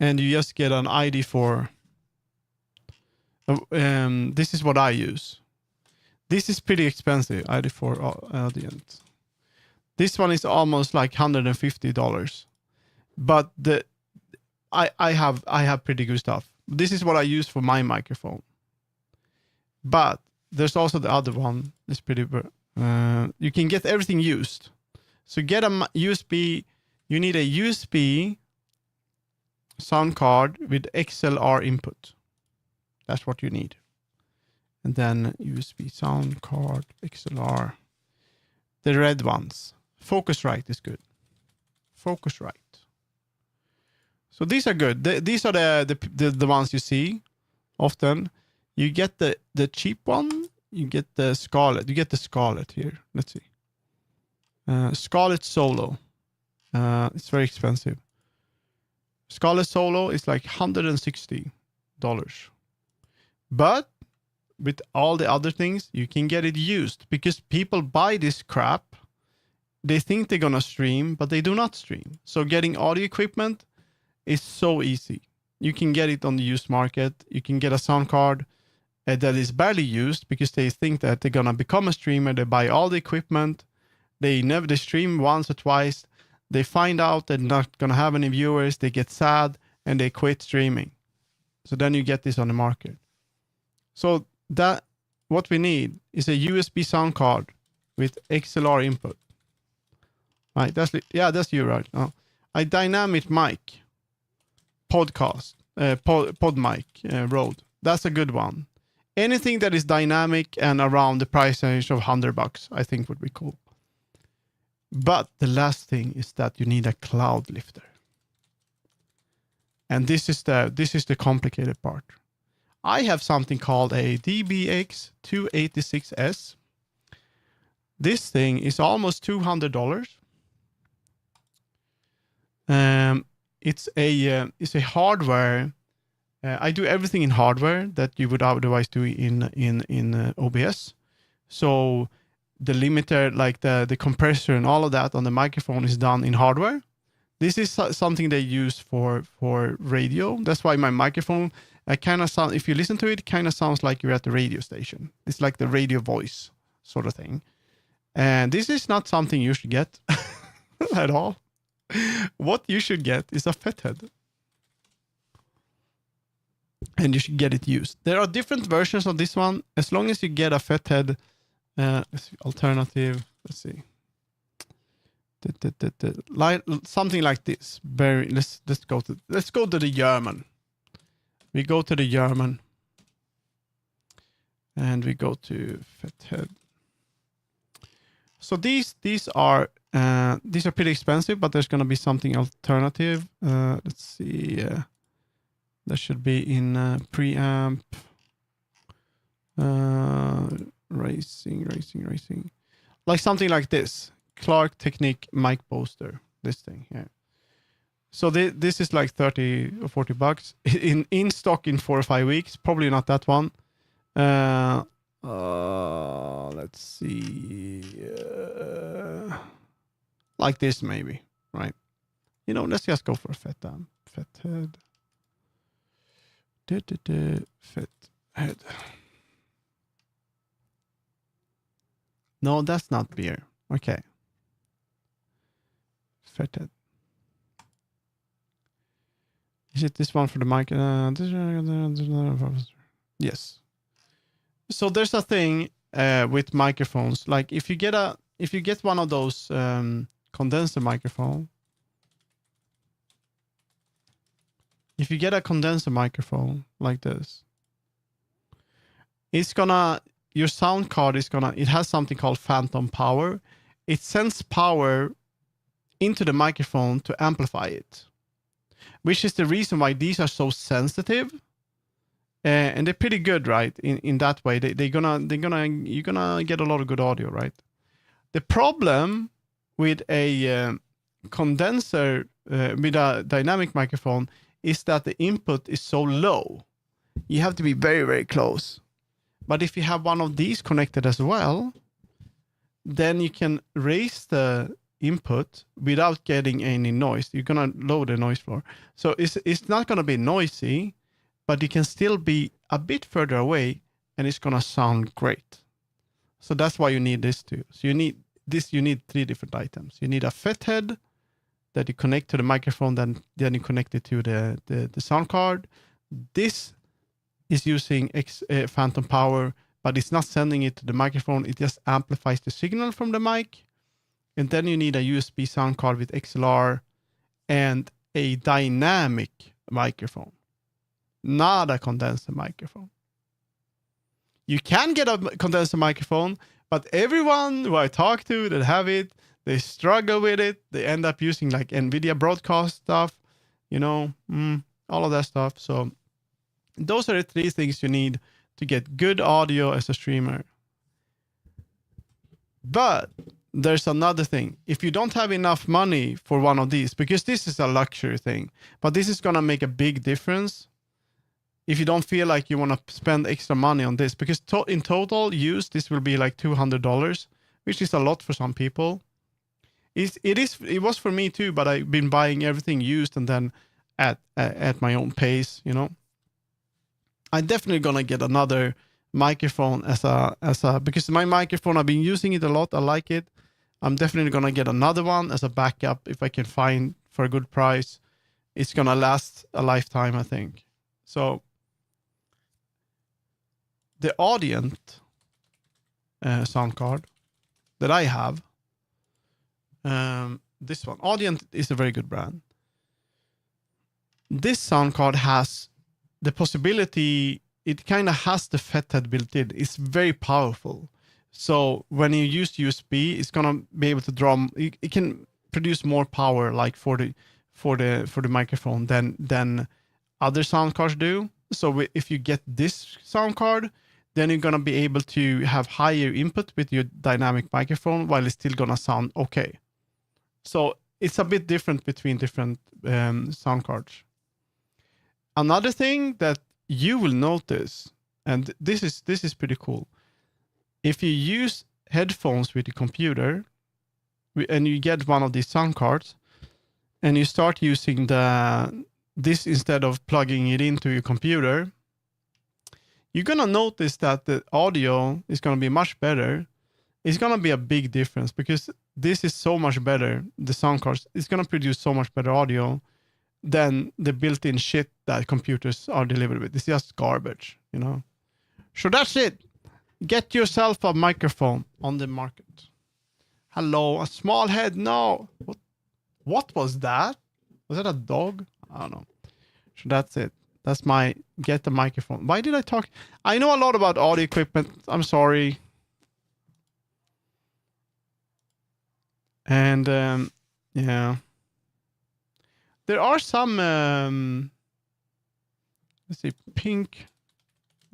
Speaker 1: and you just get an ID for. This is what I use. This is pretty expensive. ID for audience. This one is almost like $150, but I have pretty good stuff. This is what I use for my microphone. But there's also the other one. It's pretty. You can get everything used. So get a USB. You need a USB sound card with XLR input. That's what you need. And then USB sound card, XLR. The red ones. Focusrite is good. Focusrite. So these are good. These are the ones you see often. You get the cheap one. You get the Scarlett. You get the Scarlett here. Let's see. Scarlett Solo. It's very expensive. Scarlett Solo is like $160. But with all the other things, you can get it used because people buy this crap. They think they're going to stream, but they do not stream. So getting audio equipment is so easy. You can get it on the used market. You can get a sound card that is barely used because they think that they're going to become a streamer. They buy all the equipment. They stream once or twice. They find out they're not going to have any viewers. They get sad and they quit streaming. So then you get this on the market. So that what we need is a USB sound card with XLR input. Right, that's you, right? Oh. A dynamic mic, podcast, pod mic, Rode. That's a good one. Anything that is dynamic and around the price range of $100, I think would be cool. But the last thing is that you need a cloud lifter. And this is the complicated part. I have something called a DBX 286S. This thing is almost $200. It's a hardware. I do everything in hardware that you would otherwise do in OBS. So the limiter, like the compressor and all of that on the microphone is done in hardware. This is something they use for radio. That's why my microphone kind of sound. If you listen to it, kind of sounds like you're at the radio station. It's like the radio voice sort of thing. And this is not something you should get at all. What you should get is a Fathead. And you should get it used. There are different versions of this one. As long as you get a Fathead alternative, let's see. Something like this. Let's go to the German. We go to the German. And we go to Fathead. So these are pretty expensive, but there's going to be something alternative. Let's see. That should be in preamp. Racing. Like something like this. Clark Technique mic poster. This thing here. So this is like $30 or $40 in stock in 4 or 5 weeks. Probably not that one. Let's see. Like this maybe, right? Let's just go for a Fathead. Fathead. No, that's not beer. Okay. Fathead. Is it this one for the mic? Yes. So there's a thing with microphones. Like if you get one of those condenser microphone. If you get a condenser microphone like this, your sound card it has something called phantom power. It sends power into the microphone to amplify it, which is the reason why these are so sensitive. And they're pretty good, right? In that way, you're gonna get a lot of good audio, right? The problem with a condenser with a dynamic microphone is that the input is so low. You have to be very, very close. But if you have one of these connected as well, then you can raise the input without getting any noise. You're gonna lower the noise floor, so it's not gonna be noisy, but it can still be a bit further away, and it's gonna sound great. So that's why you need this too. So you need this. You need 3 different items. You need a FET head that you connect to the microphone, then you connect it to the sound card. This is using phantom power, but it's not sending it to the microphone. It just amplifies the signal from the mic. And then you need a USB sound card with XLR and a dynamic microphone, not a condenser microphone. You can get a condenser microphone, but everyone who I talk to that have it, they struggle with it. They end up using like NVIDIA broadcast stuff, all of that stuff. So those are the 3 things you need to get good audio as a streamer. But there's another thing. If you don't have enough money for one of these, because this is a luxury thing, but this is going to make a big difference if you don't feel like you want to spend extra money on this, because in total use, this will be like $200, which is a lot for some people. It was for me too, but I've been buying everything used and then at my own pace, I'm definitely gonna get another microphone as a because my microphone, I've been using it a lot. I like it. I'm definitely gonna get another one as a backup if I can find for a good price. It's gonna last a lifetime, I think. So the Audient sound card that I have, this one, Audient is a very good brand. This sound card has the possibility, it kind of has the FET head built in. It's very powerful. So when you use USB, it's gonna be able to draw. It can produce more power, like for the microphone than other sound cards do. So if you get this sound card, then you're gonna be able to have higher input with your dynamic microphone while it's still gonna sound okay. So it's a bit different between different sound cards. Another thing that you will notice, and this is pretty cool, if you use headphones with your computer and you get one of these sound cards and you start using this instead of plugging it into your computer, you're gonna notice that the audio is gonna be much better. It's gonna be a big difference because this is so much better. The sound cards, it's gonna produce so much better audio than the built-in shit that computers are delivered with. It's just garbage, So that's it. Get yourself a microphone on the market. Hello, a small head? No. What was that? Was that a dog? I don't know. So that's it. That's my get the microphone. Why did I talk? I know a lot about audio equipment. I'm sorry. And yeah. There are some, let's see, Pink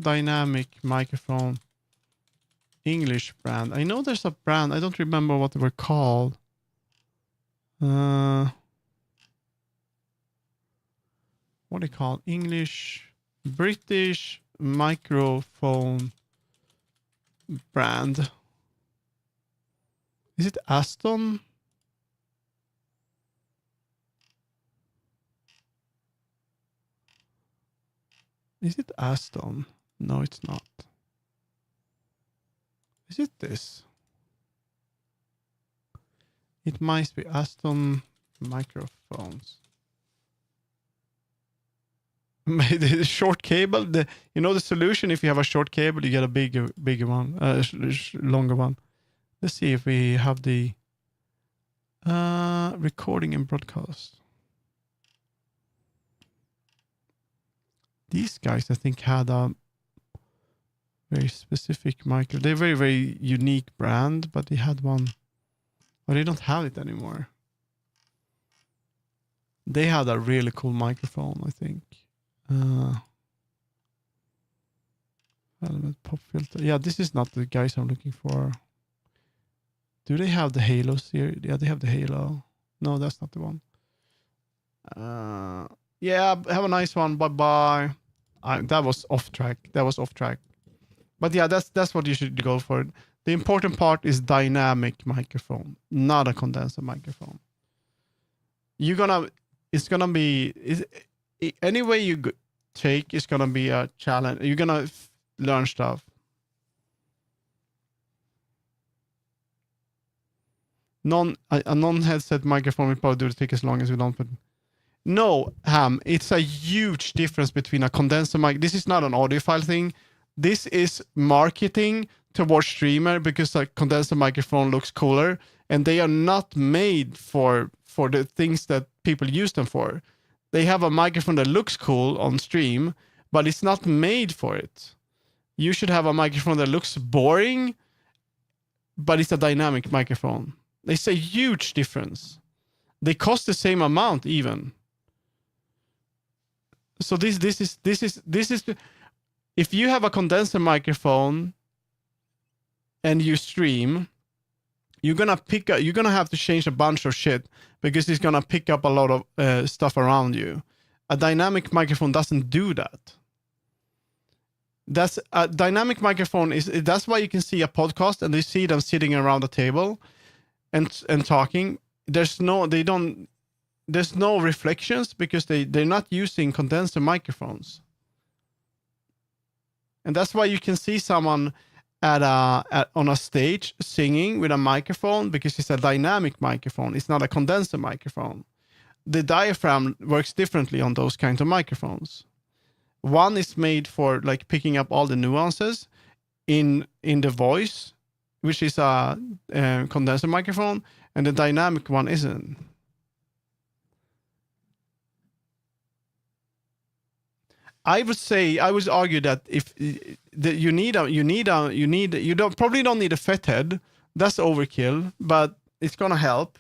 Speaker 1: Dynamic Microphone English brand. I know there's a brand. I don't remember what they were called. What do you call English, British microphone brand? Is it Aston? Is it Aston? No, it's not. Is it this? It might be Aston microphones. The short cable, the solution. If you have a short cable, you get a bigger one, longer one. Let's see if we have the recording and broadcast. These guys, I think, had a very specific micro. They're very, very unique brand, but they had one. But they don't have it anymore. They had a really cool microphone, I think. Element pop filter. Yeah, this is not the guys I'm looking for. Do they have the Halo series? Yeah, they have the Halo. No, that's not the one. Yeah, have a nice one. Bye-bye. That was off track. But yeah, that's what you should go for. The important part is dynamic microphone, not a condenser microphone. It's gonna be, any way you take is gonna be a challenge. You're gonna learn stuff. A non-headset microphone will probably take as long as we don't put. No, Ham, it's a huge difference between a condenser mic. This is not an audiophile thing. This is marketing towards streamer because a condenser microphone looks cooler, and they are not made for the things that people use them for. They have a microphone that looks cool on stream, but it's not made for it. You should have a microphone that looks boring, but it's a dynamic microphone. It's a huge difference. They cost the same amount even. So this is if you have a condenser microphone and you stream, you're gonna have to change a bunch of shit because it's gonna pick up a lot of stuff around you. A dynamic microphone doesn't do that. That's a dynamic microphone that's why you can see a podcast and they see them sitting around a table and talking. There's no reflections because they're not using condenser microphones. And that's why you can see someone on a stage singing with a microphone because it's a dynamic microphone. It's not a condenser microphone. The diaphragm works differently on those kinds of microphones. One is made for like picking up all the nuances in the voice, which is a condenser microphone, and the dynamic one isn't. I would argue that if you probably don't need a fat head. That's overkill, but it's gonna help.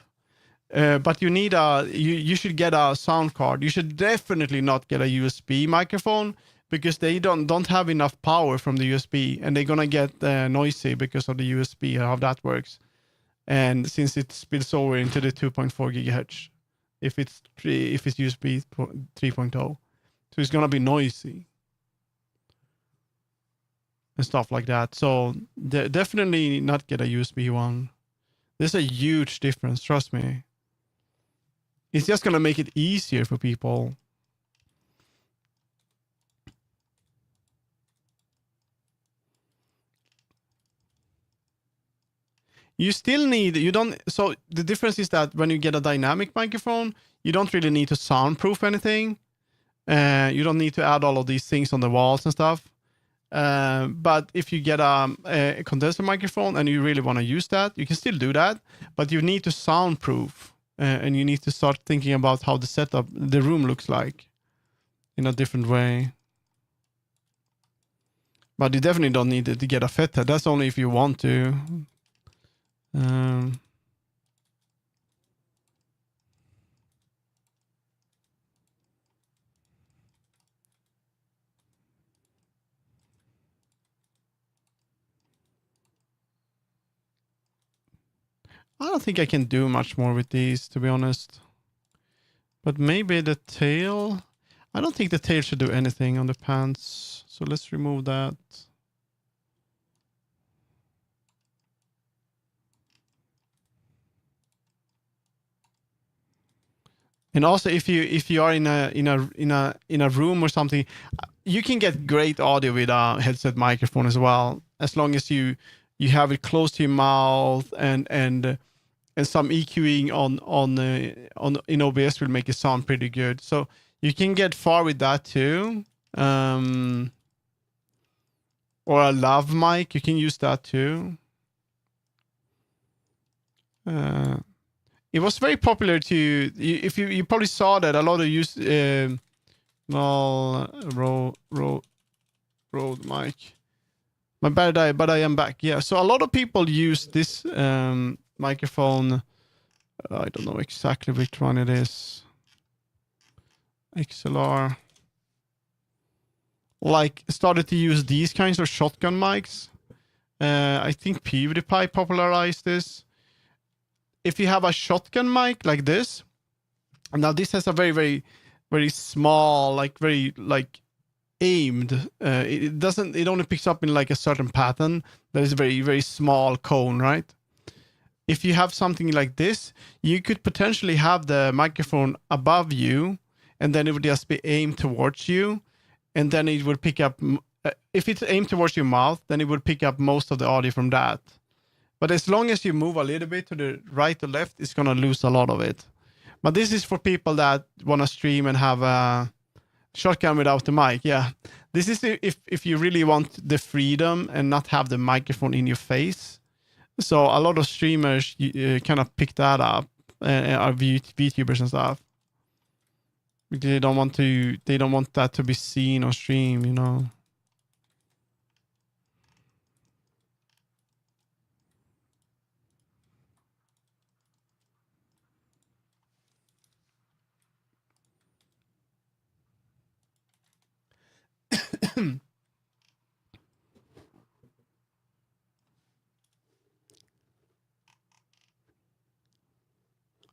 Speaker 1: But you should get a sound card. You should definitely not get a USB microphone because they don't have enough power from the USB, and they're gonna get noisy because of the USB, how that works. And since it spills over into the 2.4 gigahertz, if it's USB 3.0. So it's gonna be noisy and stuff like that. So definitely not get a USB one. There's a huge difference, trust me. It's just gonna make it easier for people. You still need, so the difference is that when you get a dynamic microphone, you don't really need to soundproof anything. You don't need to add all of these things on the walls and stuff. But if you get a condenser microphone and you really want to use that, you can still do that. But you need to soundproof, and you need to start thinking about how the room looks like in a different way. But you definitely don't need to get a FET head. That's only if you want to. I don't think I can do much more with these, to be honest. But maybe the tail. I don't think the tail should do anything on the pants. So let's remove that. And also, if you are in a room or something, you can get great audio with a headset microphone as well, as long as you have it close to your mouth and some EQing on in OBS will make it sound pretty good. So you can get far with that too. Or a lav mic, you can use that too. It was very popular to, if you probably saw that a lot of use Rode mic. My bad, but I am back. Yeah, so a lot of people use this microphone. I don't know exactly which one it is. XLR. Like started to use these kinds of shotgun mics. I think PewDiePie popularized this. If you have a shotgun mic like this, now this has a very, very, very small, like very, like aimed. It doesn't. It only picks up in like a certain pattern that is very very small cone, right? If you have something like this, you could potentially have the microphone above you, and then it would just be aimed towards you, and then it would pick up. If it's aimed towards your mouth, then it would pick up most of the audio from that. But as long as you move a little bit to the right or left, it's gonna lose a lot of it. But this is for people that want to stream and have a shotgun without the mic. Yeah, this is if you really want the freedom and not have the microphone in your face. So a lot of streamers kind of pick that up, are VTubers and stuff. Because they don't want to. They don't want that to be seen on stream. You know.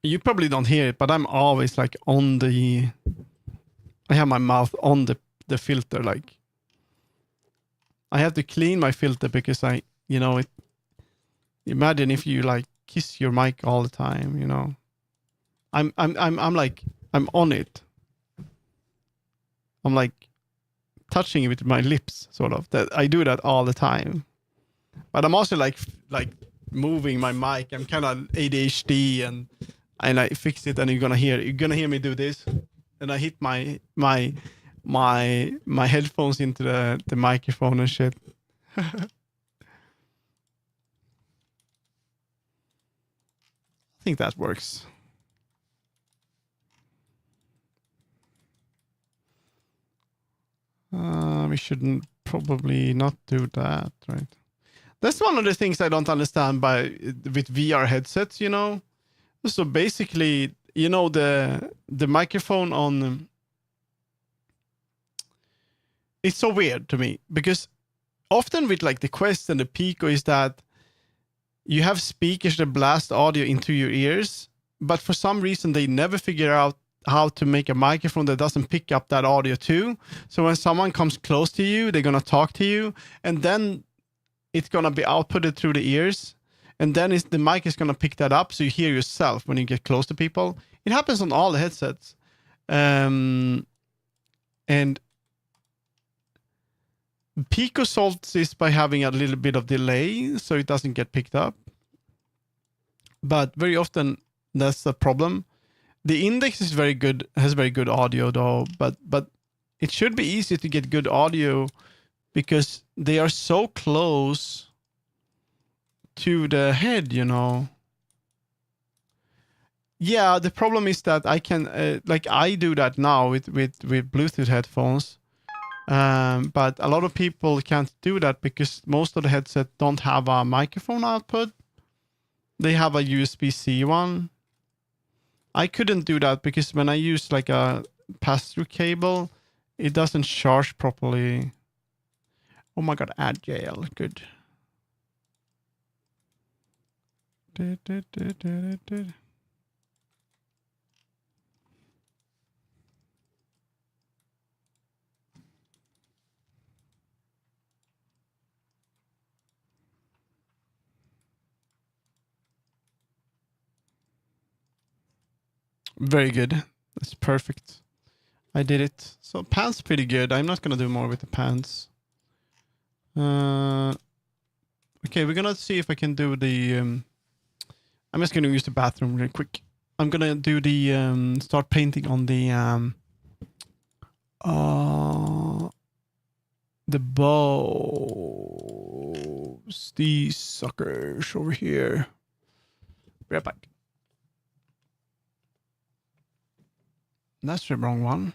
Speaker 1: You probably don't hear it, but I'm always like on the. I have my mouth on the filter. Like I have to clean my filter because it. Imagine if you like kiss your mic all the time. I'm like I'm on it. I'm like touching it with my lips, sort of. That I do that all the time. But I'm also like moving my mic. I'm kind of ADHD and I fix it, and you're gonna hear me do this, and I hit my headphones into the microphone and shit. I think that works. We shouldn't probably not do that, right? That's one of the things I don't understand with VR headsets. So basically, the microphone on. It's so weird to me because often with like the Quest and the Pico is that you have speakers that blast audio into your ears, but for some reason they never figure out how to make a microphone that doesn't pick up that audio too. So when someone comes close to you, they're gonna talk to you, and then it's gonna be outputted through the ears, and then the mic is gonna pick that up, so you hear yourself when you get close to people. It happens on all the headsets, and Pico solves this by having a little bit of delay, so it doesn't get picked up. But very often that's the problem. The Index is very good, has very good audio though, but it should be easy to get good audio because they are so close to the head. Yeah, the problem is that I can I do that now with Bluetooth headphones. But a lot of people can't do that because most of the headsets don't have a microphone output. They have a USB-C one. I couldn't do that because when I use like a pass-through cable, it doesn't charge properly. Oh my god, Agile, good. Very good. That's perfect. I did it. So pants pretty good. I'm not gonna do more with the pants. Okay, we're gonna see if I can do the. I'm just gonna use the bathroom real quick. I'm gonna do the start painting on the bows. These suckers over here. Be right back. That's the wrong one.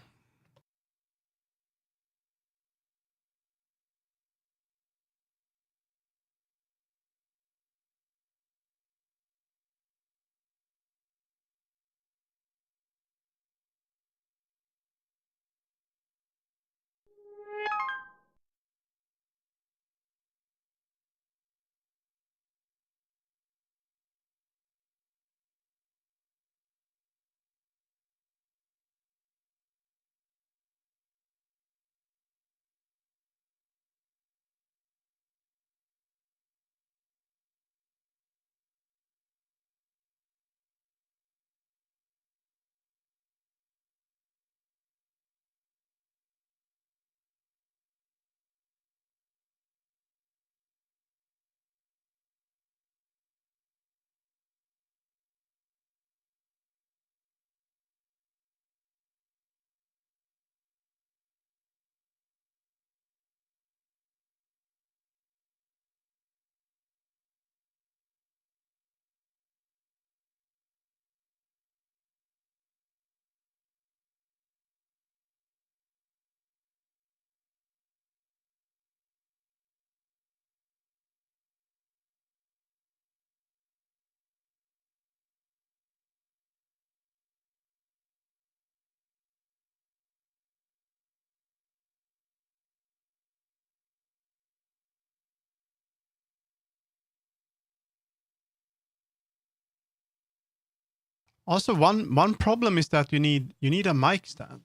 Speaker 1: Also, one problem is that you need a mic stand.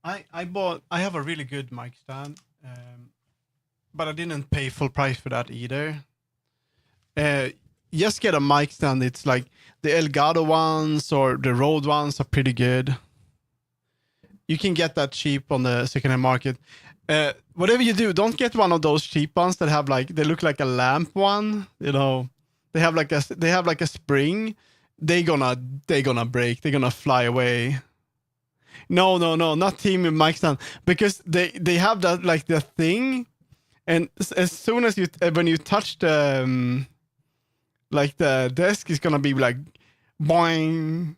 Speaker 1: I have a really good mic stand, but I didn't pay full price for that either. Just get a mic stand. It's like the Elgato ones or the Rode ones are pretty good. You can get that cheap on the secondhand market. Whatever you do, don't get one of those cheap ones that have like, they look like a lamp one. You know, they have like a spring. They're gonna break. They're gonna fly away. No, not team mic stand, because they have that like the thing, and as soon as you when you touch the like the desk, is gonna be like boing.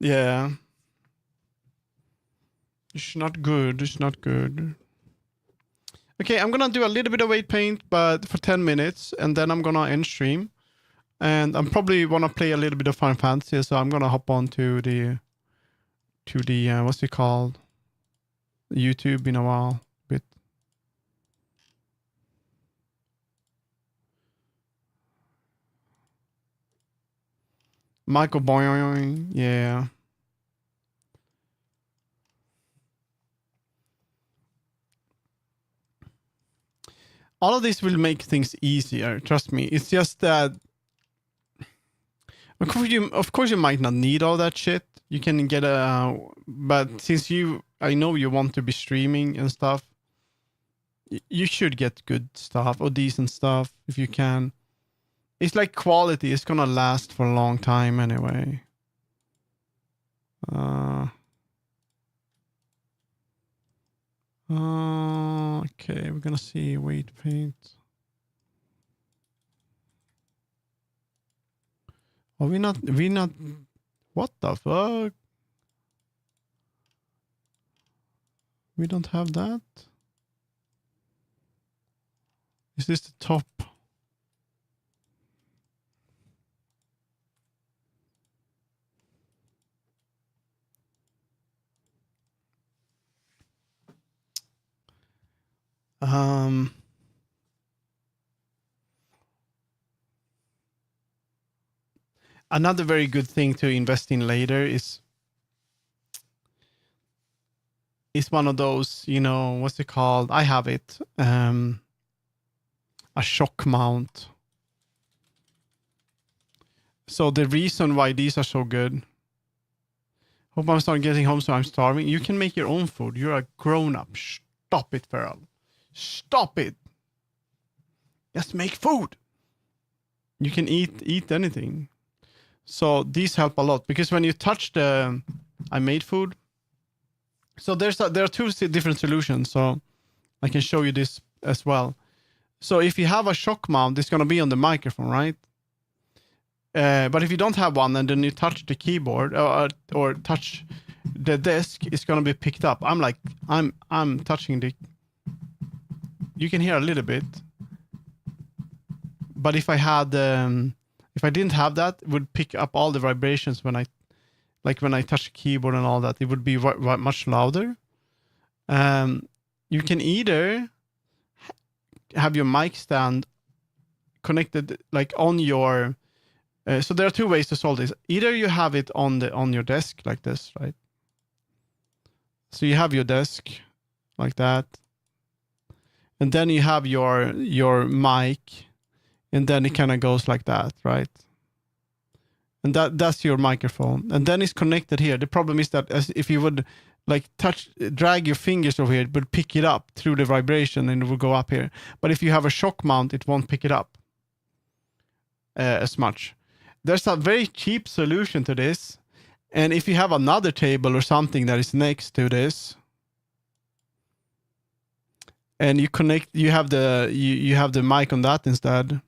Speaker 1: Yeah, it's not good. It's not good. Okay, I'm gonna do a little bit of weight paint, but for 10 minutes, and then I'm gonna end stream. And I'm probably wanna play a little bit of Final Fantasy, so I'm gonna hop on to the what's it called? YouTube in a while. Bit. Michael Boing, yeah. All of this will make things easier, trust me. It's just that of course you might not need all that shit. You can get but since I know you want to be streaming and stuff, you should get good stuff or decent stuff if you can. It's like quality. It's gonna last for a long time anyway. Okay, we're gonna see weight paint. Are we not? What the fuck? We don't have that. Is this the top? Another very good thing to invest in later is one of those, you know, what's it called? I have it. A shock mount. So the reason why these are so good. Hope I'm starting getting home so I'm starving. You can make your own food. You're a grown-up. Stop it, Feral. Stop it. Just make food. You can eat anything. So these help a lot, because when you touch the I made food. So there are two different solutions. So I can show you this as well. So if you have a shock mount, it's going to be on the microphone, right? But if you don't have one, and then you touch the keyboard or touch the desk, it's going to be picked up. I'm touching the. You can hear a little bit. But if I had, if I didn't have that, it would pick up all the vibrations when I touch the keyboard and all that. It would be much louder. You can either have your mic stand connected like on your. So there are two ways to solve this. Either you have it on your desk like this, right? So you have your desk like that, and then you have your mic, and then it kind of goes like that, right? And that's your microphone, and then it's connected here. The problem is that if you would like drag your fingers over here, it would pick it up through the vibration, and it will go up here. But if you have a shock mount, it won't pick it up as much. There's a very cheap solution to this, and if you have another table or something that is next to this, and you have the mic on that instead.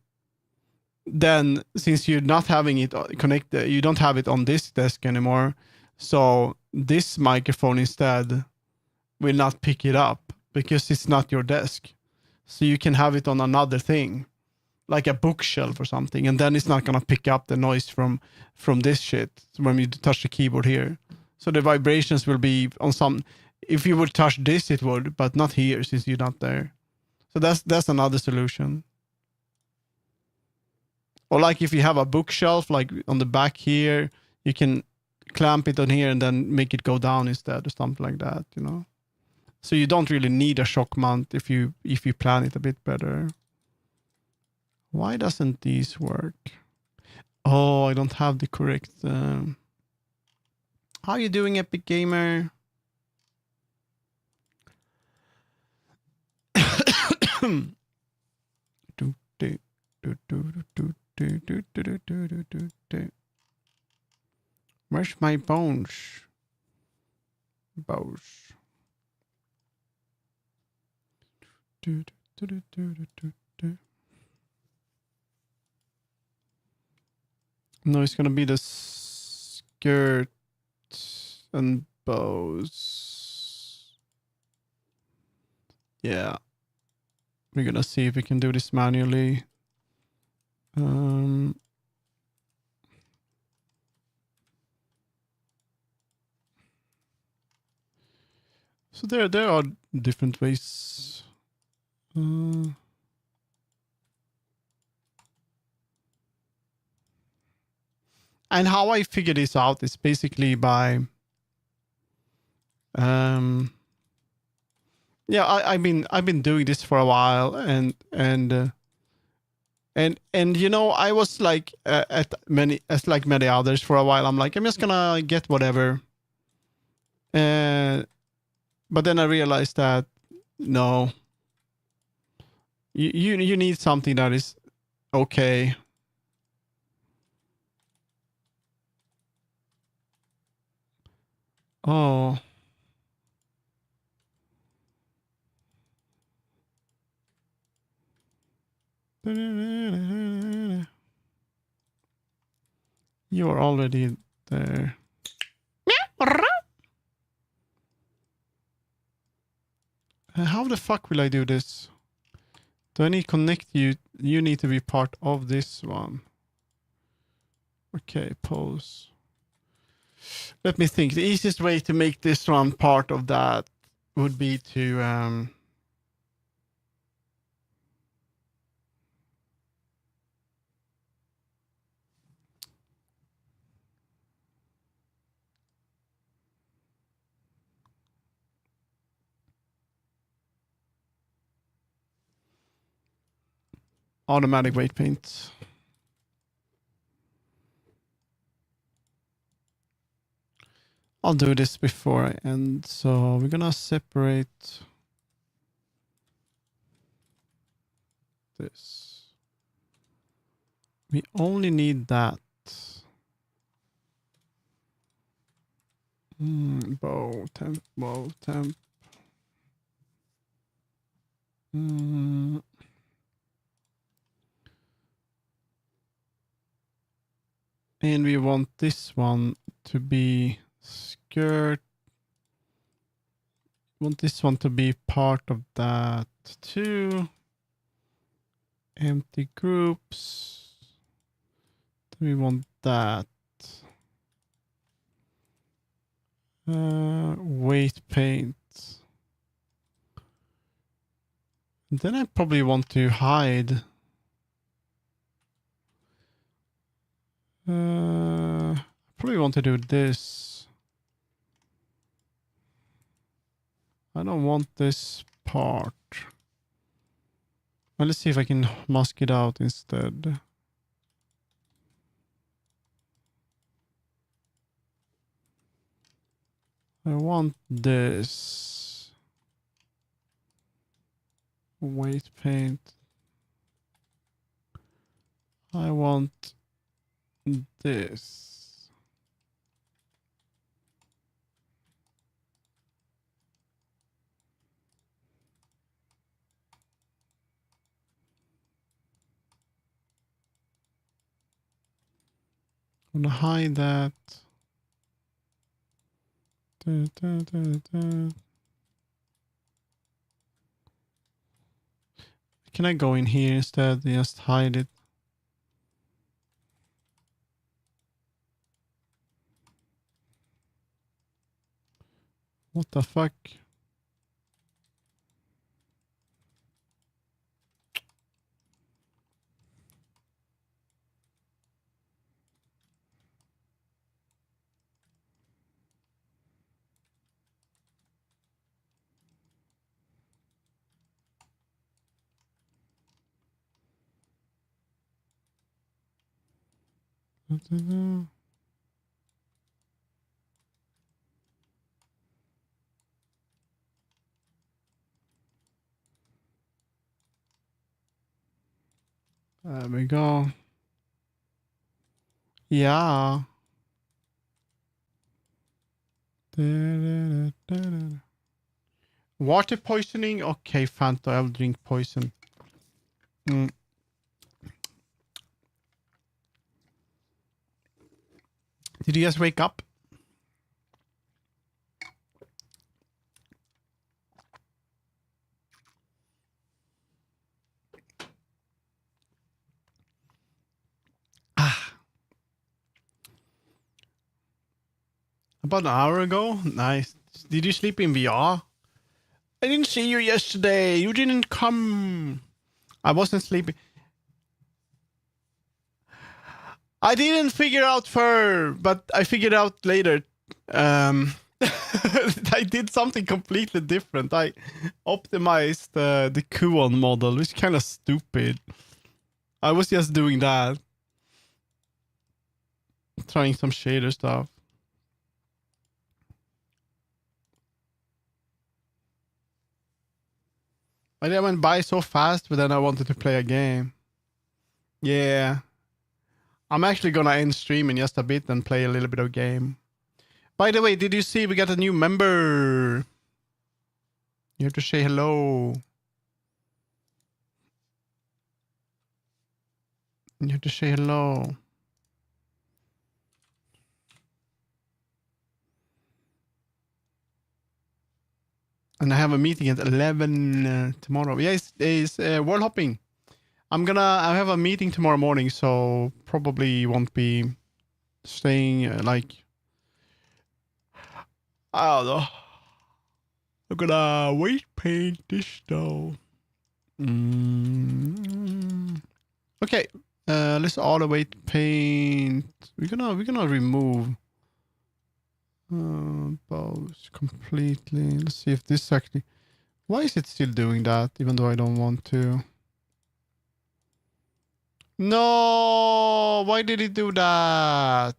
Speaker 1: Then, since you're not having it connected, you don't have it on this desk anymore. So this microphone instead will not pick it up because it's not your desk. So you can have it on another thing, like a bookshelf or something, and then it's not gonna pick up the noise from this shit when you touch the keyboard here. So the vibrations will be on some. If you would touch this, it would, but not here since you're not there. So that's another solution. Or like if you have a bookshelf, like on the back here, you can clamp it on here and then make it go down instead or something like that, you know. So you don't really need a shock mount if you plan it a bit better. Why doesn't these work? Oh, I don't have the correct... How are you doing, Epic Gamer? Where's my bones? No, it's gonna be the skirt and bows. Yeah. We're gonna see if we can do this manually. So there are different ways. And how I figure this out is basically by yeah, I've been doing this for a while, and you know, I was like as like many others for a while. I'm like, I'm just gonna get whatever. But then I realized that no, you need something that is okay. Oh. You're already there. How the fuck will I do this? Do I need to connect you? You need to be part of this one. Okay, pose. Let me think. The easiest way to make this one part of that would be to automatic weight paint. I'll do this before I end. So we're gonna separate this. We only need that. Bow, temp. And we want this one to be skirt. Want this one to be part of that too. Empty groups. We want that. Weight paint. And then I probably want to hide. Probably want to do this. I don't want this part. Well, let's see if I can mask it out instead. I want this. Weight paint. I want this. I'm gonna hide that. Can I go in here instead and just hide it? What the fuck? There we go. Yeah. Water poisoning? Okay, Fanta, I'll drink poison. Mm. Did you guys wake up? Ah. About an hour ago? Nice. Did you sleep in VR? I didn't see you yesterday. You didn't come. I wasn't sleeping. I didn't figure out but I figured out later. I did something completely different. I optimized the Kuon model, which is kind of stupid. I was just doing that. Trying some shader stuff. I went by so fast, but then I wanted to play a game. Yeah. I'm actually gonna end stream in just a bit and play a little bit of game. By the way, did you see we got a new member? You have to say hello. You have to say hello. And I have a meeting at 11 tomorrow. Yeah, it's world hopping. I have a meeting tomorrow morning, so probably won't be staying I don't know. I'm gonna weight paint this though. Okay, let's auto weight paint. We're gonna remove bows completely. Let's see if this actually. Why is it still doing that? Even though I don't want to. No, why did it do that?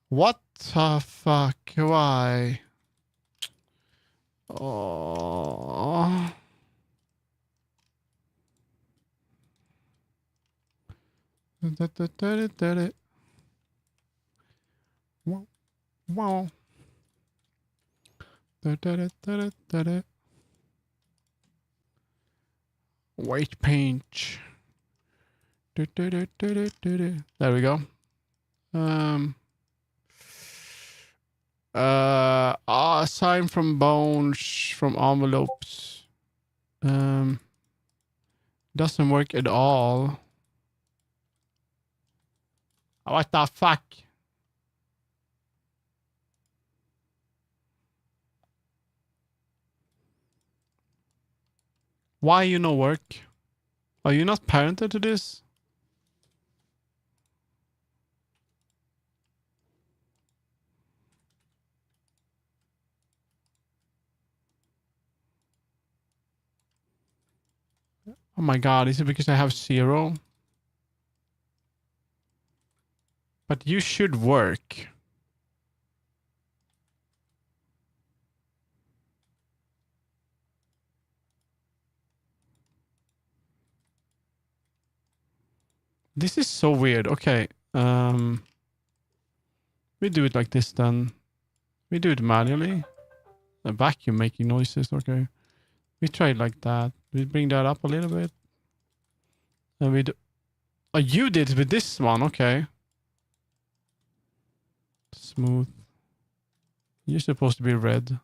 Speaker 1: What the fuck? Why? Oh. Wow. White paint. There we go. Aside from bones, from envelopes. Doesn't work at all. What the fuck? Why you no work? Are you not parented to this? Oh my god, is it because I have 0? But you should work. This is so weird. Okay. We do it like this then. We do it manually. A vacuum making noises. Okay. We try it like that. We bring that up a little bit. And we do. Oh, you did it with this one. Okay. Smooth. You're supposed to be red.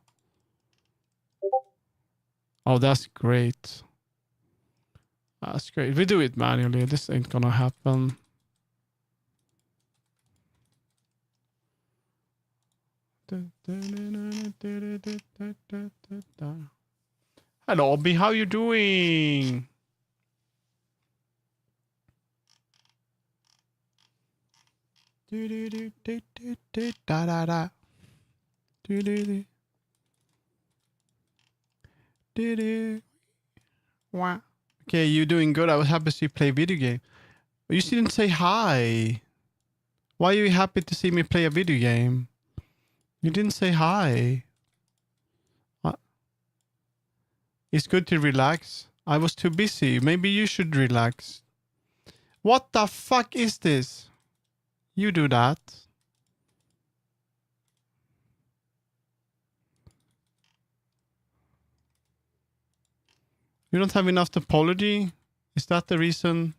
Speaker 1: Oh, that's great. That's great. We do it manually. This ain't gonna happen. Hello, Obi. How you doing? Okay, you doing good. I was happy to see you play video game. You didn't say hi. Why are you happy to see me play a video game? You didn't say hi. It's good to relax. I was too busy. Maybe you should relax. What the fuck is this? You do that. You don't have enough topology? Is that the reason?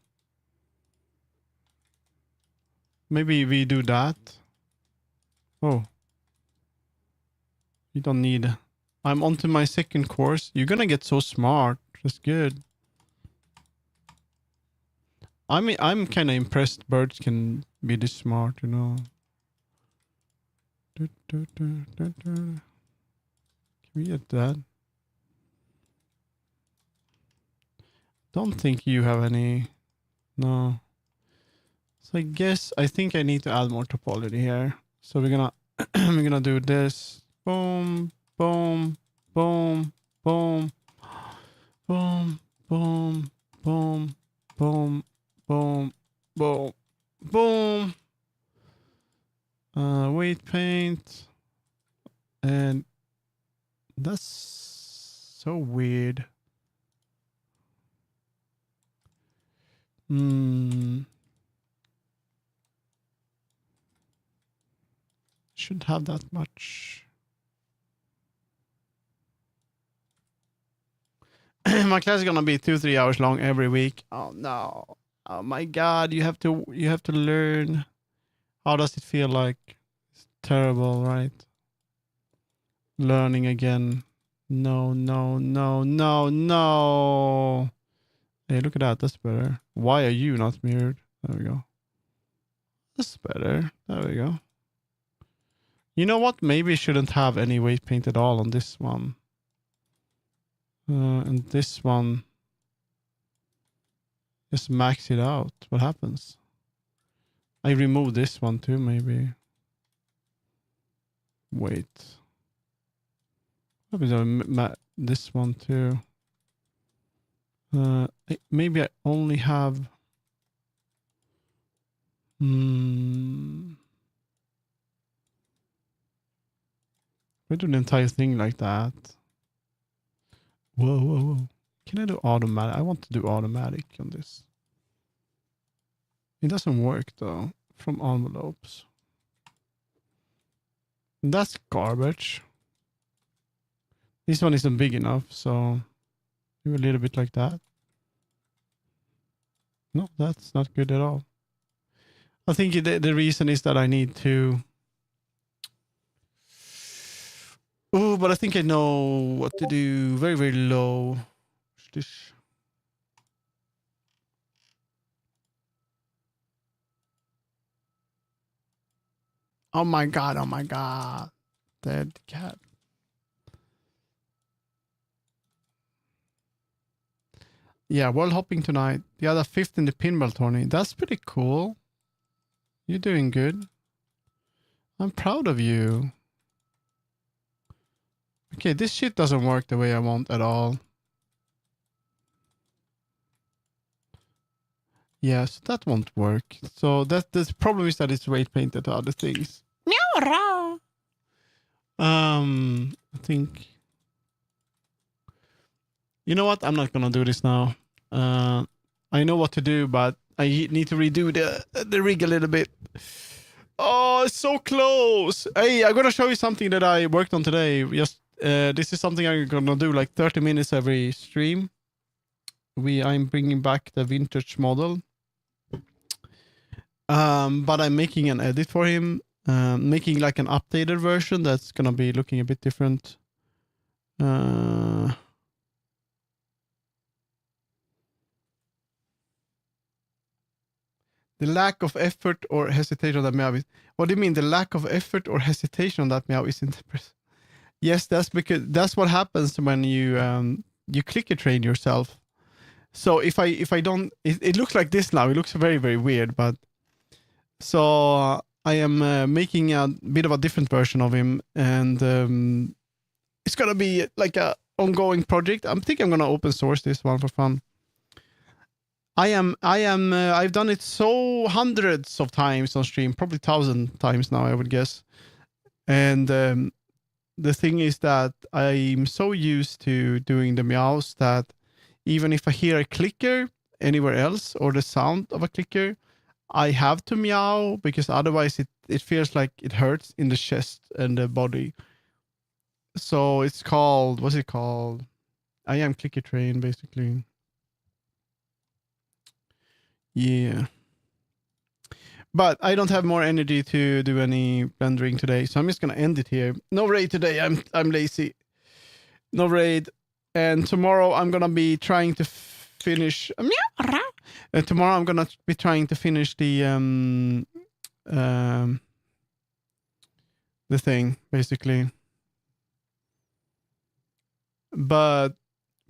Speaker 1: Maybe we do that. Oh. You don't need... I'm onto my second course. You're gonna get so smart. That's good. I mean, I'm kind of impressed birds can be this smart, you know. Can we get that? Don't think you have any... No. So I think I need to add more topology here. So we're gonna we're gonna do this. Boom, boom, boom, boom, boom, boom, boom, boom, boom, boom, boom. Weight paint. And that's so weird. Shouldn't have that much. My class is gonna be 2-3 hours long every week. Oh no. Oh my god, you have to learn. How does it feel like? It's terrible, right? Learning again. No, no, no, no, no. Hey, look at that. That's better. Why are you not mirrored? There we go. That's better. There we go. You know what? Maybe I shouldn't have any weight paint at all on this one. And this one. Just max it out. What happens? I remove this one too, maybe. Wait. What happens? This one too. Maybe I only have... I do the entire thing like that. Whoa, whoa, whoa. Can I do automatic? I want to do automatic on this. It doesn't work though. From envelopes. That's garbage. This one isn't big enough, so do a little bit like that. No, that's not good at all. I think the reason is that I need to... Oh, but I think I know what to do. Very, very low. What's this? Oh my god, oh my god. Dead cat. Yeah, world hopping tonight. The other 5th in the pinball tourney. That's pretty cool. You're doing good. I'm proud of you. Okay, this shit doesn't work the way I want at all. Yeah, so that won't work. So the problem is that it's weight painted to other things. I think... You know what? I'm not gonna do this now. I know what to do, but I need to redo the rig a little bit. Oh, it's so close. Hey, I'm gonna show you something that I worked on today. Just this is something I'm gonna do like 30 minutes every stream. I'm bringing back the vintage model. But I'm making an edit for him. Making like an updated version that's gonna be looking a bit different. The lack of effort or hesitation that meow is... What do you mean? The lack of effort or hesitation on that meow isn't... Yes, that's because that's what happens when you clicker train yourself. So if I don't... It looks like this now. It looks very, very weird, but... So I am making a bit of a different version of him, and it's gonna be like a ongoing project. I think I'm gonna open source this one for fun. I've done it so hundreds of times on stream, probably 1,000 times now, I would guess. And the thing is that I'm so used to doing the meows that even if I hear a clicker anywhere else or the sound of a clicker, I have to meow because otherwise it feels like it hurts in the chest and the body. So it's called, what's it called? I am clicker trained, basically. Yeah. But I don't have more energy to do any rendering today, so I'm just gonna end it here. No raid today. I'm lazy. No raid, and tomorrow I'm gonna be trying to finish. Tomorrow I'm gonna be trying to finish the thing basically. But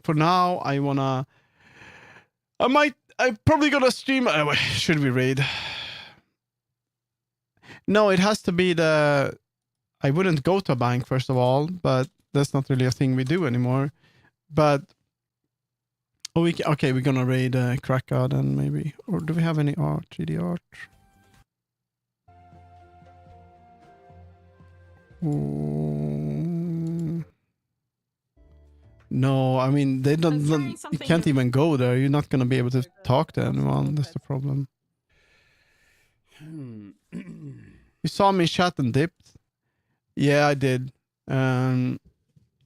Speaker 1: for now, I'm probably gonna stream. Should we raid? No, it has to be the. I wouldn't go to a bank first of all, but that's not really a thing we do anymore. But we're gonna raid Krakow then maybe, or do we have any art? 3D art. No, I mean they don't. You can't even go there. You're not gonna be able to talk to anyone. That's the problem. You saw me chat and dipped. Yeah, I did. I'm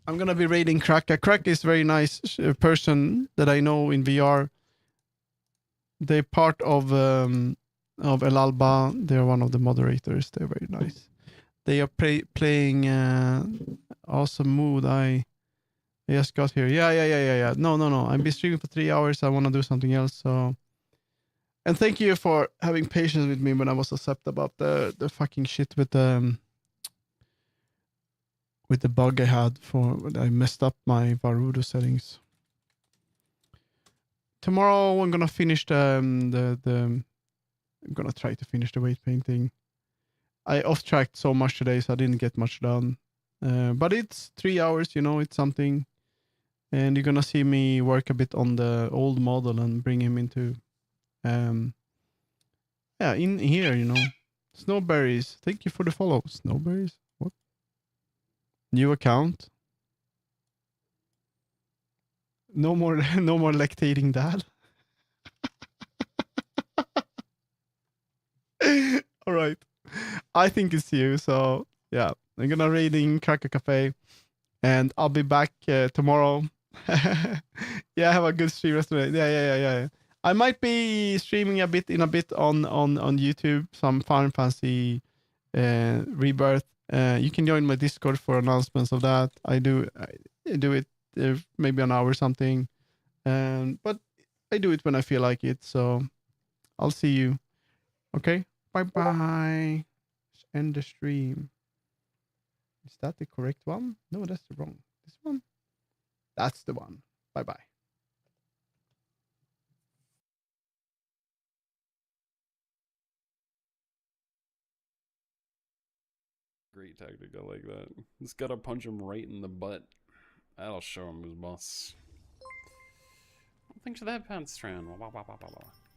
Speaker 1: gonna be raiding Crack. Crack is a very nice person that I know in VR. They're part of El Alba. They're one of the moderators. They're very nice. They are playing Awesome Mood. I just got here. Yeah. No. I've been streaming for 3 hours. I want to do something else. So, and thank you for having patience with me when I was upset about the fucking shit with the bug I had I messed up my Varudo settings. Tomorrow I'm gonna finish I'm gonna try to finish the weight painting. I off-tracked so much today, so I didn't get much done. But it's 3 hours, it's something. And you're gonna see me work a bit on the old model and bring him into in here, Snowberries. Thank you for the follow. Snowberries? What? New account? No more lactating dad. All right. I think it's you. So yeah, I'm gonna raiding Cracker Cafe, and I'll be back tomorrow. Yeah, have a good stream rest of the day. Yeah. I might be streaming a bit on YouTube, some Final Fantasy Rebirth. You can join my Discord for announcements of that. I do it maybe an hour or something, but I do it when I feel like it. So I'll see you. Okay, bye. End the stream. Is that the correct one? No, that's the wrong. This one? That's the one. Bye.
Speaker 2: Great tactic, I like that. Just gotta punch him right in the butt. That'll show him who's boss. Thanks for that, Pantstran.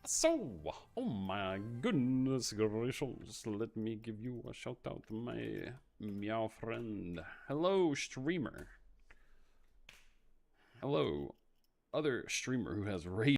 Speaker 2: So, oh my goodness gracious, let me give you a shout out to my meow friend. Hello, streamer. Hello, other streamer who has raid.